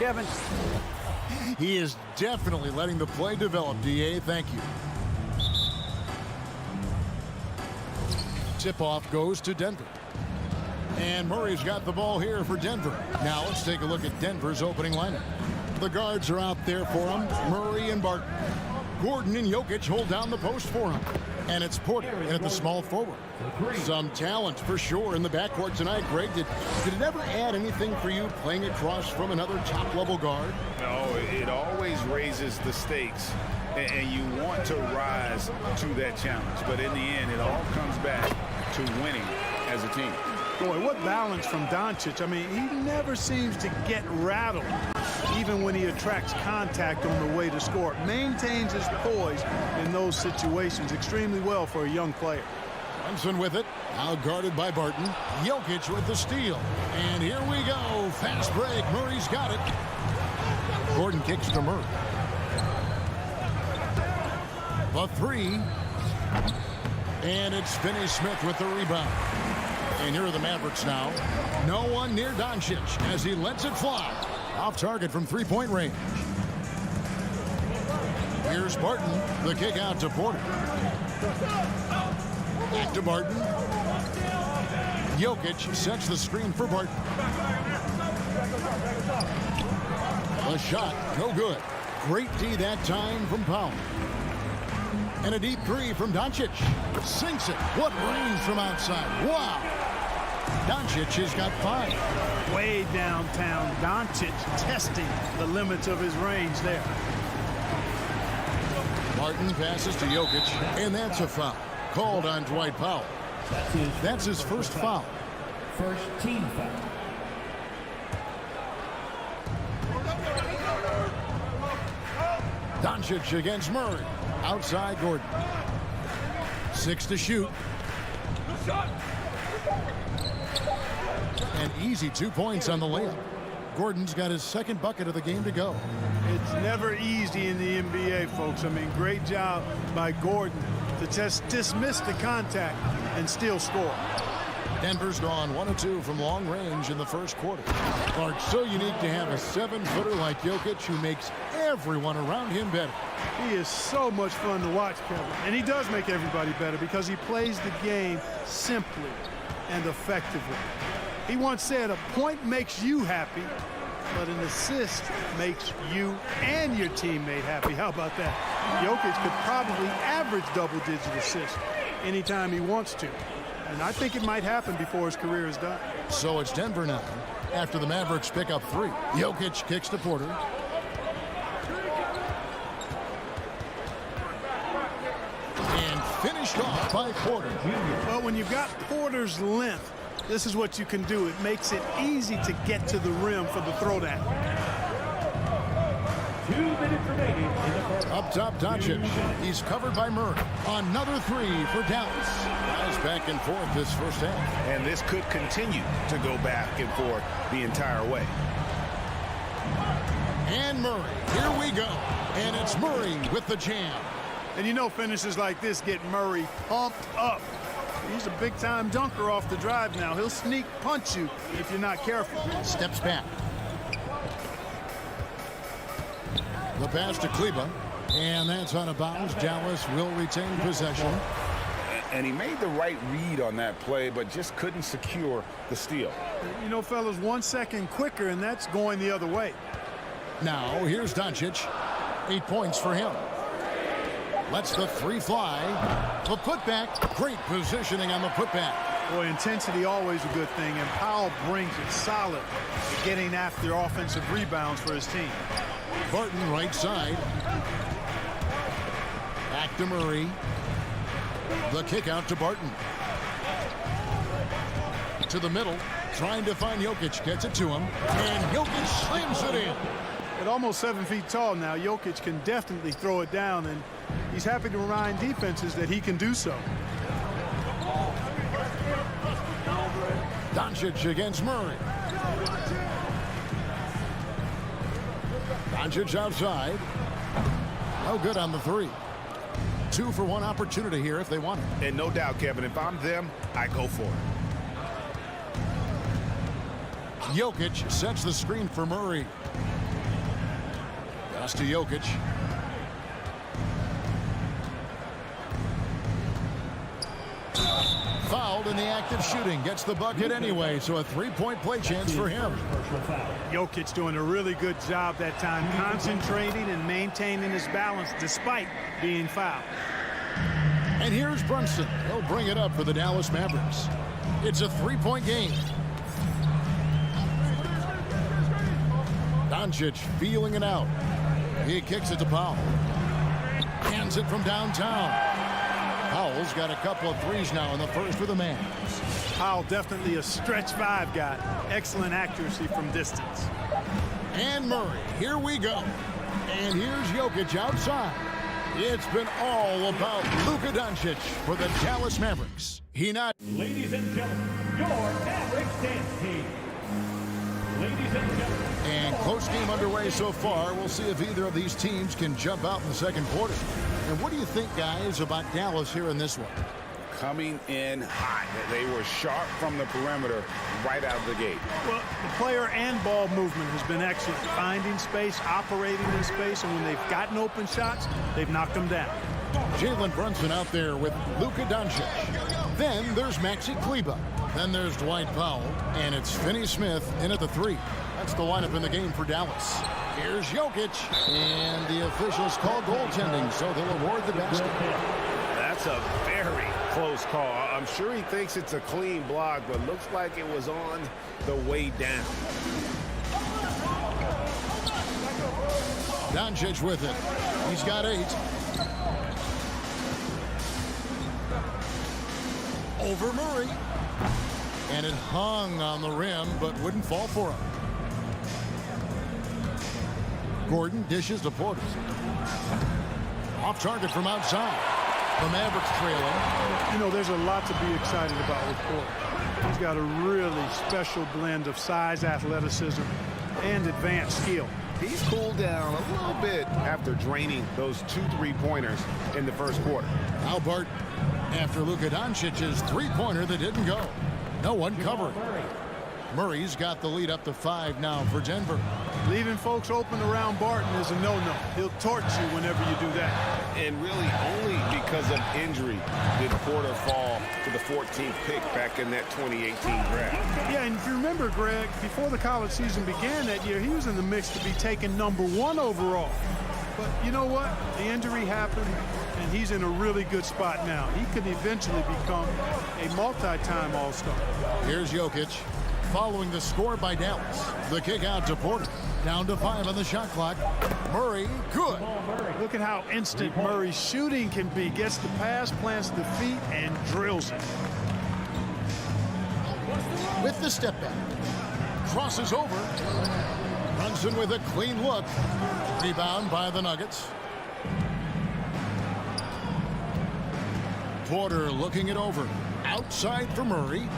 Kevin. He is definitely letting the play develop, DA. Thank you. Tip-off goes to Denver. And Murray's got the ball here for Denver. Now let's take a look at Denver's opening lineup. The guards are out there for him. Murray and Barton. Gordon and Jokic hold down the post for him. And it's Porter in at the small forward. Some talent for sure in the backcourt tonight. Greg, did it ever add anything for you playing across from another top-level guard? No, it always raises the stakes, and you want to rise to that challenge. But in the end, it all comes back to winning as a team. Boy, what balance from Doncic. I mean, he never seems to get rattled, even when he attracts contact on the way to score. Maintains his poise in those situations extremely well for a young player. Clemson with it, now guarded by Barton. Jokic with the steal. And here we go, fast break. Murray's got it. Gordon kicks to Murray. The three. And it's Finney-Smith with the rebound. And here are the Mavericks now. No one near Doncic as he lets it fly. Off target from three-point range. Here's Barton. The kick out to Porter. Back to Barton. Jokic sets the screen for Barton. The shot, no good. Great D that time from Powell. And a deep three from Doncic. Sinks it. What range from outside. Wow. Doncic has got 5. Way downtown, Doncic testing the limits of his range there. Martin passes to Jokic, and that's a foul. Called on Dwight Powell. That's his first foul. First team foul. Doncic against Murray. Outside Gordon. 6 to shoot. An easy 2 points on the layup. Gordon's got his second bucket of the game to go. It's never easy in the NBA, folks. I mean, great job by Gordon to just dismiss the contact and still score. Denver's gone 1 of 2 from long range in the first quarter. Clark, so unique to have a 7-footer like Jokic who makes everyone around him better. He is so much fun to watch, Kevin. And he does make everybody better because he plays the game simply and effectively. He once said, a point makes you happy, but an assist makes you and your teammate happy. How about that? Jokic could probably average double-digit assists anytime he wants to. And I think it might happen before his career is done. So it's Denver now after the Mavericks pick up 3. Jokic kicks to Porter. And finished off by Porter. Well, when you've got Porter's length, this is what you can do. It makes it easy to get to the rim for the throwdown. 2 minutes remaining in the first. Up top, Doncic. He's covered by Murray. Another 3 for Dallas. Guys back and forth this first half. And this could continue to go back and forth the entire way. And Murray. Here we go. And it's Murray with the jam. And you know finishes like this get Murray pumped up. He's a big-time dunker off the drive now. He'll sneak punch you if you're not careful. Steps back. The pass to Kleba. And that's out of bounds. Dallas will retain possession. And he made the right read on that play, but just couldn't secure the steal. You know, fellas, 1 second quicker, and that's going the other way. Now, here's Doncic. 8 points for him. Lets the 3 fly. The putback. Great positioning on the putback. Boy, intensity always a good thing, and Powell brings it solid to getting after offensive rebounds for his team. Barton right side. Back to Murray. The kick out to Barton. To the middle. Trying to find Jokic. Gets it to him. And Jokic slams it in. At almost 7 feet tall now, Jokic can definitely throw it down, and he's happy to remind defenses that he can do so. Doncic against Murray. Doncic outside. No good on the 3. 2 for 1 opportunity here if they want it. And no doubt, Kevin, if I'm them, I go for it. Jokic sets the screen for Murray. Pass to Jokic. Fouled in the act of shooting. Gets the bucket anyway, so a three-point play chance for him. Personal foul. Jokic doing a really good job that time, concentrating and maintaining his balance despite being fouled. And here's Brunson. He'll bring it up for the Dallas Mavericks. It's a three-point game. Doncic feeling it out. He kicks it to Powell. Hands it from downtown. Powell's got a couple of threes now in the first for the Mavs. Powell definitely a stretch five guy. Excellent accuracy from distance. And Murray, here we go. And here's Jokic outside. It's been all about Luka Doncic for the Dallas Mavericks. Ladies and gentlemen, your Mavericks dance team. Ladies and gentlemen. And close game underway so far. We'll see if either of these teams can jump out in the second quarter. And what do you think, guys, about Dallas here in this one? Coming in hot. They were sharp from the perimeter right out of the gate. Well, the player and ball movement has been excellent. Finding space, operating in space, and when they've gotten open shots, they've knocked them down. Jalen Brunson out there with Luka Doncic. Then there's Maxi Kleber. Then there's Dwight Powell. And it's Finney Smith in at the three. That's the lineup in the game for Dallas. Here's Jokic. And the officials call goaltending, so they'll award the basket. That's a very close call. I'm sure he thinks it's a clean block, but looks like it was on the way down. Doncic with it. He's got 8. Over Murray. And it hung on the rim, but wouldn't fall for him. Gordon dishes to Porter. Off target from outside. The Mavericks trailing. You know, there's a lot to be excited about with Porter. He's got a really special blend of size, athleticism, and advanced skill. He's cooled down a little bit after draining those 2 3-pointers in the first quarter. Now Barton after Luka Doncic's three-pointer that didn't go. No one covered. Murray's got the lead up to 5 now for Denver. Leaving folks open around Barton is a no-no. He'll torch you whenever you do that. And really only because of injury did Porter fall to the 14th pick back in that 2018 draft. Yeah, and if you remember, Greg, before the college season began that year, he was in the mix to be taken #1 overall. But you know what? The injury happened, and he's in a really good spot now. He could eventually become a multi-time All-Star. Here's Jokic. Following the score by Dallas. The kick out to Porter. Down to 5 on the shot clock. Murray, good. Look at how instant Murray's shooting can be. Gets the pass, plants the feet, and drills it. With the step back. Crosses over. Brunson with a clean look. Rebound by the Nuggets. Porter looking it over. Outside for Murray.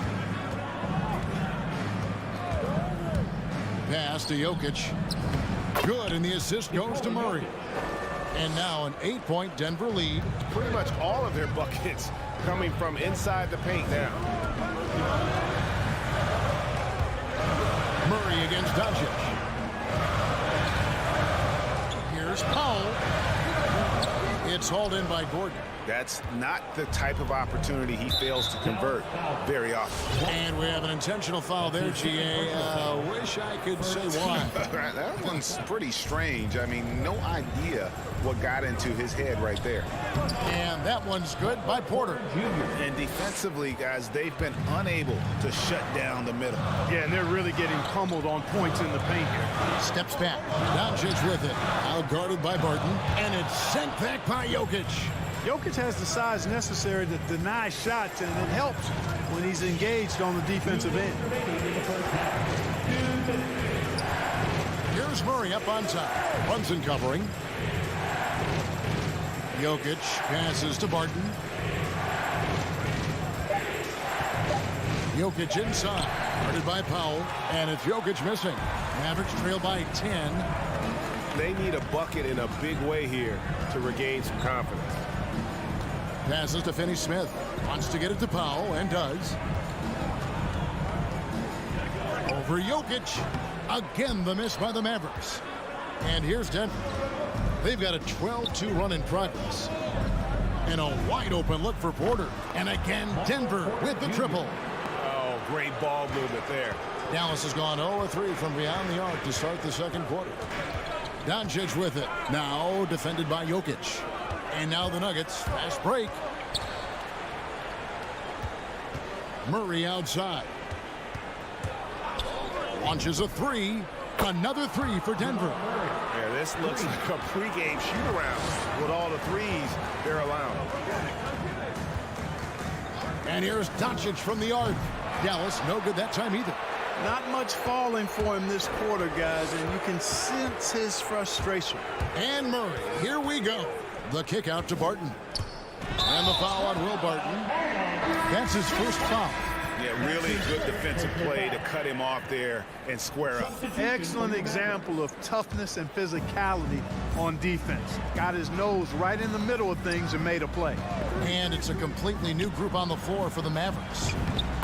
Pass to Jokic. Good, and the assist goes to Murray. And now an 8-point Denver lead. Pretty much all of their buckets coming from inside the paint now. Murray against Doncic. Here's Powell. It's hauled in by Gordon. That's not the type of opportunity he fails to convert very often. And we have an intentional foul there, GA. Wish I could say why. That one's pretty strange. I mean, no idea what got into his head right there. And that one's good by Porter. And defensively, guys, they've been unable to shut down the middle. Yeah, and they're really getting pummeled on points in the paint here. Steps back. Doncic with it. Out guarded by Barton. And it's sent back by Jokic. Jokic has the size necessary to deny shots, and it helps when he's engaged on the defensive end. Here's Murray up on top. Brunson covering. Jokic passes to Barton. Jokic inside. Guarded by Powell. And it's Jokic missing. Mavericks trail by 10. They need a bucket in a big way here to regain some confidence. Passes to Finney Smith. Wants to get it to Powell, and does. Over Jokic. Again, the miss by the Mavericks. And here's Denver. They've got a 12-2 run in progress. And a wide open look for Porter. And again, Denver with the triple. Oh, great ball movement there. Dallas has gone 0-3 from beyond the arc to start the second quarter. Doncic with it. Now defended by Jokic. And now the Nuggets. Fast break. Murray outside. Launches a three. Another three for Denver. Yeah, this looks like a pregame shoot-around with all the threes they're allowing. And here's Doncic from the arc. Dallas no good that time either. Not much falling for him this quarter, guys, and you can sense his frustration. And Murray, here we go. The kick out to Barton. And the foul on Will Barton. That's his first foul. Yeah, really good defensive play to cut him off there and square up. Excellent example of toughness and physicality on defense. Got his nose right in the middle of things and made a play. And it's a completely new group on the floor for the Mavericks.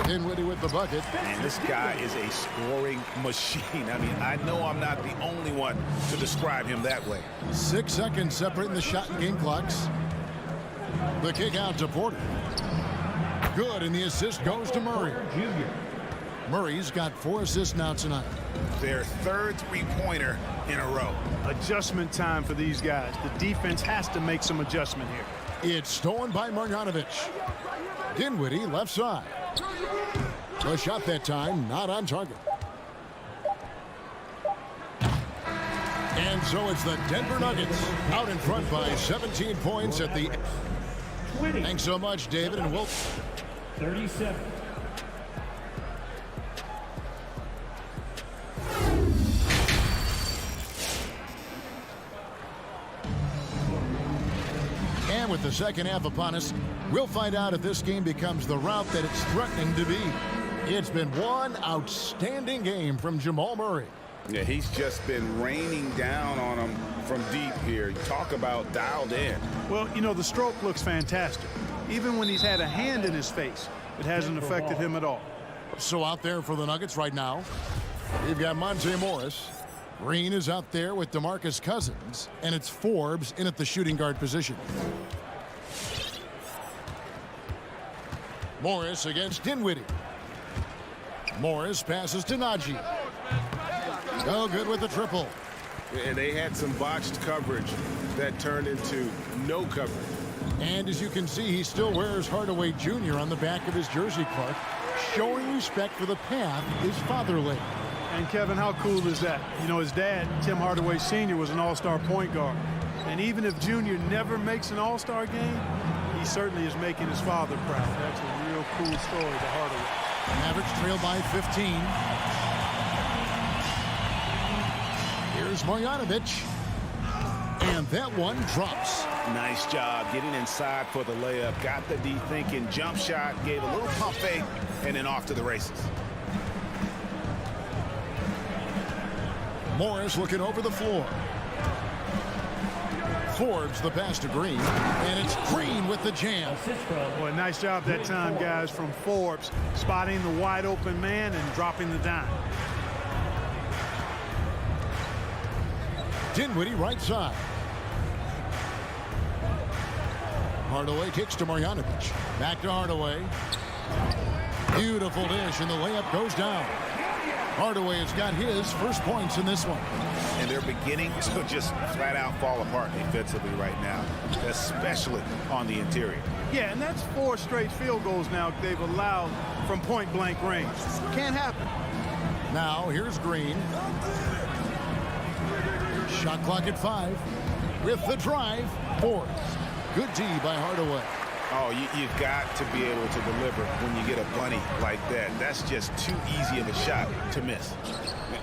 Dinwiddie with the bucket. And this guy is a scoring machine. I mean, I know I'm not the only one to describe him that way. 6 seconds separating the shot and game clocks. The kick out to Porter. Good, and the assist goes to Murray. Murray's got 4 assists now tonight. Their third three-pointer in a row. Adjustment time for these guys. The defense has to make some adjustment here. It's stolen by Marjanovic. Dinwiddie left side. The shot that time not on target. And so it's the Denver Nuggets out in front by 17 points at the... 20. Thanks so much, David, and we'll... 37. And with the second half upon us, we'll find out if this game becomes the route that it's threatening to be. It's been one outstanding game from Jamal Murray. Yeah, he's just been raining down on him from deep here. Talk about dialed in. Well, you know, the stroke looks fantastic. Even when he's had a hand in his face, it hasn't affected him at all. So out there for the Nuggets right now, we've got Monte Morris. Green is out there with DeMarcus Cousins, and it's Forbes in at the shooting guard position. Morris against Dinwiddie. Morris passes to Najee. Oh, good with the triple. And they had some botched coverage that turned into no coverage. And as you can see, he still wears Hardaway Jr. on the back of his jersey, Clark, showing respect for the path his father laid. And Kevin, how cool is that? You know, his dad, Tim Hardaway Sr., was an all-star point guard. And even if Junior never makes an all-star game, he certainly is making his father proud. That's a real cool story to Hardaway. Mavericks trail by 15. Here's Marjanovic. And that one drops. Nice job getting inside for the layup. Got the D thinking, jump shot, gave a little pump fake, and then off to the races. Morris looking over the floor. Forbes the pass to Green. And it's Green with the jam. Boy, nice job that time, guys, from Forbes, spotting the wide open man and dropping the dime. Dinwiddie right side. Hardaway kicks to Marjanovic. Back to Hardaway. Beautiful dish, and the layup goes down. Hardaway has got his first points in this one. And they're beginning to just flat out fall apart defensively right now, especially on the interior. Yeah, and that's 4 straight field goals now they've allowed from point-blank range. Can't happen. Now, here's Green. Shot clock at 5. With the drive, Forbes. Good D by Hardaway. Oh, you've got to be able to deliver when you get a bunny like that. That's just too easy of a shot to miss.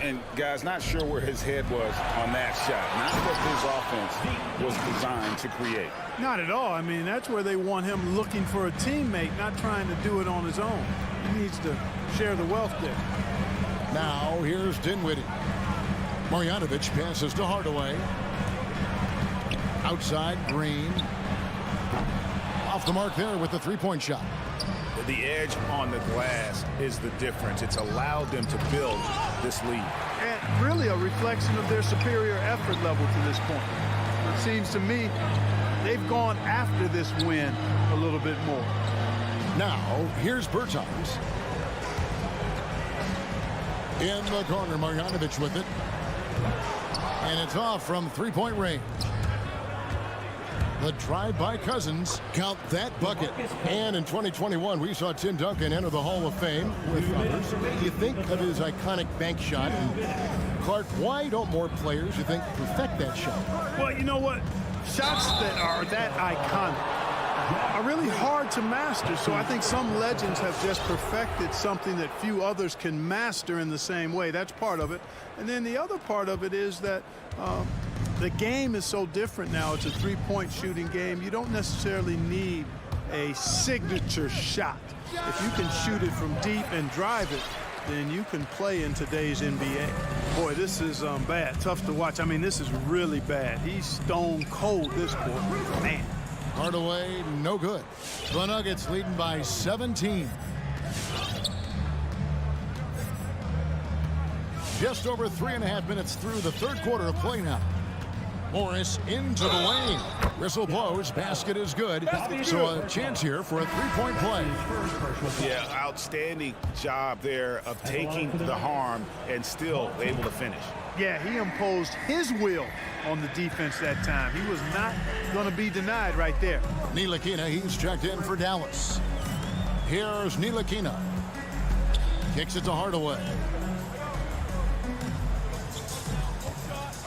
And, guys, not sure where his head was on that shot. Not what his offense was designed to create. Not at all. I mean, that's where they want him looking for a teammate, not trying to do it on his own. He needs to share the wealth there. Now, here's Dinwiddie. Marjanovic passes to Hardaway. Outside, Green. Off the mark there with the three-point shot. The edge on the glass is the difference. It's allowed them to build this lead. And really a reflection of their superior effort level to this point. Seems to me they've gone after this win a little bit more. Now, here's Bertans. In the corner, Marjanovic with it. And it's off from three-point range. The drive by Cousins. Count that bucket. And in 2021, we saw Tim Duncan enter the Hall of Fame with others. You think of his iconic bank shot. And Clark, why don't more players, you think, perfect that shot? Well, you know what? Shots that are that iconic are really hard to master. So I think some legends have just perfected something that few others can master in the same way. That's part of it. And then the other part of it is that the game is so different now. It's a three-point shooting game. You don't necessarily need a signature shot. If you can shoot it from deep and drive it, then you can play in today's NBA. Boy, this is bad. Tough to watch. I mean, this is really bad. He's stone cold this quarter. Man. Hardaway, no good. The Nuggets leading by 17. Just over 3.5 minutes through the third quarter of play now. Morris into the lane. Whistle blows. Basket is good. So a chance here for a three-point play. Yeah, outstanding job there of taking the harm and still able to finish. Yeah, he imposed his will on the defense that time. He was not going to be denied right there. Ntilikina, he's checked in for Dallas. Here's Ntilikina. Kicks it to Hardaway.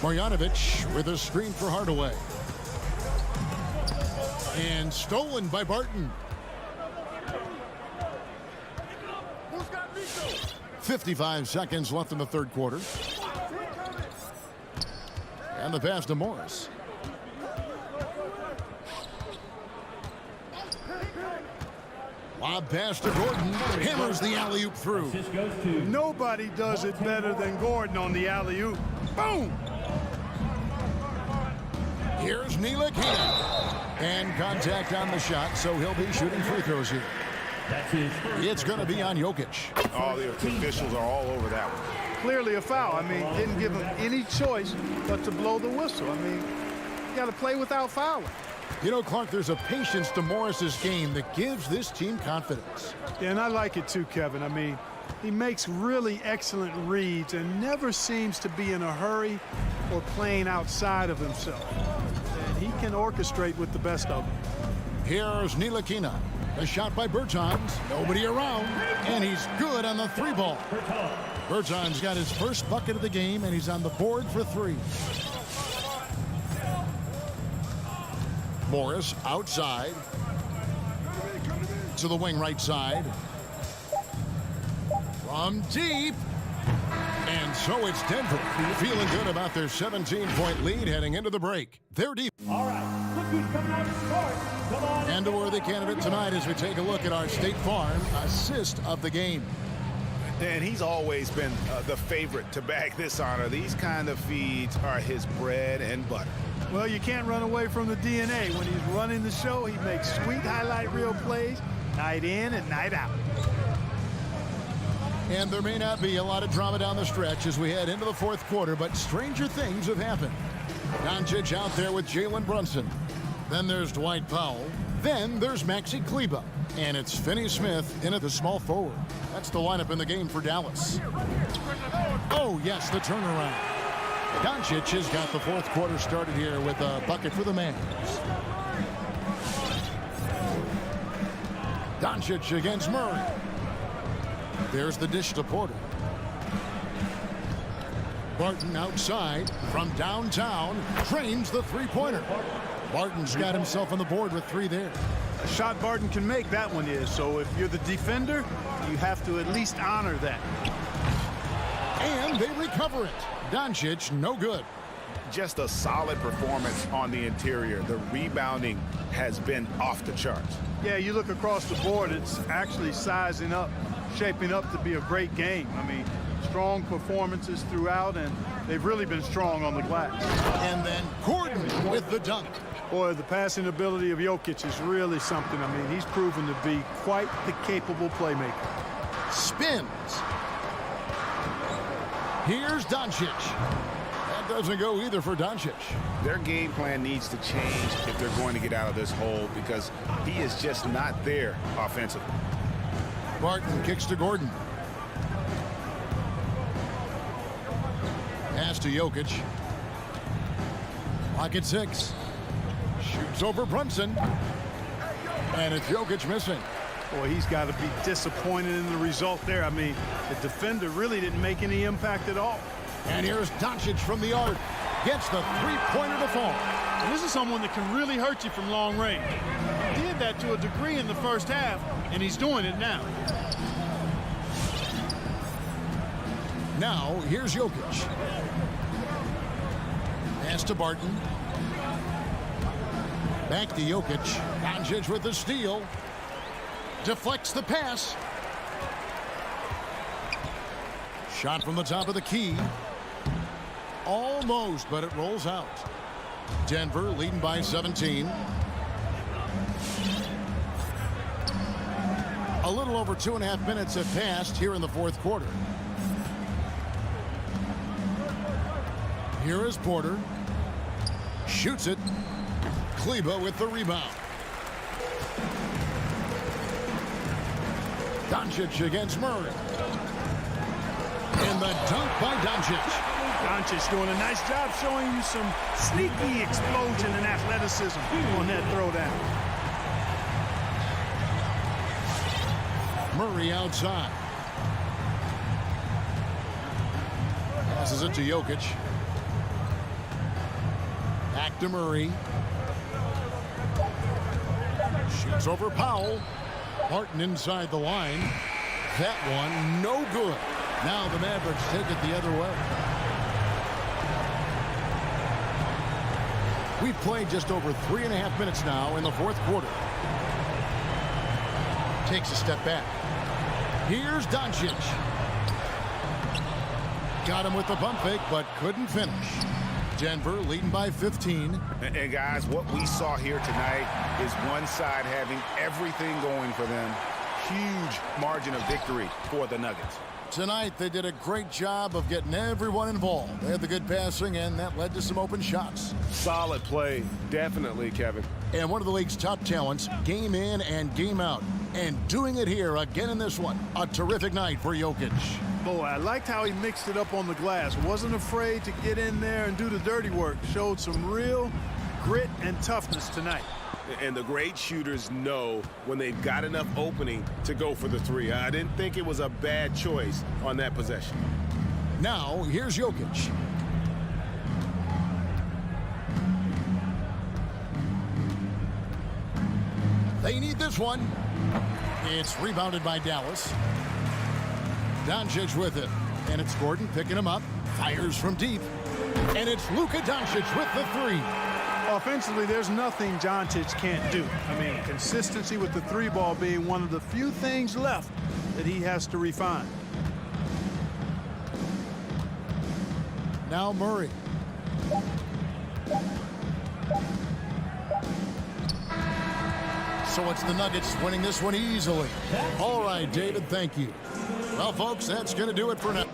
Marjanovic with a screen for Hardaway. And stolen by Barton. 55 seconds left in the third quarter. And the pass to Morris. Lob pass to Gordon. Hammers the alley-oop through. Nobody does it better than Gordon on the alley-oop. Boom! Here's Ntilikina. And contact on the shot, so he'll be shooting free throws here. It's going to be on Jokic. All the officials are all over that one. Clearly a foul. I mean, didn't give him any choice but to blow the whistle. I mean, you got to play without fouling. You know, Clark, there's a patience to Morris's game that gives this team confidence. Yeah, and I like it too, Kevin. I mean, he makes really excellent reads and never seems to be in a hurry or playing outside of himself. And he can orchestrate with the best of them. Here's Ntilikina. A shot by Bertans. Nobody around. And he's good on the three ball. Bertans got his first bucket of the game, and he's on the board for three. Morris outside. To the wing right side. From deep. And so it's Denver feeling good about their 17-point lead heading into the break. They're deep. All right, look who's coming out to start. Come on. And a worthy candidate tonight as we take a look at our State Farm assist of the game. And he's always been the favorite to bag this honor. These kind of feeds are his bread and butter. Well, you can't run away from the DNA. When he's running the show, he makes sweet highlight reel plays night in and night out. And there may not be a lot of drama down the stretch as we head into the fourth quarter, but stranger things have happened. Doncic out there with Jalen Brunson. Then there's Dwight Powell. Then there's Maxi Kleber. And it's Finney-Smith in at the small forward. That's the lineup in the game for Dallas. Oh, yes, the turnaround. Doncic has got the fourth quarter started here with a bucket for the Mavs. Doncic against Murray. There's the dish to Porter. Barton outside from downtown drains the three-pointer. Barton's got himself on the board with three there. A shot Barton can make, that one is. So if you're the defender, you have to at least honor that. And they recover it. Doncic, no good. Just a solid performance on the interior. The rebounding has been off the charts. Yeah, you look across the board, it's actually sizing up, shaping up to be a great game. I mean, strong performances throughout, and they've really been strong on the glass. And then Gordon with the dunk. Boy, the passing ability of Jokic is really something. I mean, he's proven to be quite the capable playmaker. Spins. Here's Doncic. That doesn't go either for Doncic. Their game plan needs to change if they're going to get out of this hole because he is just not there offensively. Barton kicks to Gordon. Pass to Jokic. Clock at 6. Shoots over Brunson. And it's Jokic missing. Boy, he's got to be disappointed in the result there. I mean, the defender really didn't make any impact at all. And here's Doncic from the arc. Gets the three-pointer to fall. And this is someone that can really hurt you from long range. He did that to a degree in the first half, and he's doing it now. Now, here's Jokic. Pass to Barton. Back to Jokic. Doncic with the steal. Deflects the pass. Shot from the top of the key. Almost, but it rolls out. Denver leading by 17. A little over 2.5 minutes have passed here in the fourth quarter. Here is Porter. Shoots it. Kleba with the rebound. Doncic against Murray. And the dunk by Doncic. Doncic doing a nice job showing you some sneaky explosion and athleticism on that throwdown. Murray outside. Passes it to Jokic. Back to Murray. Shoots over Powell. Barton inside the line. That one no good. Now the Mavericks take it the other way. We've played just over 3.5 minutes now in the fourth quarter. Takes a step back. Here's Doncic. Got him with the pump fake, but couldn't finish. Denver leading by 15. And guys, what we saw here tonight is one side having everything going for them. Huge margin of victory for the Nuggets. Tonight, they did a great job of getting everyone involved. They had the good passing, and that led to some open shots. Solid play, definitely, Kevin. And one of the league's top talents, game in and game out. And doing it here again in this one. A terrific night for Jokic. Boy, I liked how he mixed it up on the glass. Wasn't afraid to get in there and do the dirty work. Showed some real grit and toughness tonight. And the great shooters know when they've got enough opening to go for the three. I didn't think it was a bad choice on that possession. Now, here's Jokic. They need this one. It's rebounded by Dallas. Doncic with it. And it's Gordon picking him up. Fires from deep. And it's Luka Doncic with the three. Offensively, there's nothing Doncic can't do. I mean, consistency with the three ball being one of the few things left that he has to refine. Now Murray. So it's the Nuggets winning this one easily. All right, David, thank you. Well, folks, that's going to do it for now.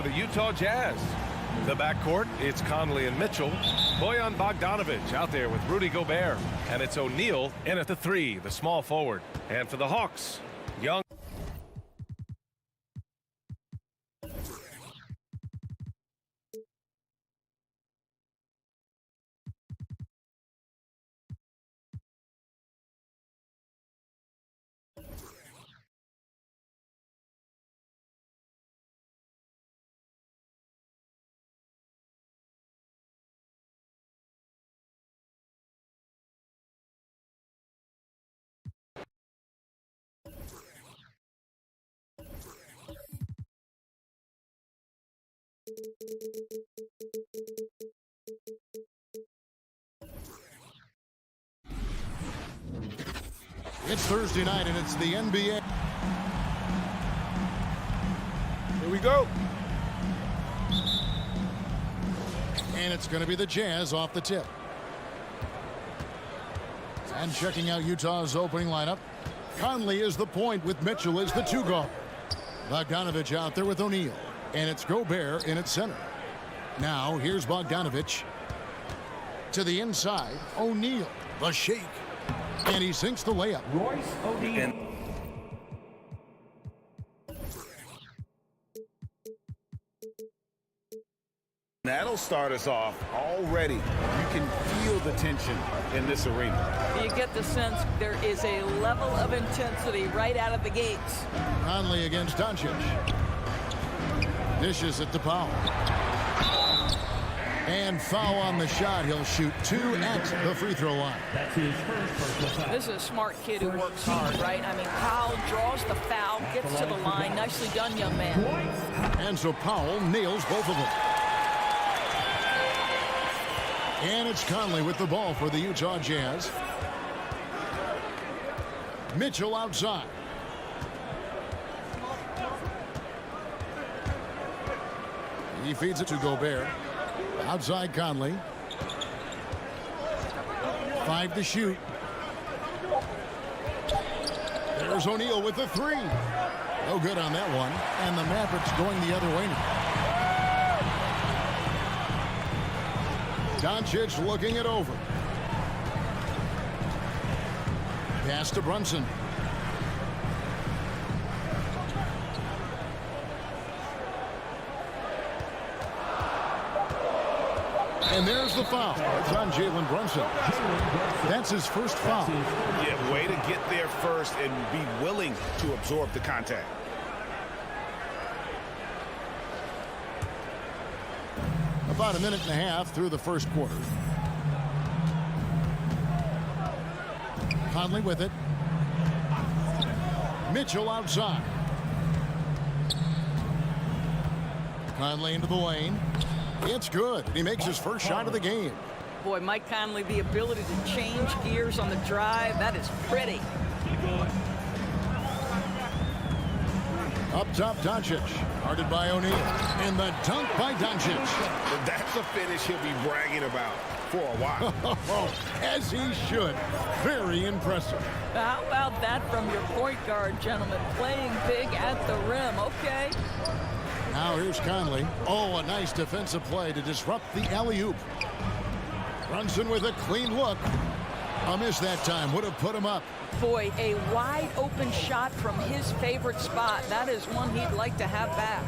for the Utah Jazz. The backcourt, it's Conley and Mitchell. Bojan Bogdanovic out there with Rudy Gobert. And it's O'Neal in at the 3, the small forward. And for the Hawks, Young. It's Thursday night, and it's the NBA. Here we go. And it's going to be the Jazz off the tip. And checking out Utah's opening lineup. Conley is the point with Mitchell as the 2 guard. Bogdanovic out there with O'Neal. And it's Gobert in its center. Now here's Bogdanovic. To the inside, O'Neal. The shake. And he sinks the layup. Royce O'Neal. That'll start us off already. You can feel the tension in this arena. You get the sense there is a level of intensity right out of the gates. Conley against Doncic. Dishes it to Powell. And foul on the shot. He'll shoot 2 at the free throw line. That's his first personal foul. This is a smart kid who works hard, right? I mean, Powell draws the foul, gets to the line. Nicely done, young man. And so Powell nails both of them. And it's Conley with the ball for the Utah Jazz. Mitchell outside. He feeds it to Gobert. Outside Conley. 5 to shoot. There's O'Neal with the 3. No good on that one. And the Mavericks going the other way now. Doncic looking it over. Pass to Brunson. And there's the foul. It's on Jalen Brunson. That's his first foul. Yeah, way to get there first and be willing to absorb the contact. About a minute and a half through the first quarter. Conley with it. Mitchell outside. Conley into the lane. It's good. He makes his first shot of the game. Boy, Mike Conley, the ability to change gears on the drive, that is pretty. Up top, Doncic. Guarded by O'Neal. And the dunk by Doncic. That's a finish he'll be bragging about for a while. As he should. Very impressive. How about that from your point guard, gentlemen? Playing big at the rim, okay? Now here's Conley. Oh, a nice defensive play to disrupt the alley-oop. Brunson with a clean look. A miss that time. Would have put him up. Boy, a wide open shot from his favorite spot. That is one he'd like to have back.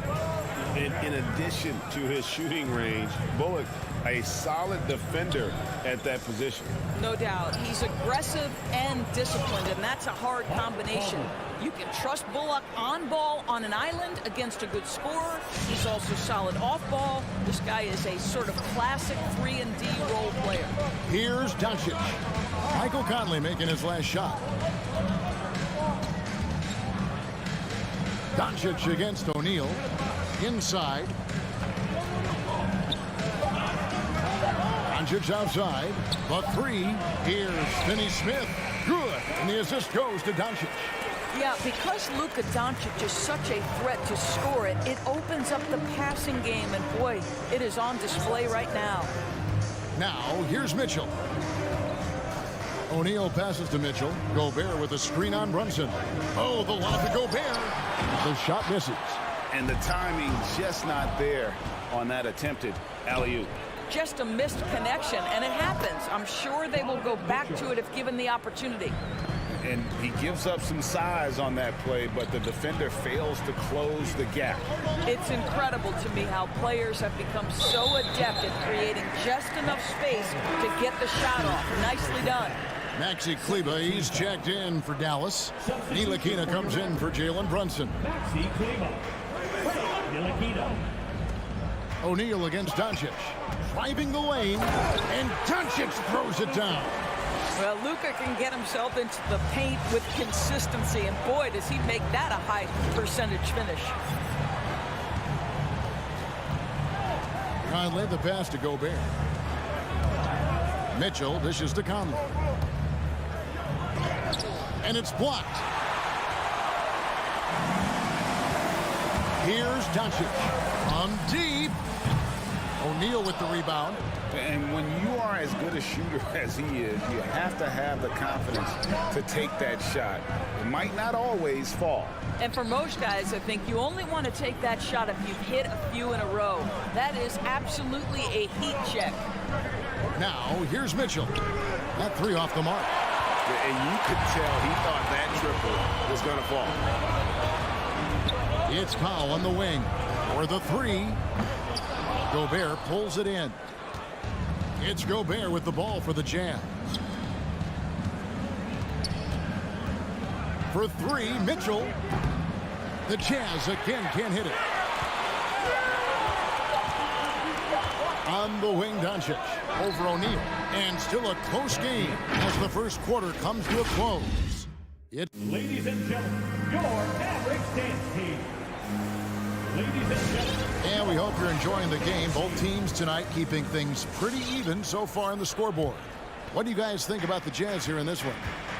In addition to his shooting range, Bullock, a solid defender at that position. No doubt. He's aggressive and disciplined, and that's a hard combination. You can trust Bullock on ball on an island against a good scorer. He's also solid off ball. This guy is a sort of classic 3-and-D role player. Here's Doncic. Michael Conley making his last shot. Doncic against O'Neal. Inside. Doncic outside. The 3. Here's Finney Smith. Good. And the assist goes to Doncic. Yeah, because Luka Doncic is such a threat to score it, it opens up the passing game, and boy, it is on display right now. Now, here's Mitchell. O'Neal passes to Mitchell. Gobert with a screen on Brunson. Oh, the lob to Gobert. The shot misses. And the timing just not there on that attempted alley-oop. Just a missed connection, and it happens. I'm sure they will go back to it if given the opportunity. And he gives up some size on that play, but the defender fails to close the gap. It's incredible to me how players have become so adept at creating just enough space to get the shot off. Nicely done. Maxi Kleba, he's checked in for Dallas. Ntilikina comes in for Jalen Brunson. Maxi Kleba. Ntilikina. O'Neal against Doncic. Driving the lane, and Doncic throws it down. Well, Luka can get himself into the paint with consistency, and boy, does he make that a high percentage finish. Conley, the pass to Gobert. Mitchell dishes to Conley. And it's blocked. Here's Doncic on deep. O'Neal with the rebound. And when you are as good a shooter as he is, you have to have the confidence to take that shot. It might not always fall. And for most guys, I think you only want to take that shot if you've hit a few in a row. That is absolutely a heat check. Now, here's Mitchell. That three off the mark. And you could tell he thought that triple was going to fall. It's Powell on the wing for the three. Gobert pulls it in. It's Gobert with the ball for the Jazz. For three, Mitchell. The Jazz again can't hit it. On the wing, Doncic over O'Neal. And still a close game as the first quarter comes to a close. Ladies and gentlemen, your average dance team. Ladies and gentlemen. And we hope you're enjoying the game. Both teams tonight keeping things pretty even so far on the scoreboard. What do you guys think about the Jazz here in this one?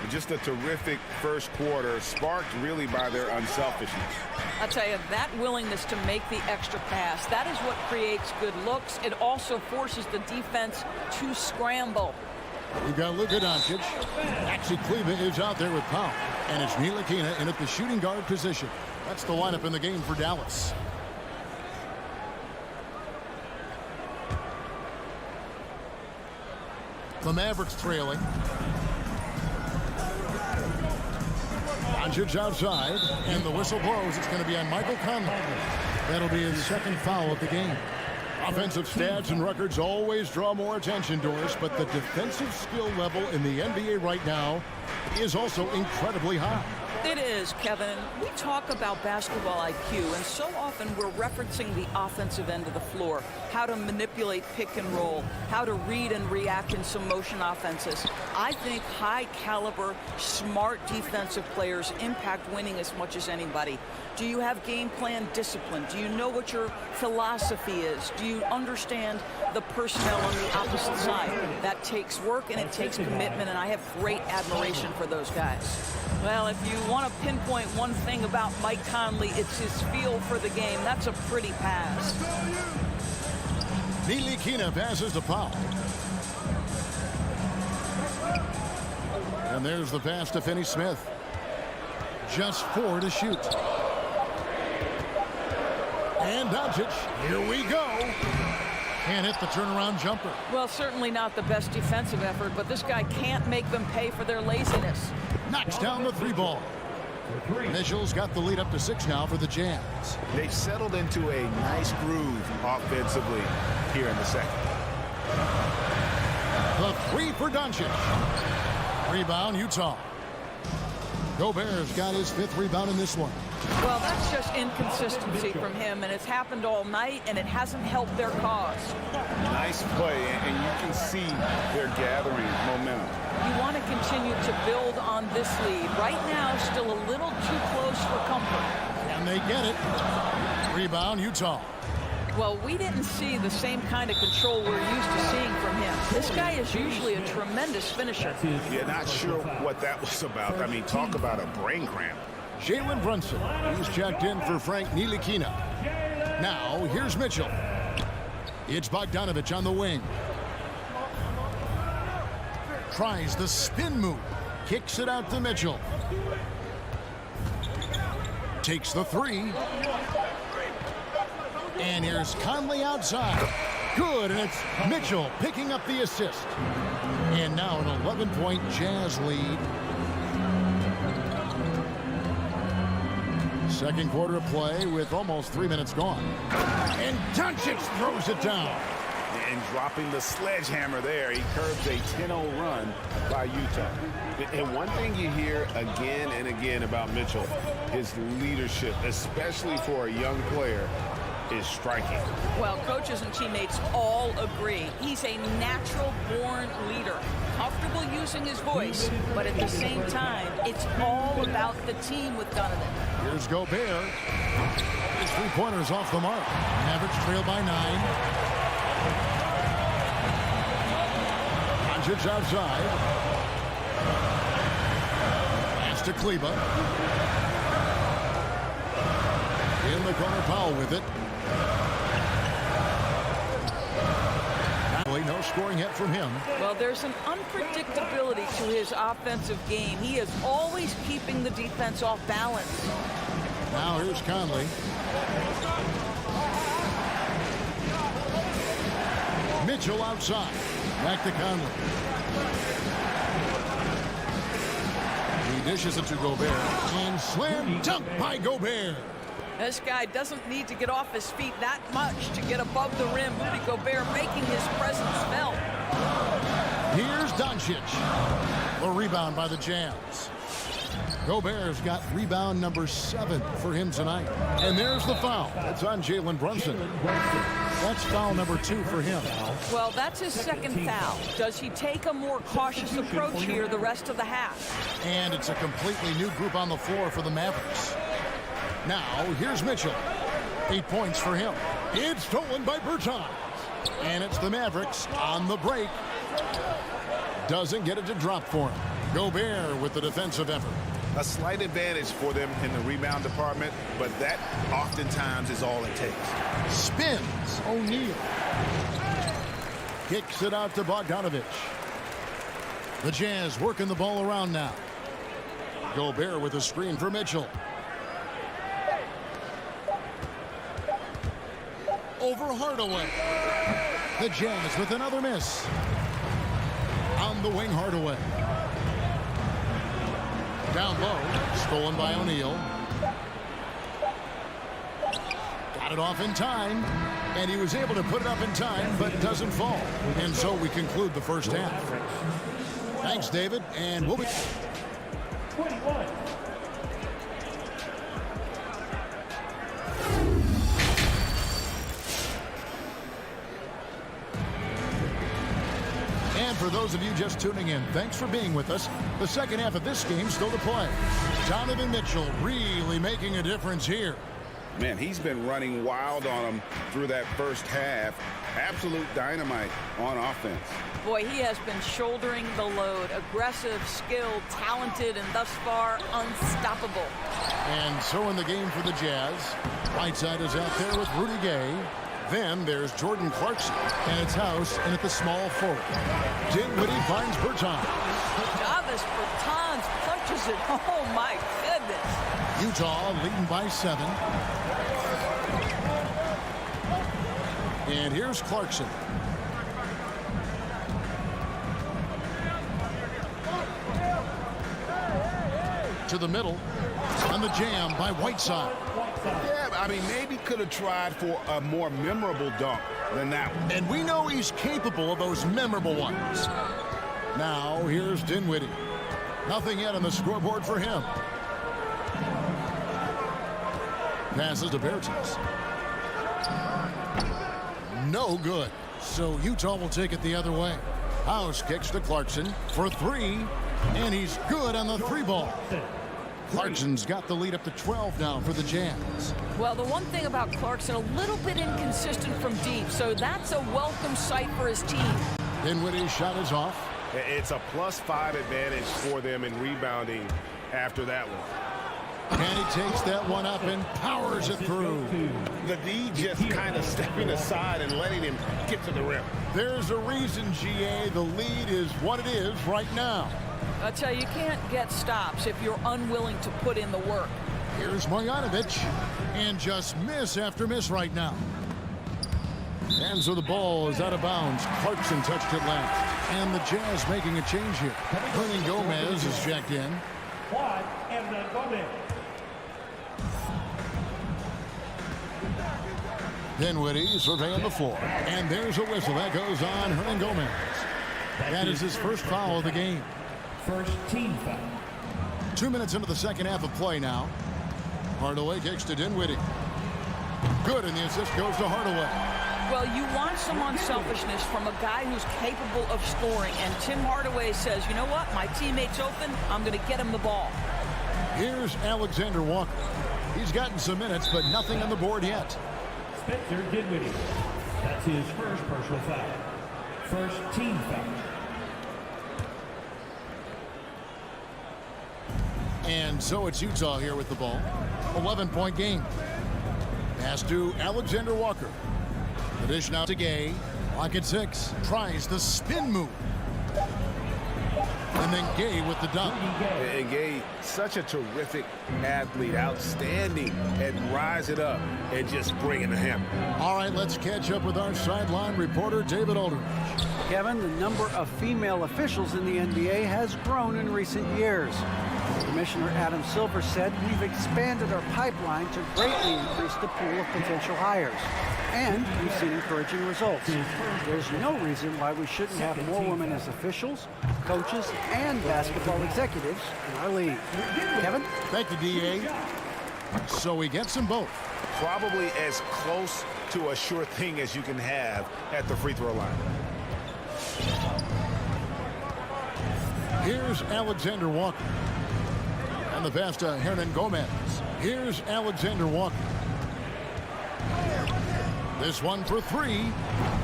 Just a terrific first quarter, sparked really by their unselfishness. I'll tell you, that willingness to make the extra pass, that is what creates good looks. It also forces the defense to scramble. You've got Luka Doncic. Maxi Kleba is out there with Powell. And it's Ntilikina in at the shooting guard position. That's the lineup in the game for Dallas. The Mavericks trailing. Doncic outside, and the whistle blows. It's going to be on Michael Conley. That'll be his second foul of the game. Offensive stats and records always draw more attention, Doris, but the defensive skill level in the NBA right now is also incredibly high. It is, Kevin. We talk about basketball IQ, and so often we're referencing the offensive end of the floor, how to manipulate pick and roll, how to read and react in some motion offenses. I think high-caliber, smart defensive players impact winning as much as anybody. Do you have game plan discipline? Do you know what your philosophy is? Do you understand the personnel on the opposite side? That takes work and it takes commitment, and I have great admiration for those guys. Well, if you want to pinpoint one thing about Mike Conley, it's his feel for the game. That's a pretty pass. Ntilikina passes to Powell. And there's the pass to Finney-Smith. Just 4 to shoot. And Doncic, here we go. Can't hit the turnaround jumper. Well, certainly not the best defensive effort, but this guy can't make them pay for their laziness. Knocks down the three ball. Mitchell's got the lead up to 6 now for the Jazz. They've settled into a nice groove offensively here in the second. The three for Doncic. Rebound, Utah. Gobert's got his 5th rebound in this one. Well, that's just inconsistency from him, and it's happened all night, and it hasn't helped their cause. Nice play, and you can see they're gathering momentum. You want to continue to build on this lead. Right now, still a little too close for comfort. And they get it. Rebound, Utah. Well, we didn't see the same kind of control we're used to seeing from him. This guy is usually a tremendous finisher. You're not sure what that was about. I mean, talk about a brain cramp. Jalen Brunson, he's checked in for Frank Ntilikina. Now, here's Mitchell. It's Bogdanovich on the wing. Tries the spin move. Kicks it out to Mitchell. Takes the three. And here's Conley outside. Good, and it's Mitchell picking up the assist. And now an 11-point Jazz lead. Second quarter of play with almost 3 minutes gone. And Doncic throws it down. And dropping the sledgehammer there, he curbs a 10-0 run by Utah. And one thing you hear again and again about Mitchell, his leadership, especially for a young player, is striking. Well, coaches and teammates all agree. He's a natural-born leader, comfortable using his voice, but at the same time, it's all about the team with Donovan. Here's Gobert. His three-pointers off the mark. Mavericks trail by 9. Doncic outside. Pass to Kleba. In the corner, Powell with it. No scoring hit from him. Well, there's an unpredictability to his offensive game. He is always keeping the defense off balance. Now here's Conley. Mitchell outside. Back to Conley. He dishes it to Gobert. And slam dunk by Gobert. This guy doesn't need to get off his feet that much to get above the rim. Rudy Gobert making his presence felt. Here's Doncic. A rebound by the Jazz. Gobert's got rebound number 7 for him tonight. And there's the foul. It's on Jalen Brunson. That's foul number 2 for him. Well, that's his second foul. Does he take a more cautious approach here the rest of the half? And it's a completely new group on the floor for the Mavericks. Now, here's Mitchell. 8 points for him. It's stolen by Bertans. And it's the Mavericks on the break. Doesn't get it to drop for him. Gobert with the defensive effort. A slight advantage for them in the rebound department, but that oftentimes is all it takes. Spins. O'Neal. Kicks it out to Bogdanovich. The Jazz working the ball around now. Gobert with a screen for Mitchell. Over Hardaway. The Jazz with another miss. On the wing, Hardaway. Down low. Stolen by O'Neal. Got it off in time. And he was able to put it up in time, but doesn't fall. And so we conclude the first half. Thanks, David. And we'll be... 21. And for those of you just tuning in, thanks for being with us. The second half of this game still to play. Donovan Mitchell really making a difference here. Man, he's been running wild on them through that first half. Absolute dynamite on offense. Boy, he has been shouldering the load. Aggressive, skilled, talented, and thus far unstoppable. And so in the game for the Jazz, Whiteside is out there with Rudy Gay. Then there's Jordan Clarkson, and it's House in at the small forward. Dinwiddie finds Bertans. Davis Bertans punches it. Oh, my goodness. Utah leading by 7. And here's Clarkson. To the middle. On the jam by Whiteside. Yeah, I mean, maybe could have tried for a more memorable dunk than that one. And we know he's capable of those memorable ones. Now, here's Dinwiddie. Nothing yet on the scoreboard for him. Passes to Bertans. No good. So Utah will take it the other way. House kicks to Clarkson for 3. And he's good on the 3 ball. Clarkson's got the lead up to 12 now for the Jazz. Well, the one thing about Clarkson, a little bit inconsistent from deep, so that's a welcome sight for his team. Dinwiddie's shot is off. It's a +5 advantage for them in rebounding after that one. And he takes that one up and powers it through. The D just kind of stepping aside and letting him get to the rim. There's a reason, GA, the lead is what it is right now. I tell you, you can't get stops if you're unwilling to put in the work. Here's Marjanovic. And just miss after miss right now. And so the ball is out of bounds. Clarkson touched it last. And the Jazz making a change here. Hernan Gomez is checked in. Juan Hernan Gomez. Dinwiddie surveying the floor. And there's a whistle. That goes on Hernan Gomez. That is his first foul of the game. First team foul. 2 minutes into the second half of play now. Hardaway kicks to Dinwiddie. Good, and the assist goes to Hardaway. Well, you want some unselfishness from a guy who's capable of scoring. And Tim Hardaway says, you know what? My teammate's open. I'm going to get him the ball. Here's Alexander Walker. He's gotten some minutes, but nothing on the board yet. Spencer Dinwiddie. That's his first personal foul. First team foul. And so it's Utah here with the ball. 11-point game. Pass to Alexander Walker. The dish now to Gay. Clock at 6. Tries the spin move. And then Gay with the dunk. And Gay, such a terrific athlete, outstanding at rising up and just bringing the hammer. All right, let's catch up with our sideline reporter, David Aldridge. Kevin, the number of female officials in the NBA has grown in recent years. Commissioner Adam Silver said we've expanded our pipeline to greatly increase the pool of potential hires. And we've seen encouraging results. There's no reason why we shouldn't have more women as officials, coaches, and basketball executives in our league. Kevin? Thank you, D.A. So he gets them both. Probably as close to a sure thing as you can have at the free throw line. Here's Alexander Walker. And the pass to Hernan Gomez. Here's Alexander Walker. This one for three.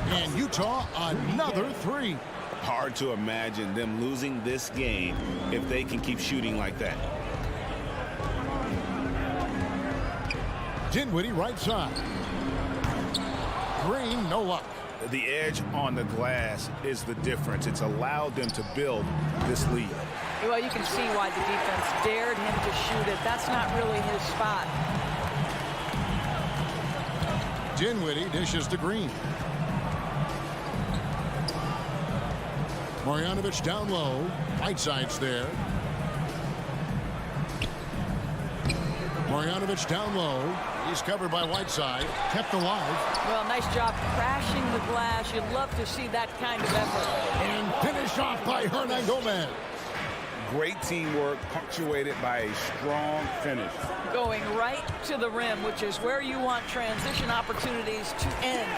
And Utah another three. Hard to imagine them losing this game if they can keep shooting like that. Dinwiddie right side. Green, no luck. The edge on the glass is the difference. It's allowed them to build this lead. Well, you can see why the defense dared him to shoot it. That's not really his spot. Dinwiddie dishes to Green. Marjanovic down low. Whiteside's there. Marjanovic down low. He's covered by Whiteside. Kept alive. Well, nice job crashing the glass. You'd love to see that kind of effort. And finished off by Hernan Gomez. Great teamwork punctuated by a strong finish. Going right to the rim, which is where you want transition opportunities to end.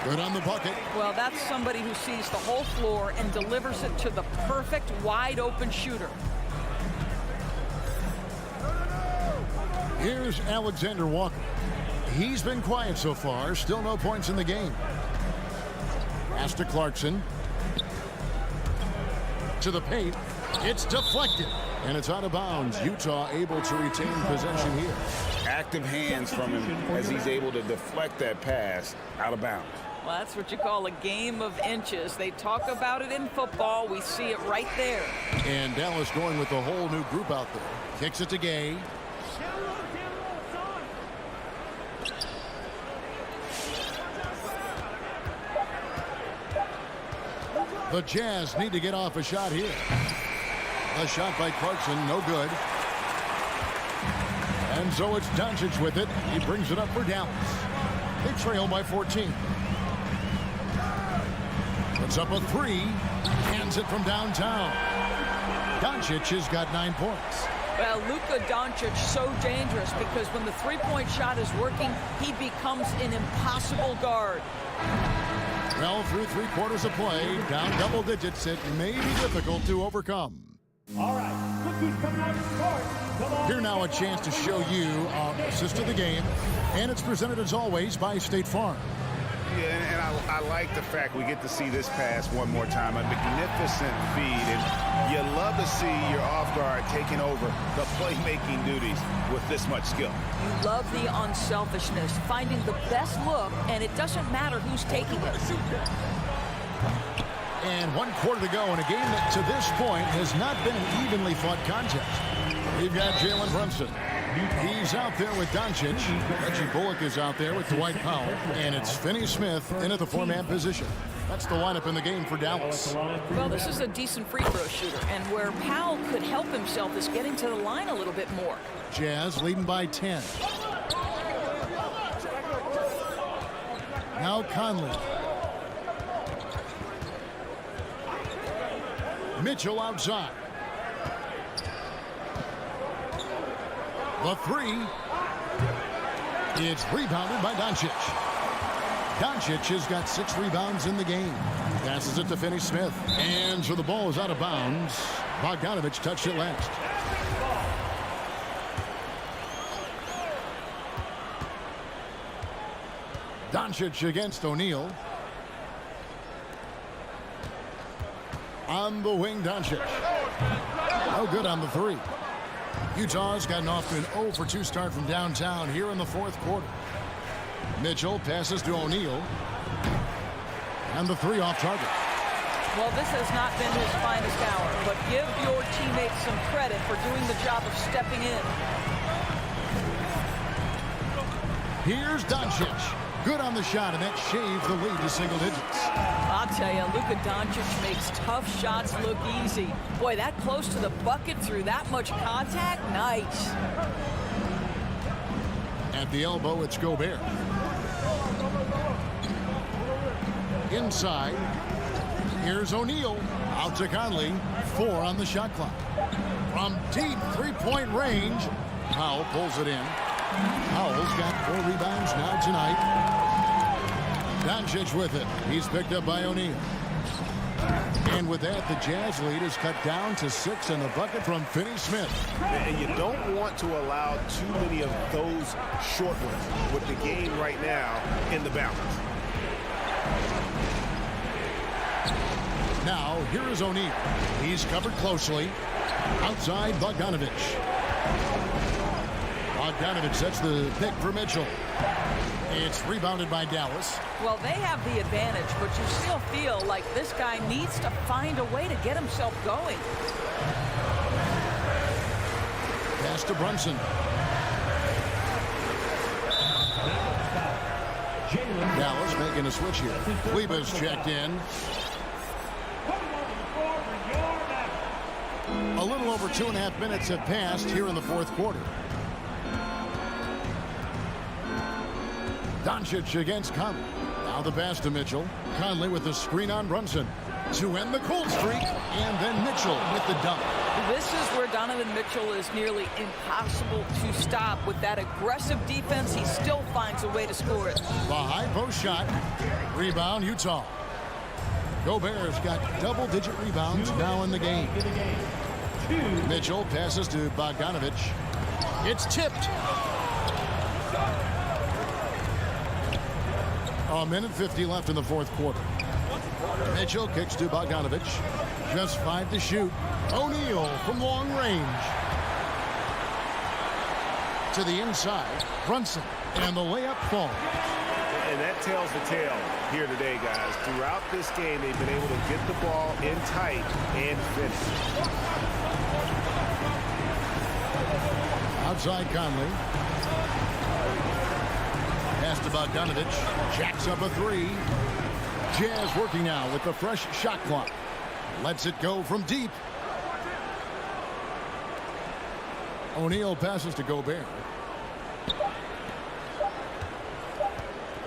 Good on the bucket. Well, that's somebody who sees the whole floor and delivers it to the perfect wide open shooter. Here's Alexander Walker. He's been quiet so far. Still no points in the game. Pass to Clarkson. To the paint. It's deflected. And it's out of bounds. Utah able to retain possession here. Active hands from him as he's able to deflect that pass out of bounds. Well, that's what you call a game of inches. They talk about it in football. We see it right there. And Dallas going with the whole new group out there. Kicks it to Gay. The Jazz need to get off a shot here. A shot by Clarkson, no good. And so it's Doncic with it. He brings it up for Dallas. They trail by 14. Puts up a three. Hands it from downtown. Doncic has got 9 points. Well, Luka Doncic so dangerous because when the three-point shot is working, he becomes an impossible guard. Well, through 3 quarters of play, down double digits, it may be difficult to overcome. All right, look who's coming out of the court. Come on. Here now a chance to show you assist of the game, and it's presented as always by State Farm. Yeah, and I like the fact we get to see this pass one more time. A magnificent feed, and you love to see your off guard taking over the playmaking duties with this much skill. You love the unselfishness, finding the best look, and it doesn't matter who's taking it. And 1 quarter to go in a game that to this point has not been an evenly fought contest. We've got Jalen Brunson. He's out there with Doncic. Reggie Bullock is out there with Dwight Powell. And it's Finney Smith in at the four-man position. That's the lineup in the game for Dallas. Well, this is a decent free throw shooter, and where Powell could help himself is getting to the line a little bit more. Jazz leading by 10. Now Conley. Mitchell outside. The three. It's rebounded by Doncic. Doncic has got 6 rebounds in the game. Passes it to Finney Smith. And so the ball is out of bounds. Bogdanovich touched it last. Doncic against O'Neal. On the wing, Doncic. No good on the three. Utah's gotten off to an 0 for 2 start from downtown here in the fourth quarter. Mitchell passes to O'Neal. And the three off target. Well, this has not been his finest hour, but give your teammates some credit for doing the job of stepping in. Here's Doncic. Good on the shot, and that shaves the lead to single digits. I'll tell you, Luka Doncic makes tough shots look easy. Boy, that close to the bucket through that much contact, nice. At the elbow, it's Gobert. Inside, here's O'Neal. Out to Conley. 4 on the shot clock. From deep three-point range, Powell pulls it in. Powell's got 4 rebounds now tonight. Doncic with it. He's picked up by O'Neal. And with that, the Jazz lead is cut down to 6 in the bucket from Finney Smith. And you don't want to allow too many of those short ones with the game right now in the balance. Now, here is O'Neal. He's covered closely. Outside, Bogdanovich. Bogdanovich sets the pick for Mitchell. It's rebounded by Dallas. Well, they have the advantage, but you still feel like this guy needs to find a way to get himself going. Pass to Brunson. Dallas making a switch here. Kleba's checked in. A little over 2.5 minutes have passed here in the fourth quarter. Doncic against Conley. Now the pass to Mitchell. Conley with the screen on Brunson to end the cold streak. And then Mitchell with the dunk. This is where Donovan Mitchell is nearly impossible to stop. With that aggressive defense, he still finds a way to score it. The high post shot. Rebound, Utah. Gobert's got double-digit rebounds now in the game. Mitchell passes to Bogdanovich. It's tipped. A minute 50 left in the fourth quarter. Mitchell kicks to Bogdanovich. Just 5 to shoot. O'Neal from long range. To the inside. Brunson. And the layup falls. And that tells the tale here today, guys. Throughout this game, they've been able to get the ball in tight and finish. Outside Conley. Pass to Bogdanovich. Jacks up a 3. Jazz working now with the fresh shot clock. Lets it go from deep. O'Neal passes to Gobert.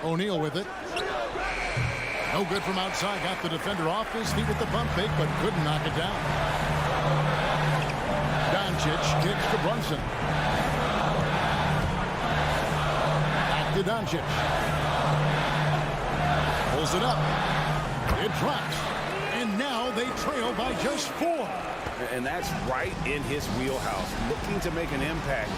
O'Neal with it. No good from outside. Got the defender off his feet with the bump fake, but couldn't knock it down. Doncic kicks to Brunson. Back to Doncic. Pulls it up. It drops. And now they trail by just 4. And that's right in his wheelhouse, looking to make an impact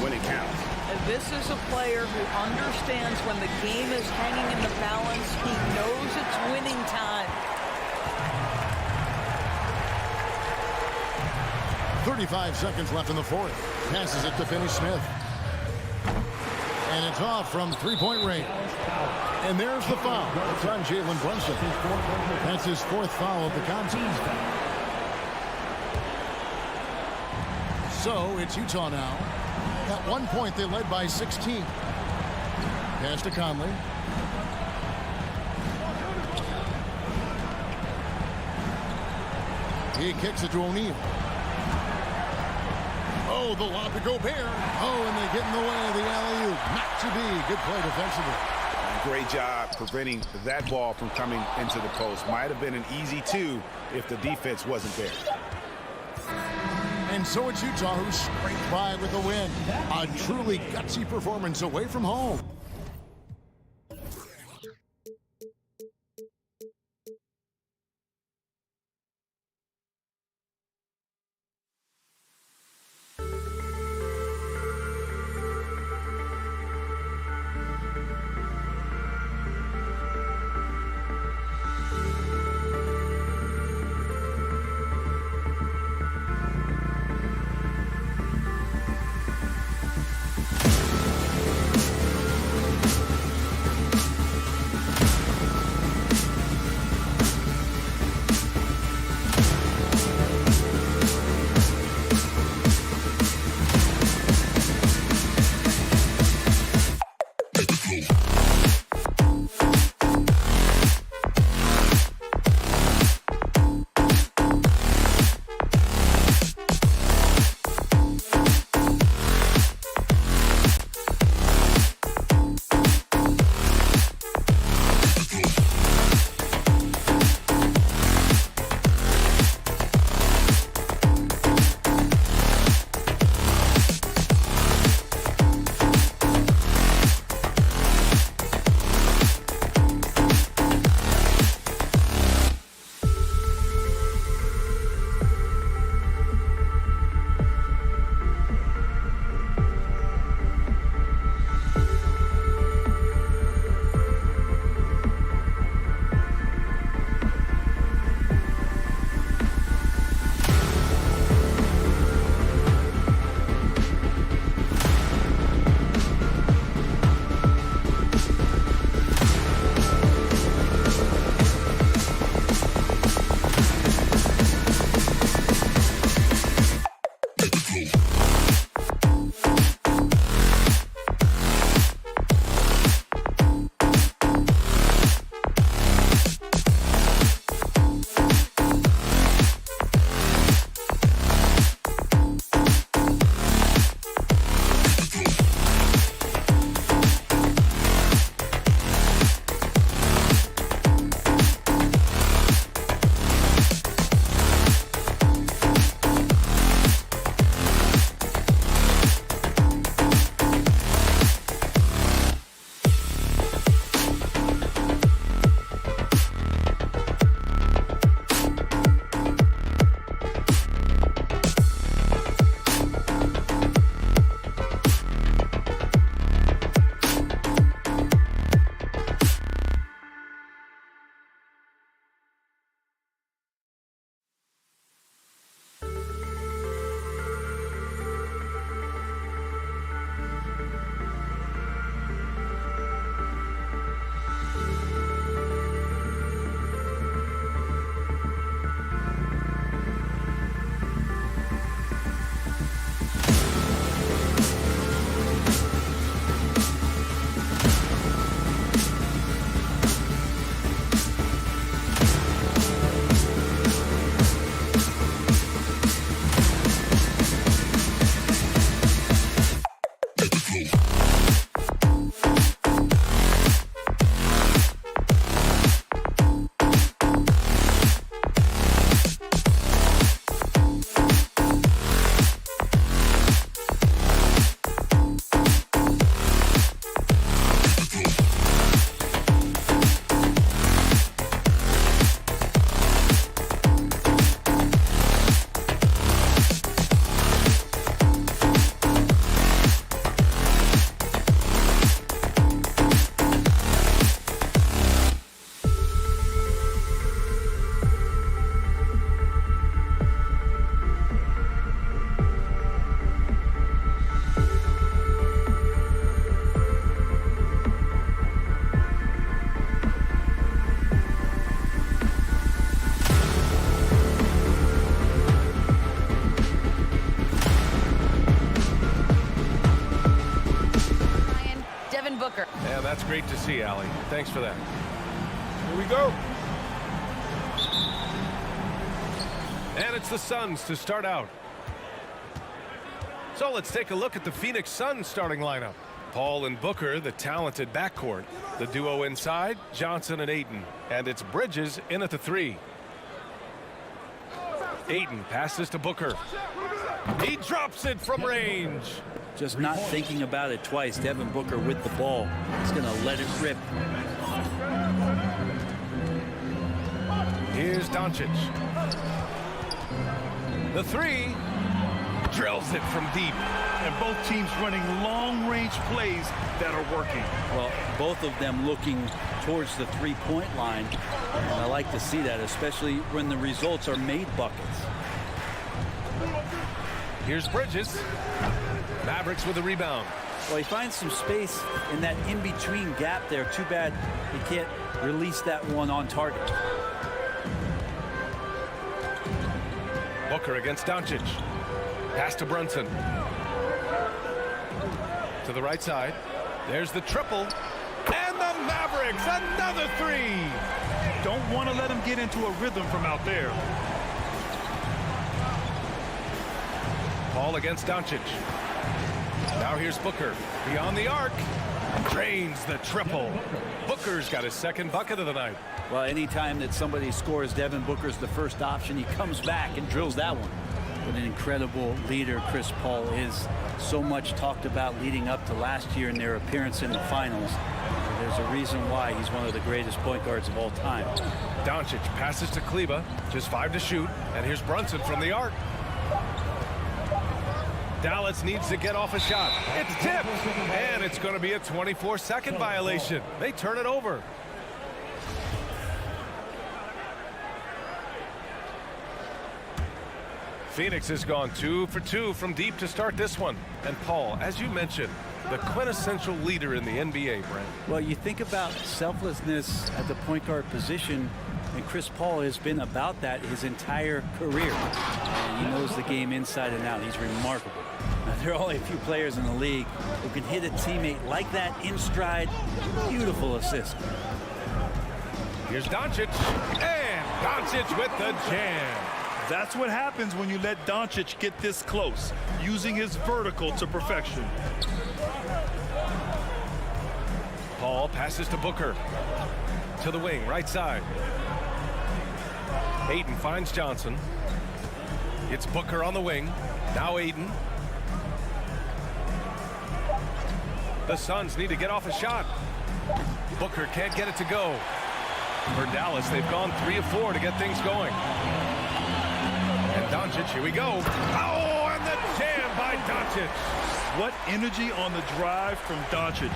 when it counts. And this is a player who understands when the game is hanging in the balance. He knows it's winning time. 35 seconds left in the fourth. Passes it to Finney Smith. And it's off from three-point range. And there's the foul. It's on Jalen Brunson. That's his 4th foul of the contest. So it's Utah now. At one point, they led by 16. Pass to Conley. He kicks it to O'Neal. Oh, the lob to Gobert. Oh, and they get in the way of the alley-oop. Not to be. Good play defensively. Great job preventing that ball from coming into the post. Might have been an easy two if the defense wasn't there. And so it's Utah who scraped by with a win. A truly gutsy performance away from home. Booker. And that's great to see, Allie. Thanks for that. Here we go. And it's the Suns to start out. So let's take a look at the Phoenix Suns starting lineup. Paul and Booker, the talented backcourt. The duo inside, Johnson and Ayton. And it's Bridges in at the 3. Ayton passes to Booker. He drops it from range. Just not thinking about it twice. Devin Booker with the ball. He's going to let it rip. Here's Doncic. The 3. Drills it from deep. And both teams running long-range plays that are working. Well, both of them looking towards the three-point line. And I like to see that, especially when the results are made buckets. Here's Bridges. Mavericks with a rebound. Well, he finds some space in that in-between gap there. Too bad he can't release that one on target. Booker against Doncic. Pass to Brunson. To the right side. There's the triple. And the Mavericks, another 3. Don't want to let him get into a rhythm from out there. Paul against Doncic. Now here's Booker. Beyond the arc. Drains the triple. Booker's got his second bucket of the night. Well, anytime that somebody scores, Devin Booker's the first option. He comes back and drills that one. What an incredible leader Chris Paul is. So much talked about leading up to last year in their appearance in the finals. There's a reason why he's one of the greatest point guards of all time. Doncic passes to Kleba. Just 5 to shoot. And here's Brunson from the arc. Dallas needs to get off a shot. It's tipped. And it's going to be a 24-second violation. They turn it over. Phoenix has gone 2 for 2 from deep to start this one. And Paul, as you mentioned, the quintessential leader in the NBA, Brent. Well, you think about selflessness at the point guard position, and Chris Paul has been about that his entire career. And he knows the game inside and out. He's remarkable. Now, there are only a few players in the league who can hit a teammate like that in stride. Beautiful assist. Here's Doncic. And Doncic with the jam. That's what happens when you let Doncic get this close, using his vertical to perfection. Paul passes to Booker. To the wing, right side. Ayton finds Johnson. It's Booker on the wing. Now Ayton. The Suns need to get off a shot. Booker can't get it to go. For Dallas, they've gone 3 of 4 to get things going. And Doncic, here we go. Oh, and the jam by Doncic. What energy on the drive from Doncic.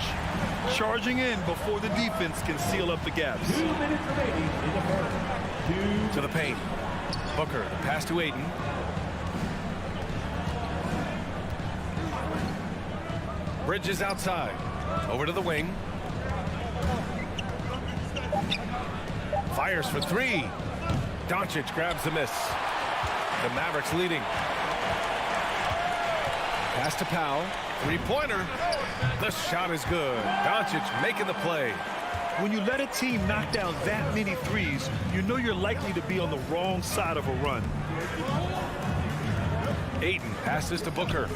Charging in before the defense can seal up the gaps. 2 minutes remaining in the first. To the paint. Booker, the pass to Ayton. Bridges outside. Over to the wing. Fires for 3. Doncic grabs the miss. The Mavericks leading. Pass to Powell. 3-pointer. The shot is good. Doncic making the play. When you let a team knock down that many threes, you know you're likely to be on the wrong side of a run. Ayton passes to Booker.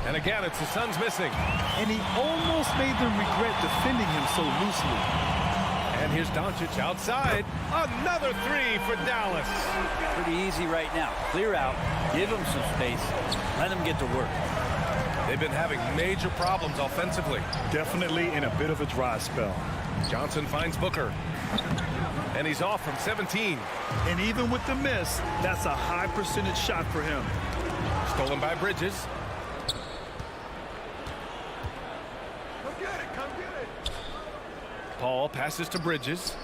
And again, it's the Suns missing. And he almost made them regret defending him so loosely. And here's Doncic outside. Another 3 for Dallas. Pretty easy right now. Clear out, give him some space, let him get to work. They've been having major problems offensively. Definitely in a bit of a dry spell. Johnson finds Booker. And he's off from 17. And even with the miss, that's a high percentage shot for him. Stolen by Bridges. Paul passes to Bridges.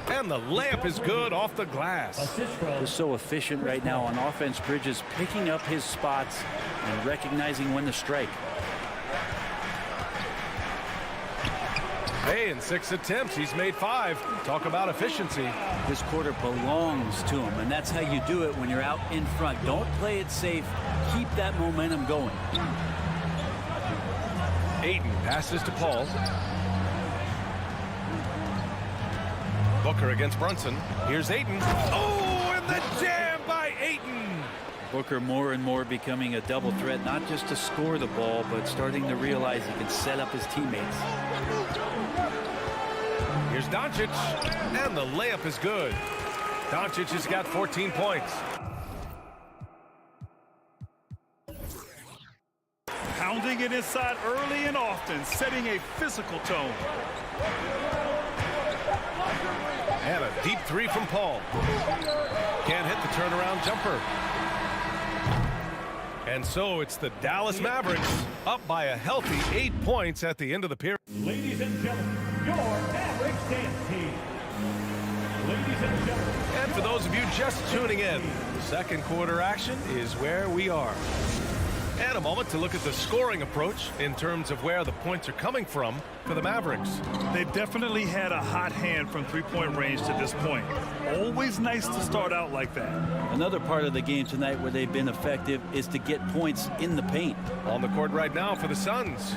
And the layup is good off the glass. He's so efficient right now on offense. Bridges picking up his spots and recognizing when to strike. Hey, in 6 attempts, he's made 5. Talk about efficiency. This quarter belongs to him, and that's how you do it when you're out in front. Don't play it safe. Keep that momentum going. Ayton passes to Paul. Booker against Brunson. Here's Ayton. Oh, and the jam by Ayton. Booker more and more becoming a double threat, not just to score the ball, but starting to realize he can set up his teammates. Here's Doncic, and the layup is good. Doncic has got 14 points. Pounding it inside early and often, setting a physical tone. And a deep three from Paul. Can't hit the turnaround jumper. And so it's the Dallas Mavericks up by a healthy 8 points at the end of the period. Ladies and gentlemen, your Mavericks dance team. Ladies and gentlemen. And for those of you just tuning in, second quarter action is where we are. And a moment to look at the scoring approach in terms of where the points are coming from for the Mavericks. They definitely had a hot hand from three-point range to this point. Always nice to start out like that. Another part of the game tonight where they've been effective is to get points in the paint. On the court right now for the Suns.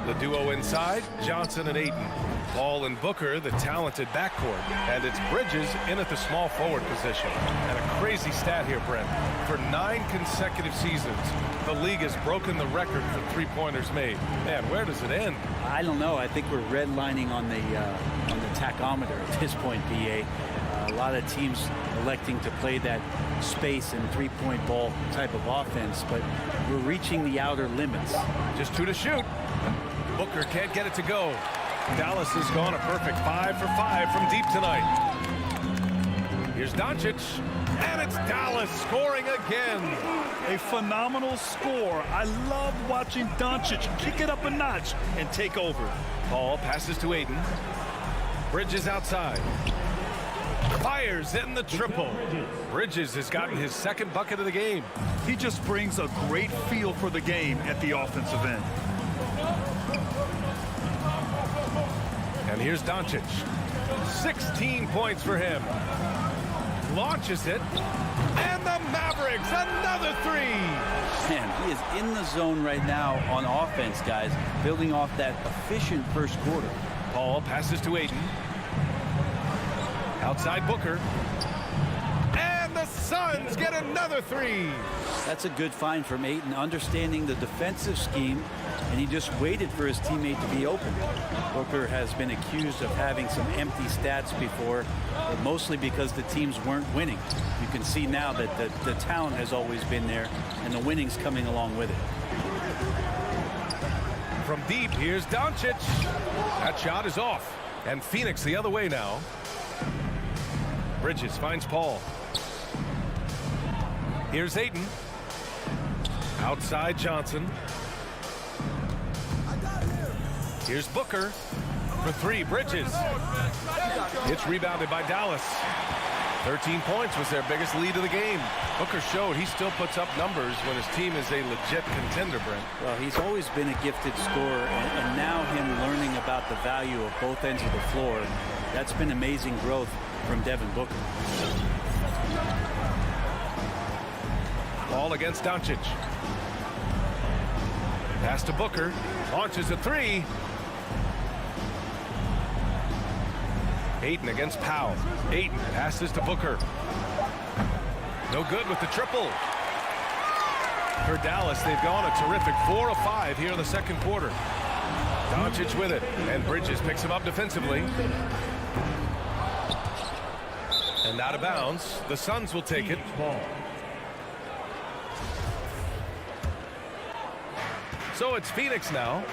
The duo inside, Johnson and Ayton. Paul and Booker, the talented backcourt. And it's Bridges in at the small forward position. And a crazy stat here, Brent. For 9 consecutive seasons, the league has broken the record for three-pointers made. Man, where does it end? I don't know. I think we're redlining on the tachometer at this point, BA. A lot of teams electing to play that space and three-point ball type of offense, but we're reaching the outer limits. Just 2 to shoot. Booker can't get it to go. Dallas has gone a perfect 5 for 5 from deep tonight. Here's Doncic, and it's Dallas scoring again. A phenomenal score. I love watching Doncic kick it up a notch and take over. Paul passes to Ayton. Bridges outside. Fires in the triple. Bridges has gotten his second bucket of the game. He just brings a great feel for the game at the offensive end. And here's Doncic. 16 points for him. Launches it. And the Mavericks, another three. Man, he is in the zone right now on offense, guys, building off that efficient first quarter. Paul passes to Ayton. Outside Booker. And the Suns get another three. That's a good find from Ayton, understanding the defensive scheme, and he just waited for his teammate to be open. Booker has been accused of having some empty stats before, but mostly because the teams weren't winning. You can see now that the talent has always been there, and the winning's coming along with it. From deep, here's Doncic. That shot is off. And Phoenix the other way now. Bridges finds Paul. Here's Ayton. Outside Johnson. Here's Booker for three. Bridges. It's rebounded by Dallas. 13 points was their biggest lead of the game. Booker showed he still puts up numbers when his team is a legit contender, Brent. Well, he's always been a gifted scorer, and now him learning about the value of both ends of the floor, that's been amazing growth from Devin Booker. Ball against Doncic. Pass to Booker. Launches a three. Ayton against Powell. Ayton passes to Booker. No good with the triple. For Dallas, they've gone a terrific 4 of 5 here in the second quarter. Doncic with it, and Bridges picks him up defensively. And out of bounds. The Suns will take it. So it's Phoenix now,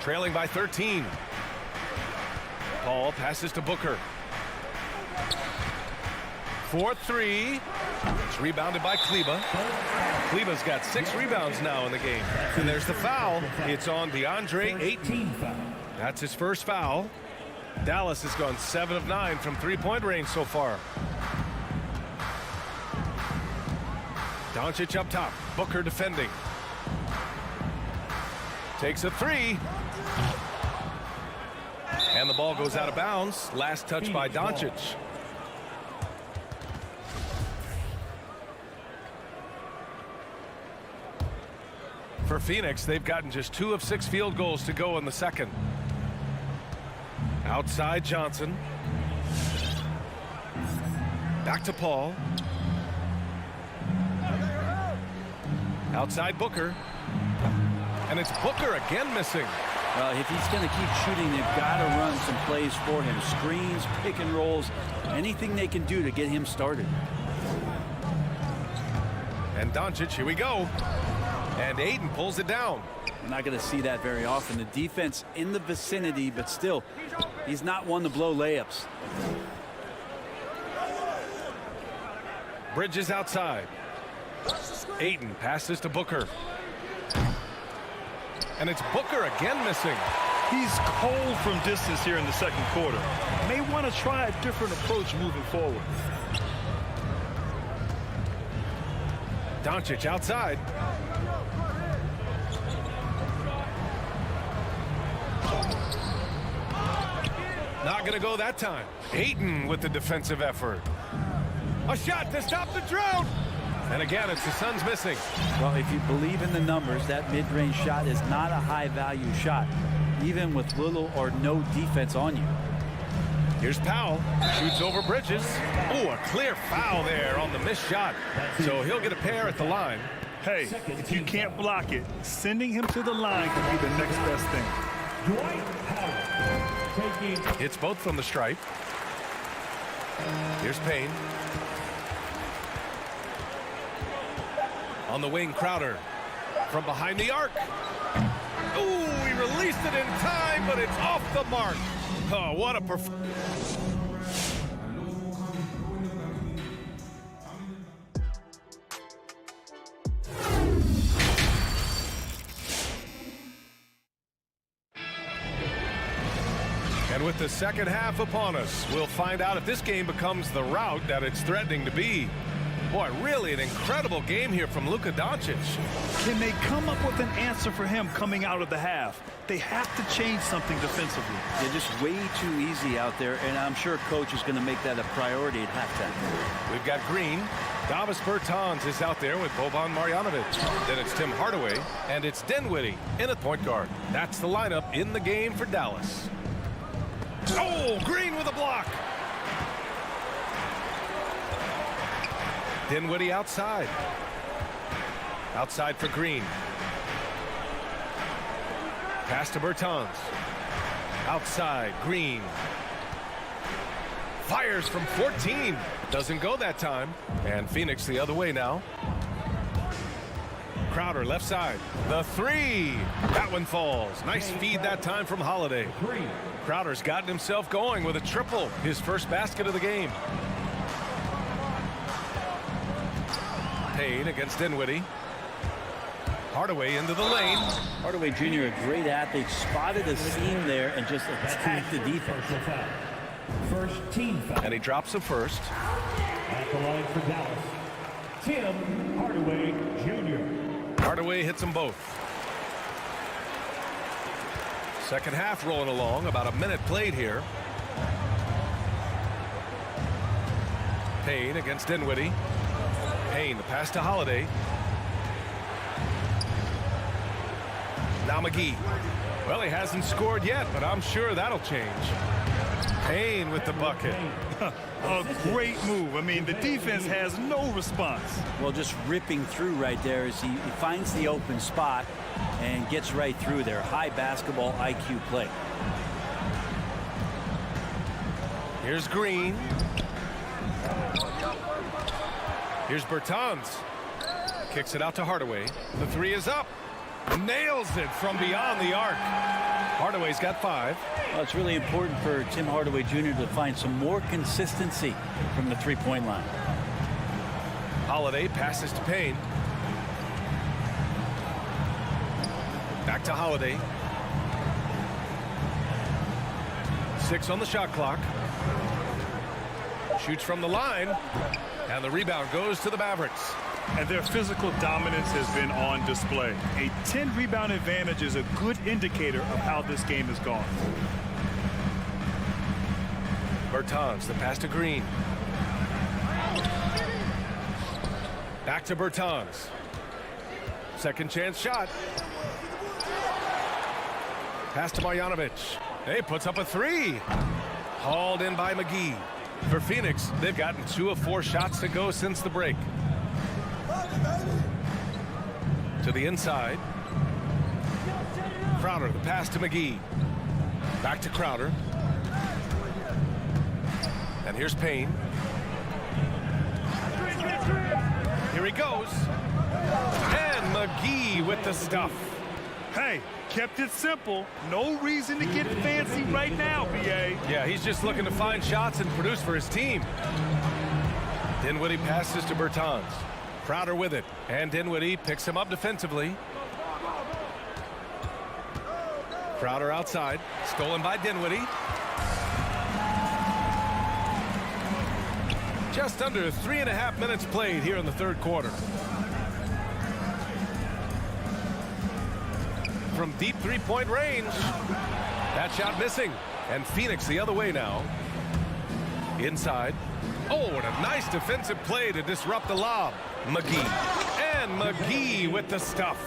trailing by 13. Paul passes to Booker. 4-3. It's rebounded by Kleba. Kleba's got 6 rebounds now in the game. And there's the foul. It's on DeAndre Ayton. That's his first foul. Dallas has gone 7 of 9 from three-point range so far. Doncic up top. Booker defending. Takes a three. And the ball goes out of bounds. Last touch by Doncic. For Phoenix, they've gotten just 2 of 6 field goals to go in the second. Outside Johnson. Back to Paul. Outside Booker. And it's Booker again missing. If he's going to keep shooting, they've got to run some plays for him. Screens, pick and rolls, anything they can do to get him started. And Doncic, here we go. And Ayton pulls it down. We're not going to see that very often. The defense in the vicinity, but still, he's not one to blow layups. Bridges outside. Ayton passes to Booker. And it's Booker again missing. He's cold from distance here in the second quarter. May want to try a different approach moving forward. Doncic outside. Not going to go that time. Ayton with the defensive effort. A shot to stop the drought. And again, it's the Suns missing. Well, if you believe in the numbers, that mid-range shot is not a high-value shot, even with little or no defense on you. Here's Powell. Shoots over Bridges. Oh, a clear foul there on the missed shot. So he'll get a pair at the line. Hey, if you can't block it, sending him to the line could be the next best thing. Dwight Howard taking. Hits both from the stripe. Here's Payne. On the wing, Crowder. From behind the arc. Ooh, he released it in time, but it's off the mark. Oh, what a performance. And with the second half upon us, we'll find out if this game becomes the rout that it's threatening to be. Boy, really an incredible game here from Luka Doncic. Can they come up with an answer for him coming out of the half? They have to change something defensively. They're just way too easy out there, and I'm sure coach is going to make that a priority at halftime. We've got Green. Davis Bertans is out there with Boban Marjanovic. Then it's Tim Hardaway, and it's Dinwiddie in at point guard. That's the lineup in the game for Dallas. Oh, Green with a block. Dinwiddie outside. Outside for Green. Pass to Bertans. Outside, Green. Fires from 14. Doesn't go that time. And Phoenix the other way now. Crowder left side. The three. That one falls. Nice feed that time from Holiday. Crowder's gotten himself going with a triple. His first basket of the game. Payne against Dinwiddie. Hardaway into the lane. Hardaway Jr., a great athlete, spotted a seam there and just attacked the defense. First team foul. And he drops the first. At the line for Dallas, Tim Hardaway Jr. Hardaway hits them both. Second half rolling along. About a minute played here. Payne against Dinwiddie. Payne, the pass to Holiday. Now McGee. Well, he hasn't scored yet, but I'm sure that'll change. Payne with the bucket. A great move. I mean, the defense has no response. Well, just ripping through right there as he finds the open spot and gets right through there. High basketball IQ play. Here's Green. Here's Bertans. Kicks it out to Hardaway. The three is up. Nails it from beyond the arc. Hardaway's got 5. Well, it's really important for Tim Hardaway Jr. to find some more consistency from the three-point line. Holiday passes to Payne. Back to Holiday. 6 on the shot clock. Shoots from the line. And the rebound goes to the Mavericks. And their physical dominance has been on display. A 10-rebound advantage is a good indicator of how this game has gone. Bertans, the pass to Green. Back to Bertans. Second chance shot. Pass to Marjanovic. Hey, puts up a three. Hauled in by McGee. For Phoenix, they've gotten 2 of 4 shots to go since the break. To the inside. Crowder, the pass to McGee. Back to Crowder. And here's Payne. Here he goes. And McGee with the stuff. Hey, kept it simple. No reason to get fancy right now, B.A. Yeah, he's just looking to find shots and produce for his team. Dinwiddie passes to Bertans. Crowder with it. And Dinwiddie picks him up defensively. Crowder outside. Stolen by Dinwiddie. Just under 3.5 minutes played here in the third quarter. From deep three-point range. That shot missing. And Phoenix the other way now. Inside. Oh, what a nice defensive play to disrupt the lob. McGee. And McGee with the stuff.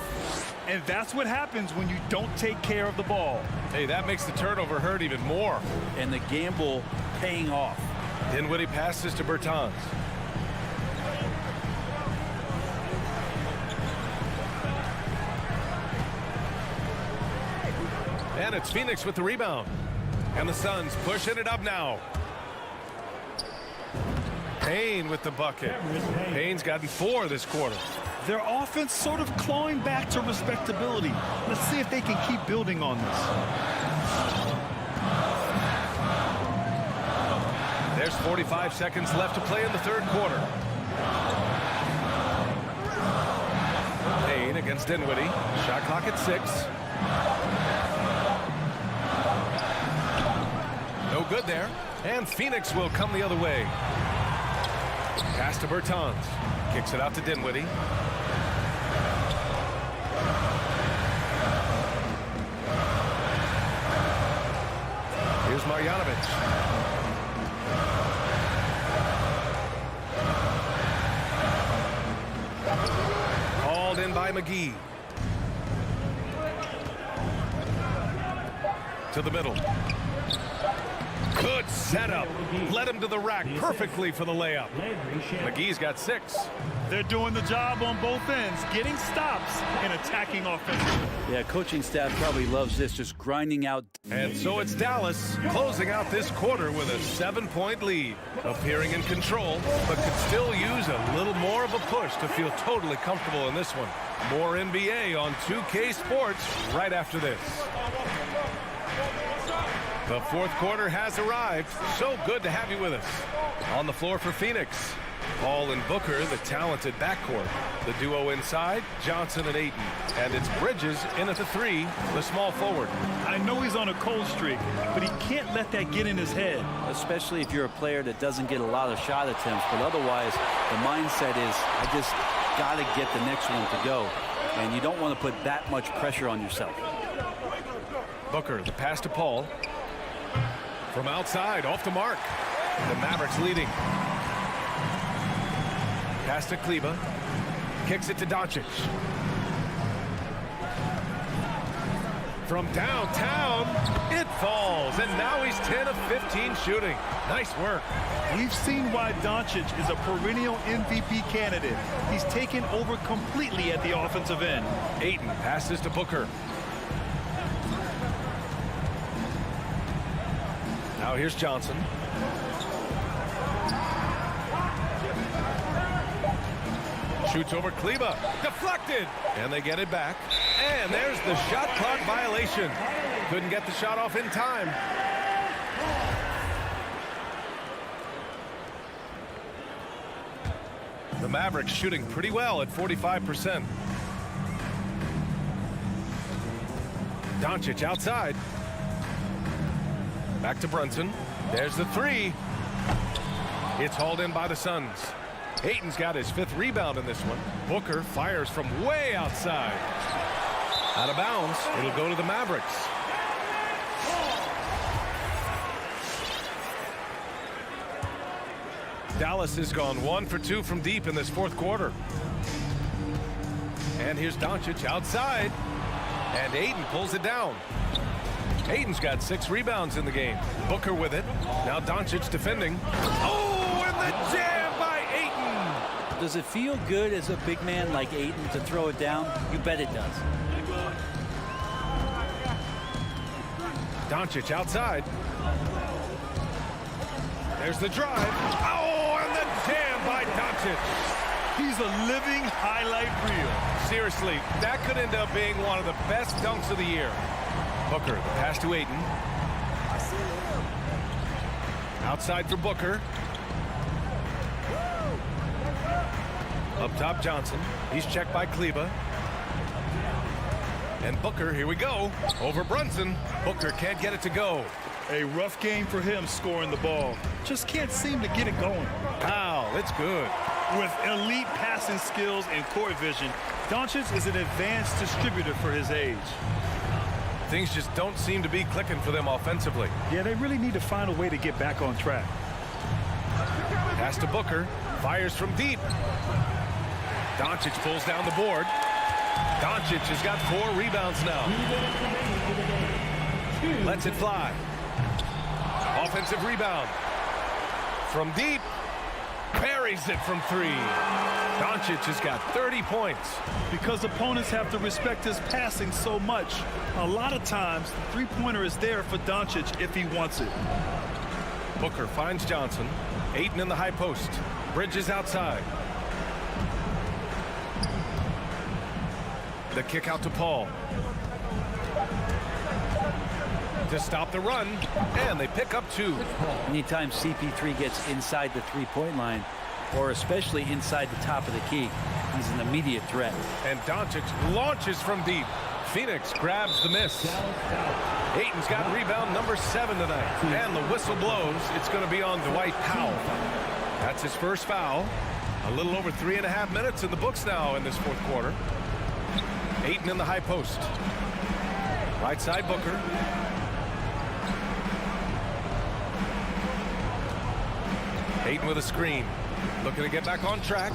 And that's what happens when you don't take care of the ball. Hey, that makes the turnover hurt even more. And the gamble paying off. Dinwiddie passes to Bertans. And it's Phoenix with the rebound. And the Suns pushing it up now. Payne with the bucket. Payne's gotten 4 this quarter. Their offense sort of clawing back to respectability. Let's see if they can keep building on this. There's 45 seconds left to play in the third quarter. Payne against Dinwiddie. Shot clock at 6. No good there. And Phoenix will come the other way. Pass to Bertans. Kicks it out to Dinwiddie. Here's Marjanovic. Called in by McGee. To the middle. Good setup. Led him to the rack perfectly for the layup. McGee's got 6. They're doing the job on both ends, getting stops and attacking offensively. Yeah, coaching staff probably loves this, just grinding out. And so it's Dallas closing out this quarter with a 7-point lead. Appearing in control, but could still use a little more of a push to feel totally comfortable in this one. More NBA on 2K Sports right after this. The fourth quarter has arrived. So good to have you with us. On the floor for Phoenix, Paul and Booker, the talented backcourt. The duo inside, Johnson and Ayton. And it's Bridges in at the 3, the small forward. I know he's on a cold streak, but he can't let that get in his head. Especially if you're a player that doesn't get a lot of shot attempts. But otherwise, the mindset is, I just got to get the next one to go. And you don't want to put that much pressure on yourself. Booker, the pass to Paul. From outside, off the mark. The Mavericks leading. Pass to Kleba. Kicks it to Doncic. From downtown, it falls. And now he's 10 of 15 shooting. Nice work. We've seen why Doncic is a perennial MVP candidate. He's taken over completely at the offensive end. Ayton passes to Booker. Now here's Johnson. Shoots over Kleba. Deflected. And they get it back. And there's the shot clock violation. Couldn't get the shot off in time. The Mavericks shooting pretty well at 45%. Doncic outside. Back to Brunson. There's the 3. It's hauled in by the Suns. Ayton's got his 5th rebound in this one. Booker fires from way outside. Out of bounds. It'll go to the Mavericks. Dallas has gone 1 for 2 from deep in this fourth quarter. And here's Doncic outside. And Ayton pulls it down. Ayton's got 6 rebounds in the game. Booker with it. Now Doncic defending. Oh, and the jam by Ayton. Does it feel good as a big man like Ayton to throw it down? You bet it does. Doncic outside. There's the drive. Oh, and the jam by Doncic. He's a living highlight reel. Seriously, that could end up being one of the best dunks of the year. Booker, pass to Ayton. Outside for Booker. Up top, Johnson. He's checked by Kleba. And Booker, here we go. Over Brunson. Booker can't get it to go. A rough game for him scoring the ball. Just can't seem to get it going. Wow, it's good. With elite passing skills and court vision, Doncic is an advanced distributor for his age. Things just don't seem to be clicking for them offensively. Yeah, they really need to find a way to get back on track. Pass to Booker. Fires from deep. Doncic pulls down the board. Doncic has got 4 rebounds now. Lets it fly. Offensive rebound. From deep. Buries it from 3. Doncic has got 30 points. Because opponents have to respect his passing so much, a lot of times the three-pointer is there for Doncic if he wants it. Booker finds Johnson. Ayton in the high post. Bridges outside. The kick out to Paul. To stop the run, and they pick up 2. Anytime CP3 gets inside the three-point line, or especially inside the top of the key, he's an immediate threat. And Doncic launches from deep. Phoenix grabs the miss. Ayton's got rebound number 7 tonight. And the whistle blows. It's going to be on Dwight Powell. That's his first foul. A little over 3.5 minutes in the books now in this fourth quarter. Ayton in the high post. Right side Booker. Ayton with a screen. Looking to get back on track.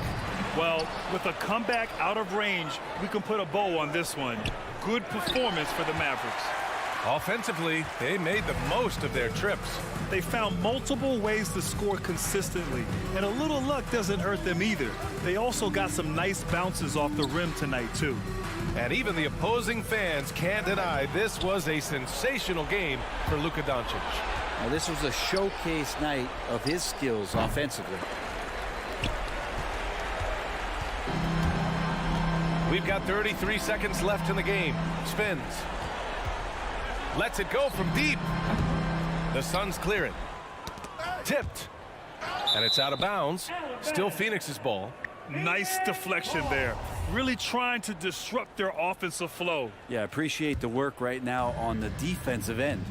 Well, with a comeback out of range, we can put a bow on this one. Good performance for the Mavericks. Offensively, they made the most of their trips. They found multiple ways to score consistently, and a little luck doesn't hurt them either. They also got some nice bounces off the rim tonight, too. And even the opposing fans can't deny this was a sensational game for Luka Doncic. Now, this was a showcase night of his skills offensively. We've got 33 seconds left in the game. Spins. Lets it go from deep. The Suns clear it. Tipped. And it's out of bounds. Still Phoenix's ball. Nice deflection there. Really trying to disrupt their offensive flow. Yeah, appreciate the work right now on the defensive end.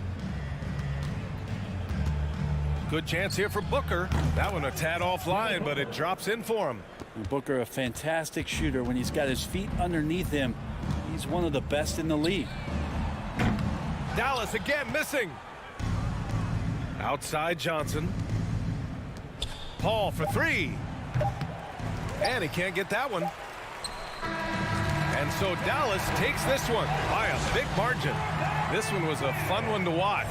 Good chance here for Booker. That one a tad offline, but it drops in for him. Booker, a fantastic shooter. When he's got his feet underneath him, he's one of the best in the league. Dallas again missing. Outside Johnson. Paul for 3. And he can't get that one. And so Dallas takes this one by a big margin. This one was a fun one to watch.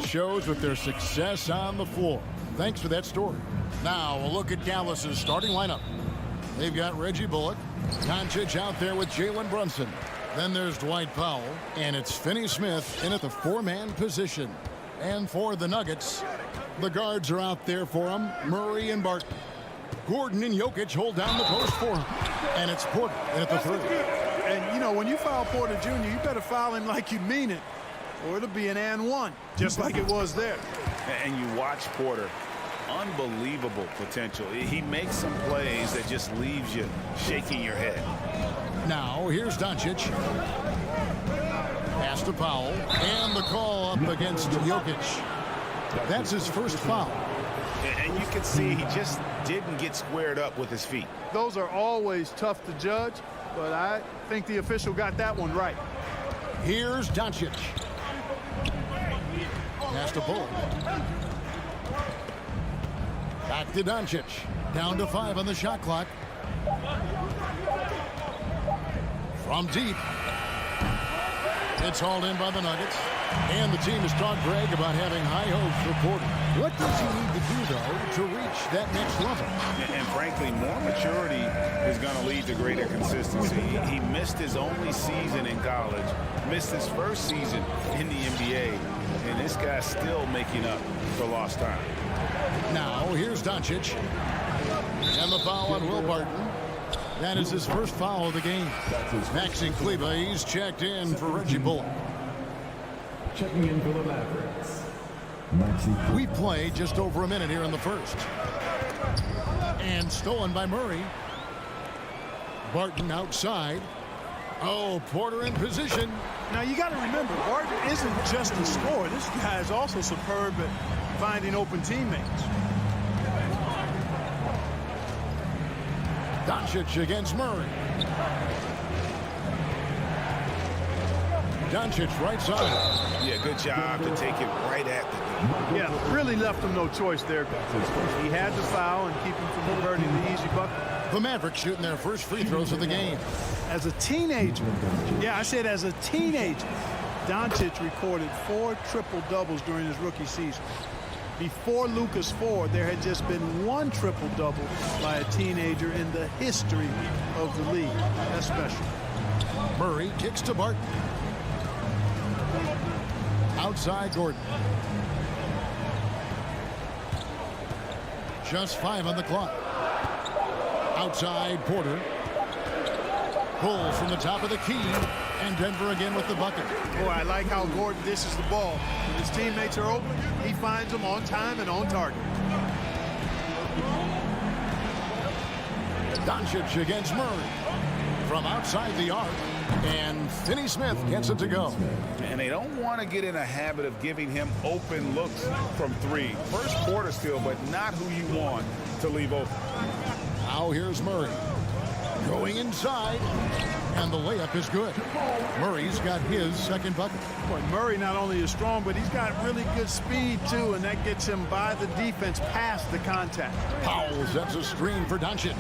Shows with their success on the floor. Thanks for that story. Now, a look at Dallas's starting lineup. They've got Reggie Bullock, Doncic out there with Jalen Brunson. Then there's Dwight Powell, and it's Finney Smith in at the four-man position. And for the Nuggets, the guards are out there for them, Murray and Barton. Gordon and Jokic hold down the post for him. And it's Porter in at the three. And, you know, when you foul Porter Jr., you better foul him like you mean it, or it'll be an and one, just like it was there. And you watch Porter. Unbelievable potential. He makes some plays that just leaves you shaking your head. Now, here's Doncic. Pass to Powell. And the call up against Jokic. That's his first foul. And you can see he just didn't get squared up with his feet. Those are always tough to judge, but I think the official got that one right. Here's Doncic. Pass to Bullock. Back to Doncic. Down to 5 on the shot clock. From deep. It's hauled in by the Nuggets. And the team has talked Greg about having high hopes for Porter. What does he need to do, though, to reach that next level? And frankly, more maturity is going to lead to greater consistency. He missed his only season in college, missed his first season in the NBA, and this guy's still making up for lost time. Now, here's Doncic. And the foul on Will Barton. That is his first foul of the game. Maxi Kleber, he's checked in for Reggie Bullock. Checking in for the Mavericks. We play just over a minute here in the first. And stolen by Murray. Barton outside. Oh, Porter in position. Now, you got to remember, Barton isn't just a scorer. This guy is also superb at finding open teammates. Doncic against Murray. Doncic right side. Yeah, good job to take it right at the knee. Yeah, really left him no choice there. He had to foul and keep him from converting the easy bucket. The Mavericks shooting their first free throws of the game. As a teenager, yeah, I said as a teenager, Doncic recorded 4 triple-doubles during his rookie season. Before Luka's 4, there had just been 1 triple-double by a teenager in the history of the league. That's special. Murray kicks to Barton. Outside Gordon. Just 5 on the clock. Outside Porter. Pulls from the top of the key. And Denver again with the bucket. Boy, I like how Gordon dishes the ball. When his teammates are open, he finds them on time and on target. Doncic against Murray. From outside the arc. And Finney Smith gets it to go. And they don't want to get in a habit of giving him open looks from 3. First quarter still, but not who you want to leave open. Now here's Murray. Going inside. And the layup is good. Murray's got his second bucket. Boy, Murray not only is strong, but he's got really good speed, too, and that gets him by the defense past the contact. Powell sets a screen for Doncic.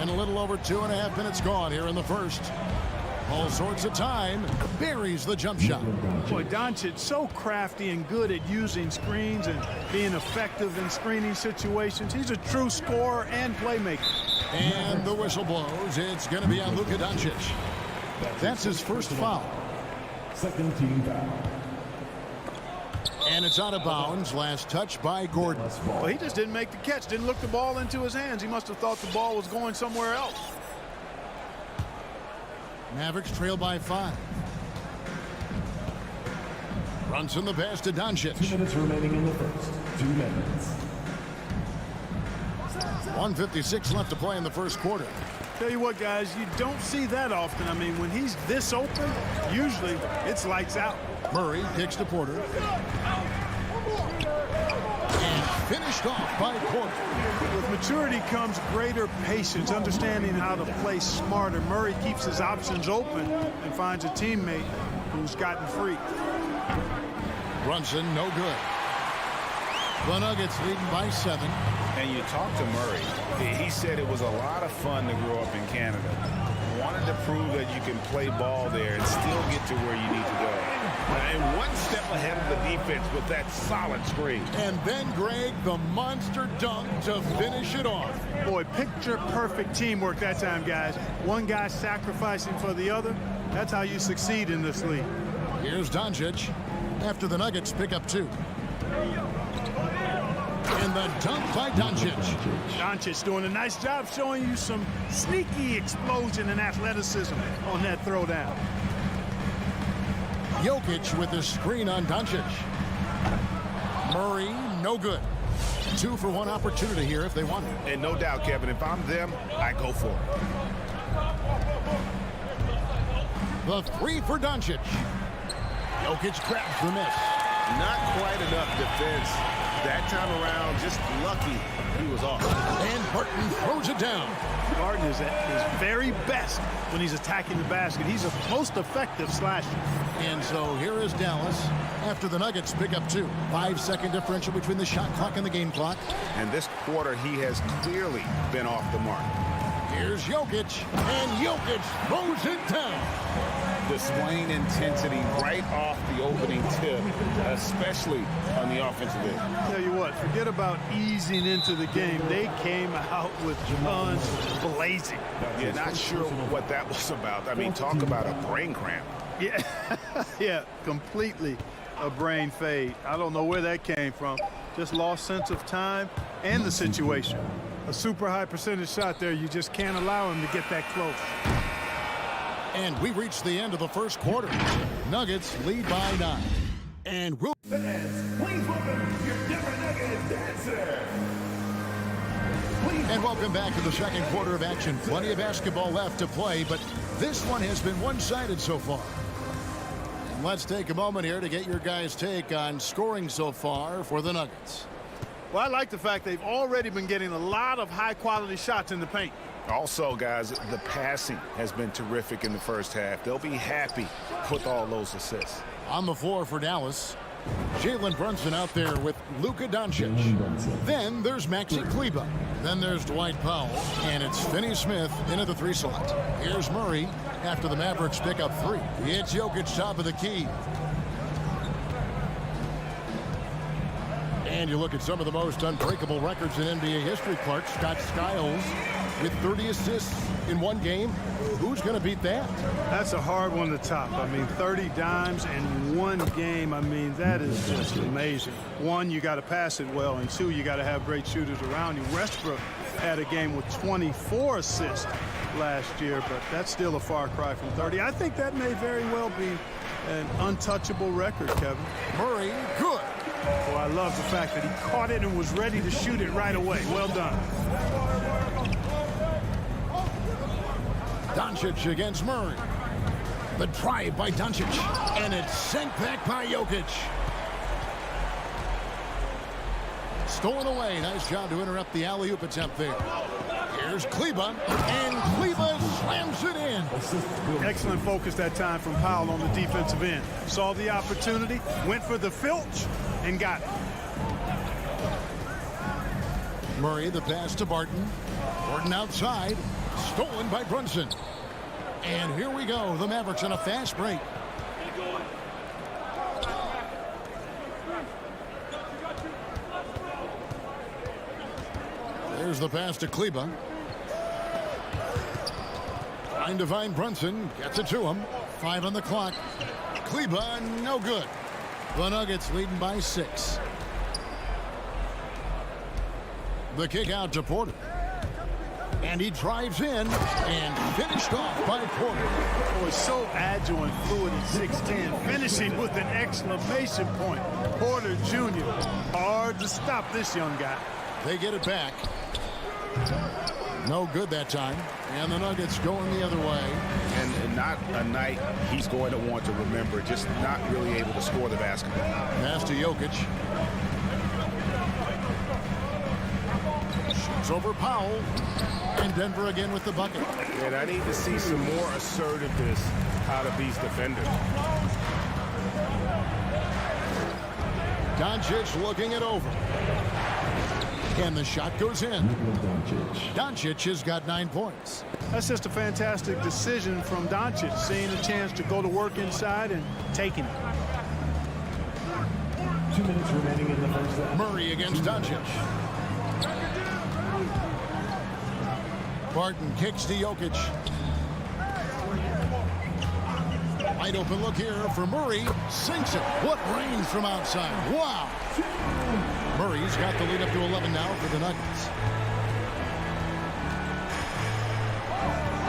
And a little over 2.5 minutes gone here in the first. All sorts of time. Buries the jump shot. Boy, Doncic so crafty and good at using screens and being effective in screening situations. He's a true scorer and playmaker. And the whistle blows. It's going to be on Luka Doncic. That's his first foul. Second team foul. And it's out of bounds. Last touch by Gordon. Well, he just didn't make the catch. Didn't look the ball into his hands. He must have thought the ball was going somewhere else. Mavericks trail by 5. Brunson the pass to Doncic. 2 minutes remaining in the first. 2 minutes. 1:56 left to play in the first quarter. Tell you what, guys, you don't see that often. I mean, when he's this open, usually it's lights out. Murray kicks to Porter. And finished off by Porter. With maturity comes greater patience, understanding how to play smarter. Murray keeps his options open and finds a teammate who's gotten free. Brunson, no good. The Nuggets leading by 7. And you talk to Murray. He said it was a lot of fun to grow up in Canada. Wanted to prove that you can play ball there and still get to where you need to go. And one step ahead of the defense with that solid screen. And then, Greg, the monster dunk to finish it off. Boy, picture-perfect teamwork that time, guys. One guy sacrificing for the other. That's how you succeed in this league. Here's Doncic after the Nuggets pick up 2. And the dunk by Doncic. Doncic doing a nice job showing you some sneaky explosion and athleticism on that throwdown. Jokic with the screen on Doncic. Murray, no good. 2 for 1 opportunity here if they want it. And no doubt, Kevin, if I'm them, I go for it. The 3 for Doncic. Jokic grabs the miss. Not quite enough defense. That time around, just lucky he was off. And Barton throws it down. Barton is at his very best when he's attacking the basket. He's a most effective slasher. And so here is Dallas after the Nuggets pick up 2. 5-second differential between the shot clock and the game clock. And this quarter, he has clearly been off the mark. Here's Jokic, and Jokic throws it down. Displaying intensity right off the opening tip, especially on the offensive end. Tell you what, forget about easing into the game. They came out with guns blazing. Yeah, not sure what that was about. I mean, talk about a brain cramp. Yeah, yeah, completely a brain fade. I don't know where that came from. Just lost sense of time and the situation. A super high percentage shot there. You just can't allow him to get that close. And we reached the end of the first quarter. Nuggets lead by 9. And we'll... Fans, please welcome your Denver Nuggets dancer. And welcome back to the second quarter of action. Plenty of basketball left to play, but this one has been one-sided so far. And let's take a moment here to get your guys' take on scoring so far for the Nuggets. Well, I like the fact they've already been getting a lot of high-quality shots in the paint. Also, guys, the passing has been terrific in the first half. They'll be happy with all those assists. On the floor for Dallas, Jalen Brunson out there with Luka Doncic. Then there's Maxi Kleber. Then there's Dwight Powell. And it's Finney Smith into the 3 slot. Here's Murray after the Mavericks pick up 3. It's Jokic top of the key. And you look at some of the most unbreakable records in NBA history, Clark. Scott Skiles with 30 assists in 1 game. Who's going to beat that? That's a hard one to top. I mean, 30 dimes in 1 game. I mean, that is just amazing. 1, you got to pass it well, and 2, you got to have great shooters around you. Westbrook had a game with 24 assists last year, but that's still a far cry from 30. I think that may very well be an untouchable record, Kevin. Murray, good. Oh, I love the fact that he caught it and was ready to shoot it right away. Well done. Doncic against Murray. The drive by Doncic. And it's sent back by Jokic. Stolen away. Nice job to interrupt the alley-oop attempt there. Here's Kleber. And Kleber slams it in. Excellent focus that time from Powell on the defensive end. Saw the opportunity, went for the filch, and got it. Murray, the pass to Barton. Barton outside. Stolen by Brunson. And here we go. The Mavericks on a fast break. There's the pass to Kleber. Trying to find Brunson. Gets it to him. 5 on the clock. Kleber, no good. The Nuggets leading by 6. The kick out to Porter. And he drives in and finished off by Porter. Oh, he's so agile and fluid at 6'10", finishing with an exclamation point. Porter Jr. Hard to stop this young guy. They get it back. No good that time. And the Nuggets going the other way. And not a night he's going to want to remember. Just not really able to score the basketball. Pass to Jokic. Shoots over Powell. And Denver again with the bucket. And I need to see some more assertiveness out of these defenders. Doncic looking it over. And the shot goes in. Doncic has got 9 points. That's just a fantastic decision from Doncic, seeing a chance to go to work inside and taking it. 2 minutes remaining in the first half. Murray against Doncic. Barton kicks to Jokic. Wide open look here for Murray. Sinks it. What range from outside. Wow. Murray's got the lead up to 11 now for the Nuggets.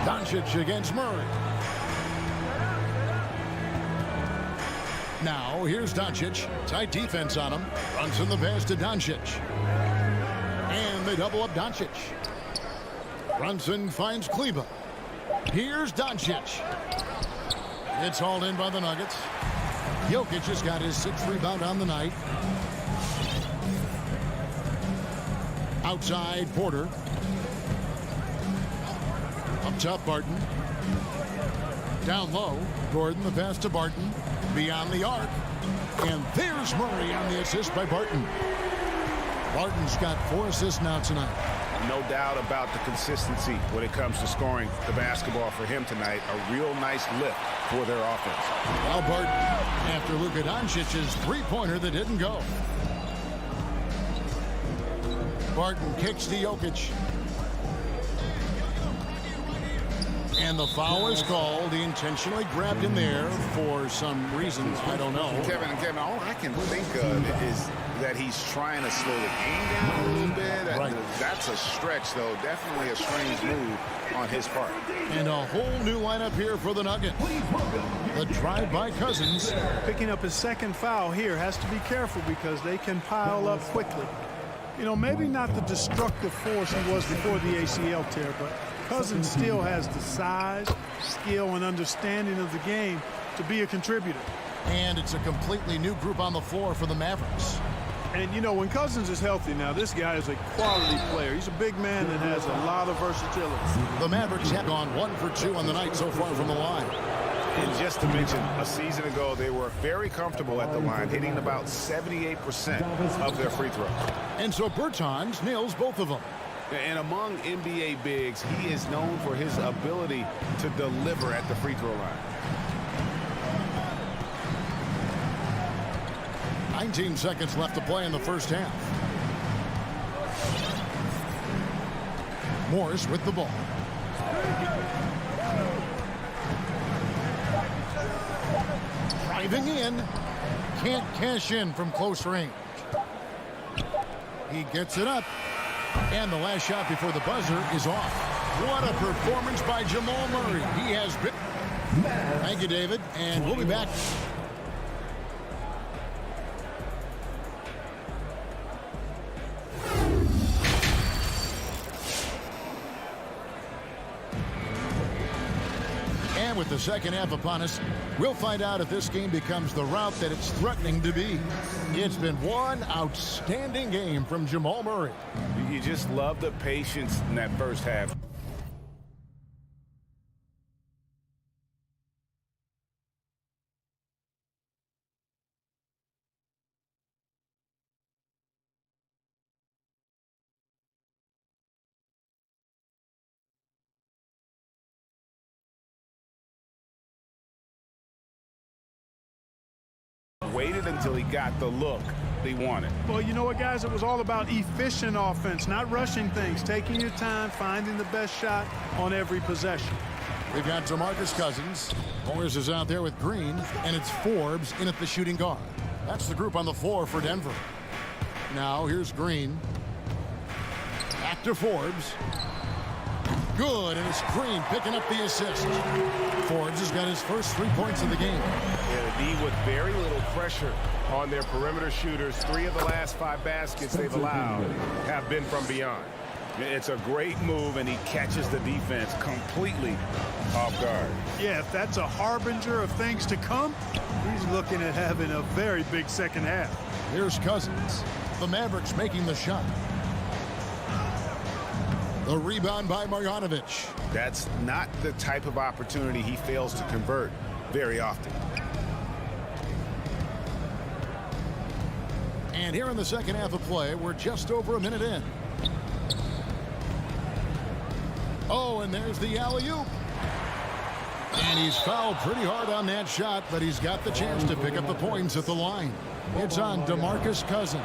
Doncic against Murray. Now here's Doncic. Tight defense on him. Runs in the pass to Doncic. And they double up Doncic. Brunson finds Kleber. Here's Doncic. It's hauled in by the Nuggets. Jokic has got his 6th rebound on the night. Outside Porter. Up top Barton. Down low. Gordon, the pass to Barton. Beyond the arc. And there's Murray on the assist by Barton. Barton's got 4 assists now tonight. No doubt about the consistency when it comes to scoring the basketball for him tonight. A real nice lift for their offense. Now Barton after Luka Doncic's 3-pointer that didn't go. Barton kicks to Jokic. And the foul is called. He intentionally grabbed him there for some reasons. I don't know. Kevin, all I can think of is that he's trying to slow the game down a little bit. Right. That's a stretch, though. Definitely a strange move on his part. And a whole new lineup here for the Nuggets. The drive by Cousins. Picking up his 2nd foul here. Has to be careful because they can pile up quickly. You know, maybe not the destructive force he was before the ACL tear, but Cousins still has the size, skill, and understanding of the game to be a contributor. And it's a completely new group on the floor for the Mavericks. And, you know, when Cousins is healthy now, this guy is a quality player. He's a big man that has a lot of versatility. The Mavericks have gone 1 for 2 on the night so far from the line. And just to mention, a season ago, they were very comfortable at the line, hitting about 78% of their free throws. And so Bertans nails both of them. And among NBA bigs, he is known for his ability to deliver at the free throw line. 19 seconds left to play in the first half. Morris with the ball. Driving in. Can't cash in from close range. He gets it up. And the last shot before the buzzer is off. What a performance by Jamal Murray. He has been. Thank you, David. And we'll be back. And with the second half upon us, we'll find out if this game becomes the rout that it's threatening to be. It's been one outstanding game from Jamal Murray. You just love the patience in that first half. Waited until he got the look he wanted. Well, you know what, guys? It was all about efficient offense, not rushing things, taking your time, finding the best shot on every possession. We've got DeMarcus Cousins. Morris is out there with Green, and it's Forbes in at the shooting guard. That's the group on the floor for Denver. Now here's Green. Back to Forbes. Good, and it's Green picking up the assist. Forbes has got his first 3 points of the game. Yeah, the D with very little pressure on their perimeter shooters. 3 of the last 5 baskets they've allowed have been from beyond. It's a great move, and he catches the defense completely off guard. Yeah, if that's a harbinger of things to come, he's looking at having a very big second half. Here's Cousins. The Mavericks making the shot. The rebound by Marjanovic. That's not the type of opportunity he fails to convert very often. And here in the second half of play, we're just over a minute in. Oh, and there's the alley-oop. And he's fouled pretty hard on that shot, but he's got the chance to pick up the points at the line. It's on DeMarcus Cousins.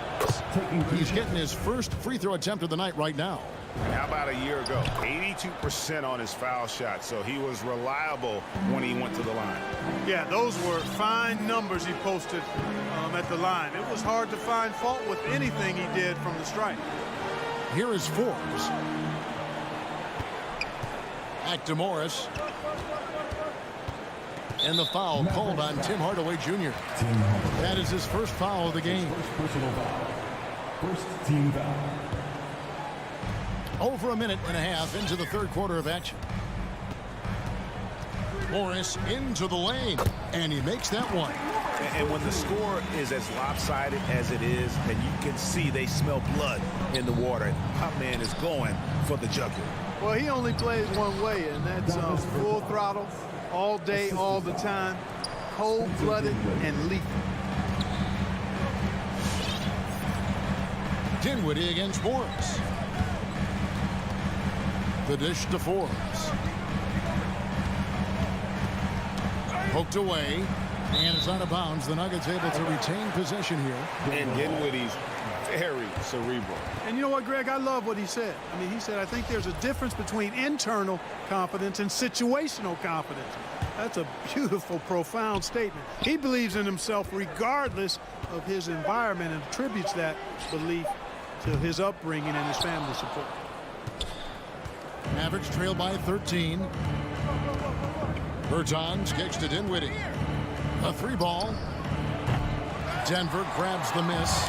He's getting his first free throw attempt of the night right now. And how about a year ago? 82% on his foul shot, so he was reliable when he went to the line. Yeah, those were fine numbers he posted at the line. It was hard to find fault with anything he did from the stripe. Here is Forbes. Back to Morris. And the foul called on Tim Hardaway Jr. That is his first foul of the game. First team foul. Over a minute and a half into the third quarter of action. Morris into the lane, and he makes that one. And when the score is as lopsided as it is, and you can see they smell blood in the water, Hot Man is going for the jugular. Well, he only plays one way, and that's full throttle, all day, all the time, cold-blooded and lethal. Dinwiddie against Morris. The dish to Forbes. Poked away, and it's out of bounds. The Nuggets able to retain possession here. And Dinwiddie's very cerebral. And you know what, Greg? I love what he said. I mean, he said, I think there's a difference between internal confidence and situational confidence. That's a beautiful, profound statement. He believes in himself regardless of his environment and attributes that belief to his upbringing and his family support. Mavericks trail by 13. Bertans kicks to Dinwiddie. A 3-ball. Denver grabs the miss.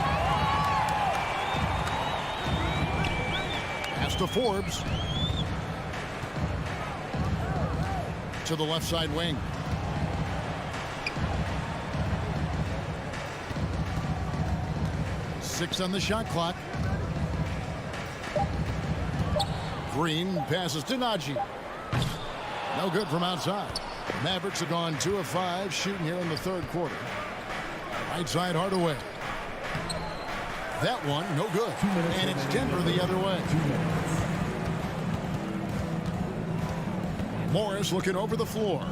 Pass to Forbes. To the left side wing. 6 on the shot clock. Green passes to Najee. No good from outside. Mavericks have gone 2 of 5 shooting here in the third quarter. Right side Hardaway. That one, no good. And it's Denver the other way. Morris looking over the floor.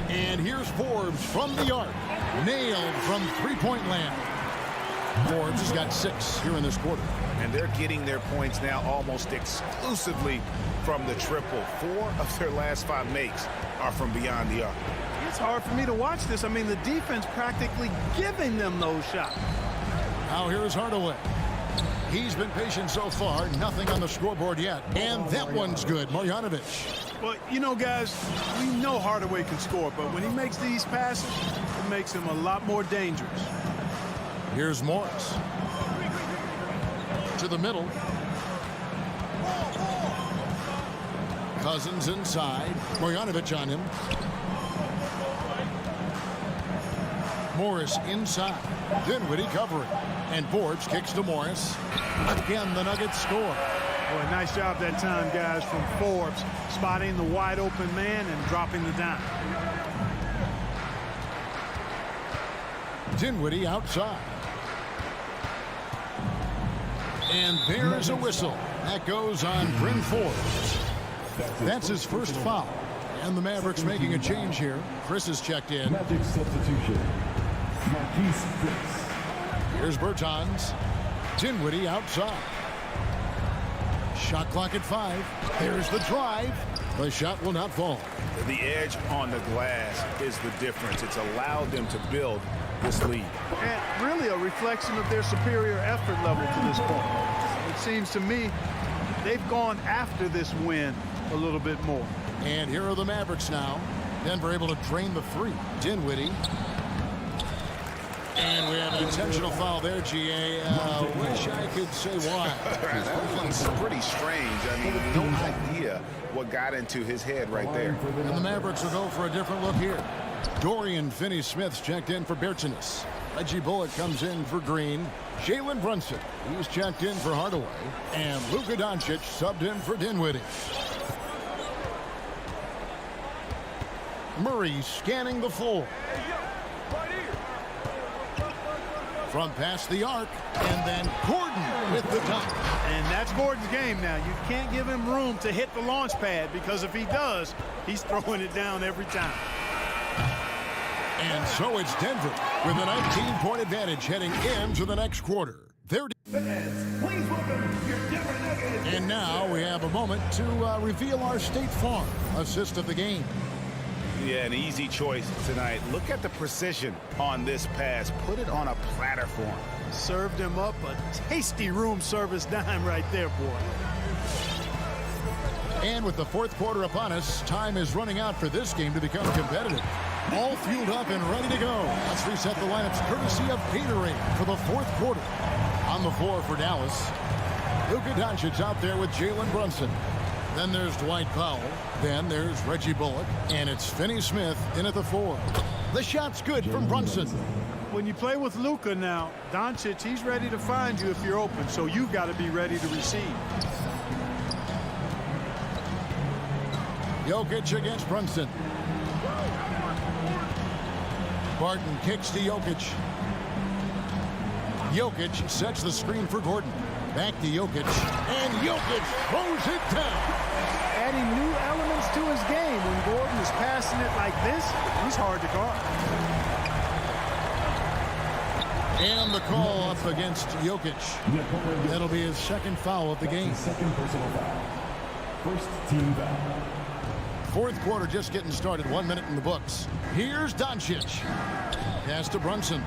And here's Forbes from the arc. Nailed from three-point land. Forbes has got 6 here in this quarter. And they're getting their points now almost exclusively from the triple. 4 of their last 5 makes are from beyond the arc. It's hard for me to watch this. I mean, the defense practically giving them those shots. Now here's Hardaway. He's been patient so far. Nothing on the scoreboard yet. And that one's good. Marjanovic. Well, you know, guys, we know Hardaway can score, but when he makes these passes, it makes him a lot more dangerous. Here's Morris. To the middle. Cousins inside. Marjanovic on him. Morris inside. Dinwiddie covering. And Forbes kicks to Morris. Again, the Nuggets score. Boy, nice job that time, guys, from Forbes, spotting the wide open man and dropping the dime. Dinwiddie outside. And there's a whistle. That goes on Bryn Forbes. That's his first foul. And the Mavericks making a change here. Chris is checked in. Magic substitution. Marquise Chris. Here's Bertans. Dinwiddie outside. Shot clock at 5. There's the drive. The shot will not fall. The edge on the glass is the difference. It's allowed them to build this lead. And really a reflection of their superior effort level to this point. It seems to me they've gone after this win a little bit more. And here are the Mavericks now. Denver able to drain the 3. Dinwiddie. And we have an intentional foul there, GA. Wish I could say why. That one's pretty strange. I mean, no idea what got into his head right there. And the Mavericks will go for a different look here. Dorian Finney-Smith's checked in for Bertans. Reggie Bullock comes in for Green. Jalen Brunson, he's checked in for Hardaway. And Luka Doncic subbed in for Dinwiddie. Murray scanning the floor. From past the arc, and then Gordon with the dunk. And that's Gordon's game now. You can't give him room to hit the launch pad, because if he does, he's throwing it down every time. And so it's Denver with a 19-point advantage heading into the next quarter. And now we have a moment to reveal our State Farm assist of the game. Yeah, an easy choice tonight. Look at the precision on this pass. Put it on a platter for him. Served him up a tasty room service dime right there, boy. And with the fourth quarter upon us, time is running out for this game to become competitive. All fueled up and ready to go. Let's reset the lineups courtesy of Gatorade for the fourth quarter. On the floor for Dallas, Luka Doncic out there with Jalen Brunson. Then there's Dwight Powell. Then there's Reggie Bullock. And it's Finney-Smith in at the 4. The shot's good from Brunson. When you play with Luka now, Doncic, he's ready to find you if you're open, so you've got to be ready to receive. Jokic against Brunson. Barton kicks to Jokic. Jokic sets the screen for Gordon. Back to Jokic. And Jokic throws it down. Adding new elements to his game. When Gordon is passing it like this, he's hard to guard. And the call up against Jokic. That'll be his second foul of the game. Second personal foul. First team foul. Fourth quarter just getting started. 1 minute in the books. Here's Doncic. Pass to Brunson.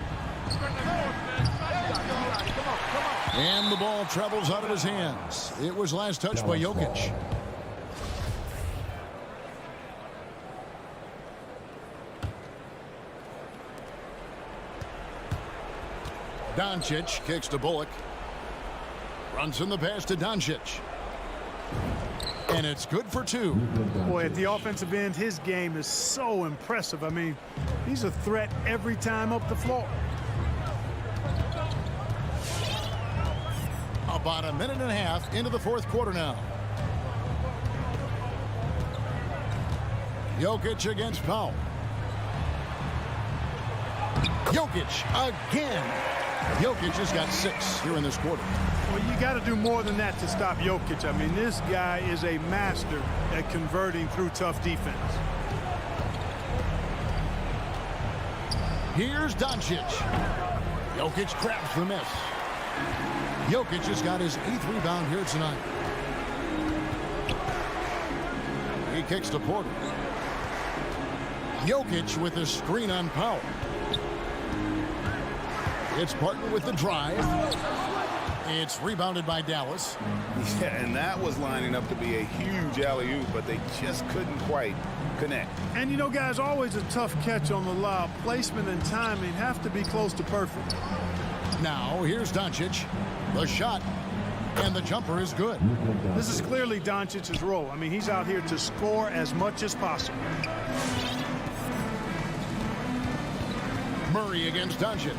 And the ball travels out of his hands. It was last touched by Jokic. Doncic kicks to Bullock. Runs in the pass to Doncic. And it's good for 2. Boy, at the offensive end, his game is so impressive. I mean, he's a threat every time up the floor. About a minute and a half into the fourth quarter now. Jokic against Powell. Jokic again. Jokic has got 6 here in this quarter. Well, you got to do more than that to stop Jokic. I mean, this guy is a master at converting through tough defense. Here's Doncic. Jokic grabs the miss. Jokic has got his 8th rebound here tonight. He kicks to Porter. Jokic with a screen on Powell. It's Barton with the drive. It's rebounded by Dallas. Yeah, and that was lining up to be a huge alley-oop, but they just couldn't quite connect. And, you know, guys, always a tough catch on the lob. Placement and timing have to be close to perfect. Now, here's Doncic. The shot. And the jumper is good. This is clearly Doncic's role. I mean, he's out here to score as much as possible. Murray against Doncic.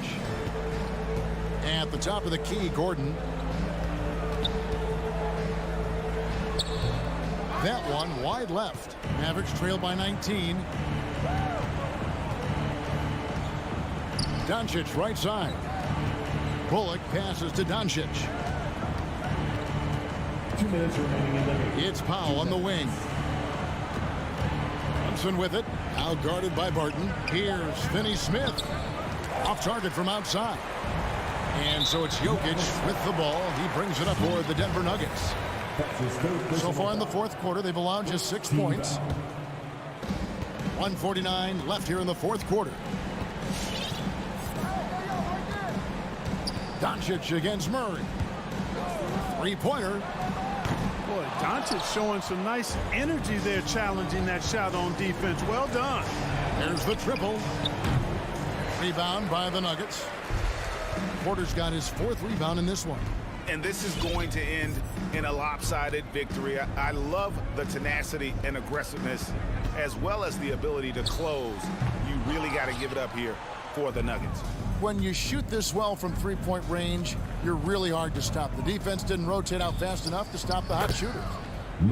At the top of the key, Gordon. That one wide left. Mavericks trail by 19. Doncic right side. Bullock passes to Doncic. 2 minutes remaining in the game. It's Powell on the wing. Thompson with it. Now guarded by Barton. Here's Finney Smith. Off target from outside. And so it's Jokic with the ball. He brings it up for the Denver Nuggets. So far in the fourth quarter, they've allowed just 6 points. 1:49 left here in the fourth quarter. Doncic against Murray. 3-pointer. Boy, Doncic showing some nice energy there, challenging that shot on defense. Well done. There's the triple. Rebound by the Nuggets. Porter's got his 4th rebound in this one. And this is going to end in a lopsided victory. I love the tenacity and aggressiveness as well as the ability to close. You really got to give it up here for the Nuggets. When you shoot this well from 3-point range, you're really hard to stop. The defense didn't rotate out fast enough to stop the hot shooters.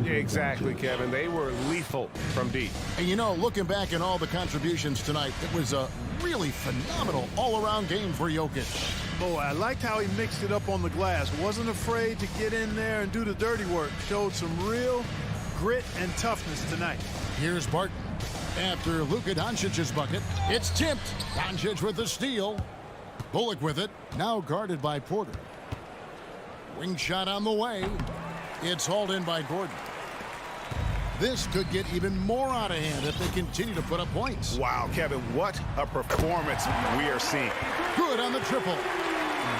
Yeah, exactly, Kevin. They were lethal from deep. And you know, looking back at all the contributions tonight, it was a really phenomenal all-around game for Jokic. Boy, I liked how he mixed it up on the glass. Wasn't afraid to get in there and do the dirty work. Showed some real grit and toughness tonight. Here's Barton. After Luka Doncic's bucket, it's tipped. Doncic with the steal. Bullock with it. Now guarded by Porter. Wing shot on the way. It's hauled in by Gordon. This could get even more out of hand if they continue to put up points. Wow, Kevin, what a performance we are seeing. Good on the triple.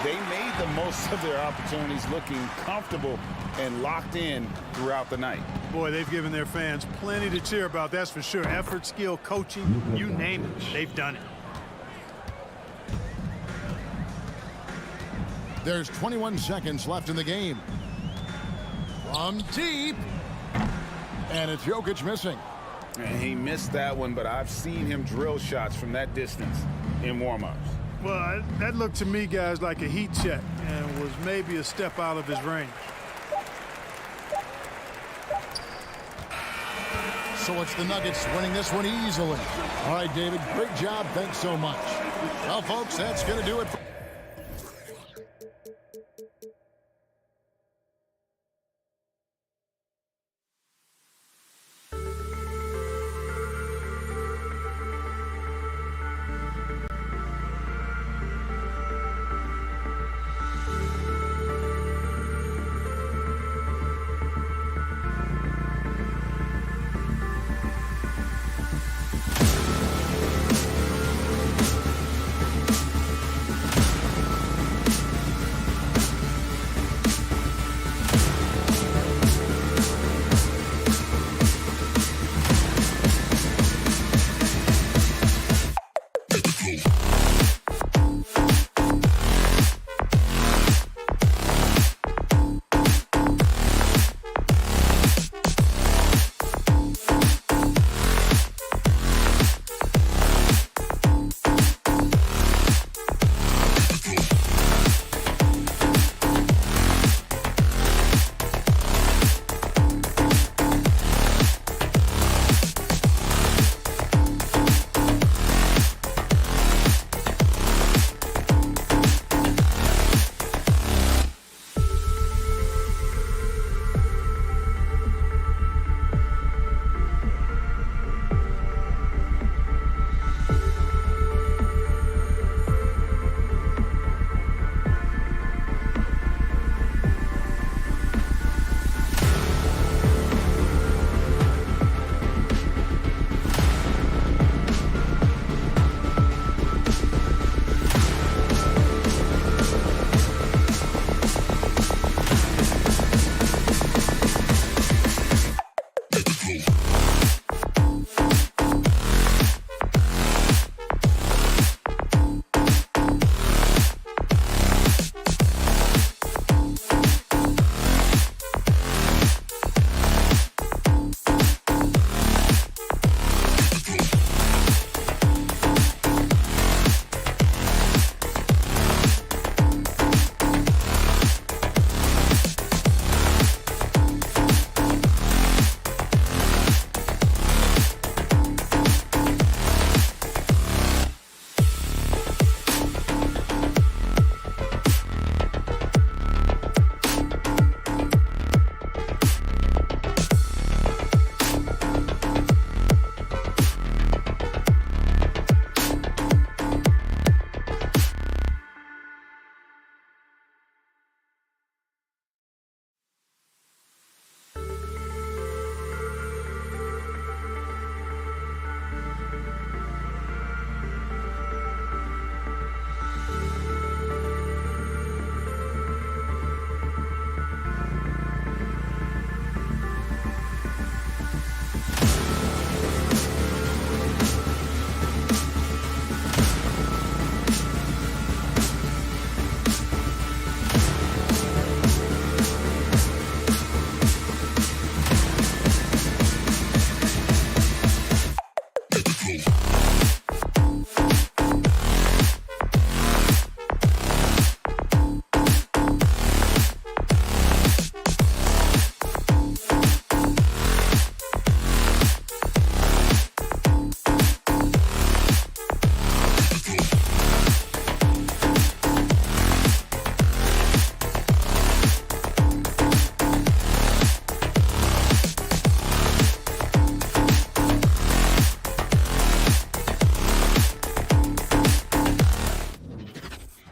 They made the most of their opportunities, looking comfortable and locked in throughout the night. Boy, they've given their fans plenty to cheer about, that's for sure. Effort, skill, coaching, you name it, they've done it. There's 21 seconds left in the game. From deep. And it's Jokic missing. And he missed that one, but I've seen him drill shots from that distance in warm-ups. Well, that looked to me, guys, like a heat check and was maybe a step out of his range. So it's the Nuggets winning this one easily. All right, David, great job. Thanks so much. Well, folks, that's going to do it for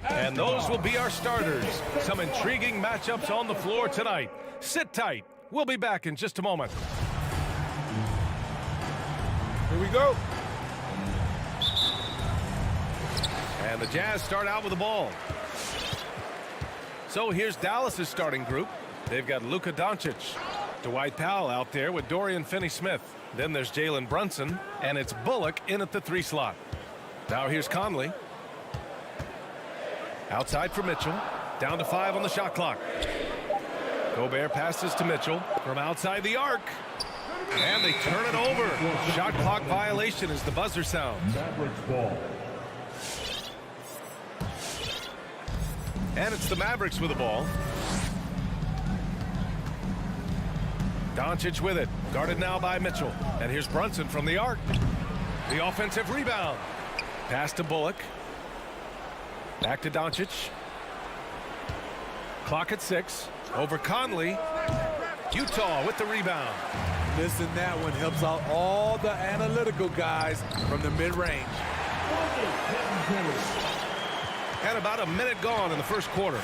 And those will be our starters. Some intriguing matchups on the floor tonight. Sit tight. We'll be back in just a moment. Here we go. And the Jazz start out with the ball. So here's Dallas's starting group. They've got Luka Doncic, Dwight Powell out there with Dorian Finney-Smith. Then there's Jalen Brunson, and it's Bullock in at the 3 slot. Now here's Conley. Outside for Mitchell. Down to 5 on the shot clock. Gobert passes to Mitchell from outside the arc. And they turn it over. Shot clock violation as the buzzer sounds. Mavericks ball. And it's the Mavericks with the ball. Doncic with it. Guarded now by Mitchell. And here's Brunson from the arc. The offensive rebound. Pass to Bullock. Back to Doncic. Clock at 6. Over Conley. Utah with the rebound. Missing that one helps out all the analytical guys from the mid-range. And about a minute gone in the first quarter.